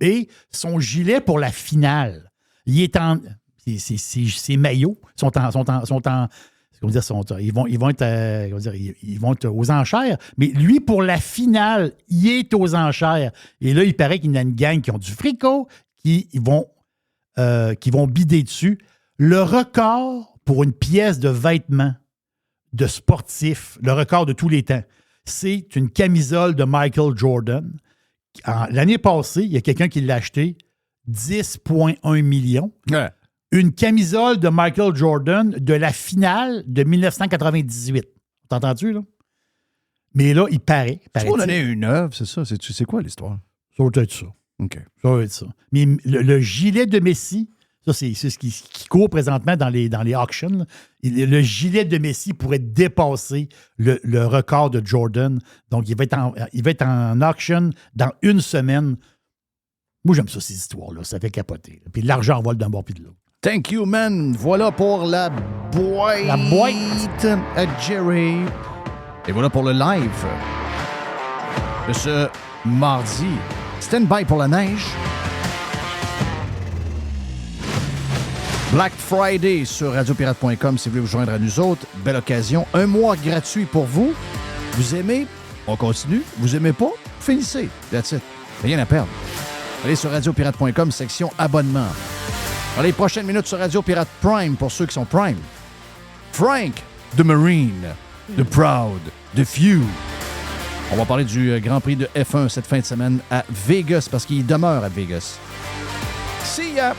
Et son gilet pour la finale, il est en... Ses maillots sont en ils vont être aux enchères, mais lui, pour la finale, il est aux enchères. Et là, il paraît qu'il y a une gang qui ont du fricot, qui vont bider dessus. Le record pour une pièce de vêtements de sportif, le record de tous les temps, c'est une camisole de Michael Jordan. L'année passée, il y a quelqu'un qui l'a acheté 10,1 millions. Ouais. une camisole de Michael Jordan de la finale de 1998. T'as entendu, là? Mais là, il paraît. Tu vas donner une œuvre, c'est ça? C'est quoi l'histoire? Ça va être ça. OK. Ça va être ça. Mais le gilet de Messi, ça, c'est ce qui court présentement dans les auctions. Là. Le gilet de Messi pourrait dépasser le record de Jordan. Donc, il va être en auction dans une semaine. Moi, j'aime ça, ces histoires-là. Ça fait capoter. Puis l'argent vole d'un bord puis de l'autre. Thank you, man. Voilà pour la boîte. La boîte à Jerry. Et voilà pour le live de ce mardi. Stand by pour la neige. Black Friday sur radiopirate.com si vous voulez vous joindre à nous autres. Belle occasion. 1 mois gratuit pour vous. Vous aimez? On continue. Vous aimez pas? Finissez. That's it. Rien à perdre. Allez sur radiopirate.com, section abonnement. Dans les prochaines minutes sur Radio Pirate Prime, pour ceux qui sont Prime. Frank, The Marine, The Proud, The Few. On va parler du Grand Prix de F1 cette fin de semaine à Vegas, parce qu'il demeure à Vegas. See ya!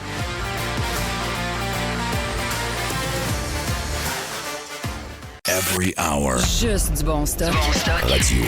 Every hour. Juste du bon stock. Radio.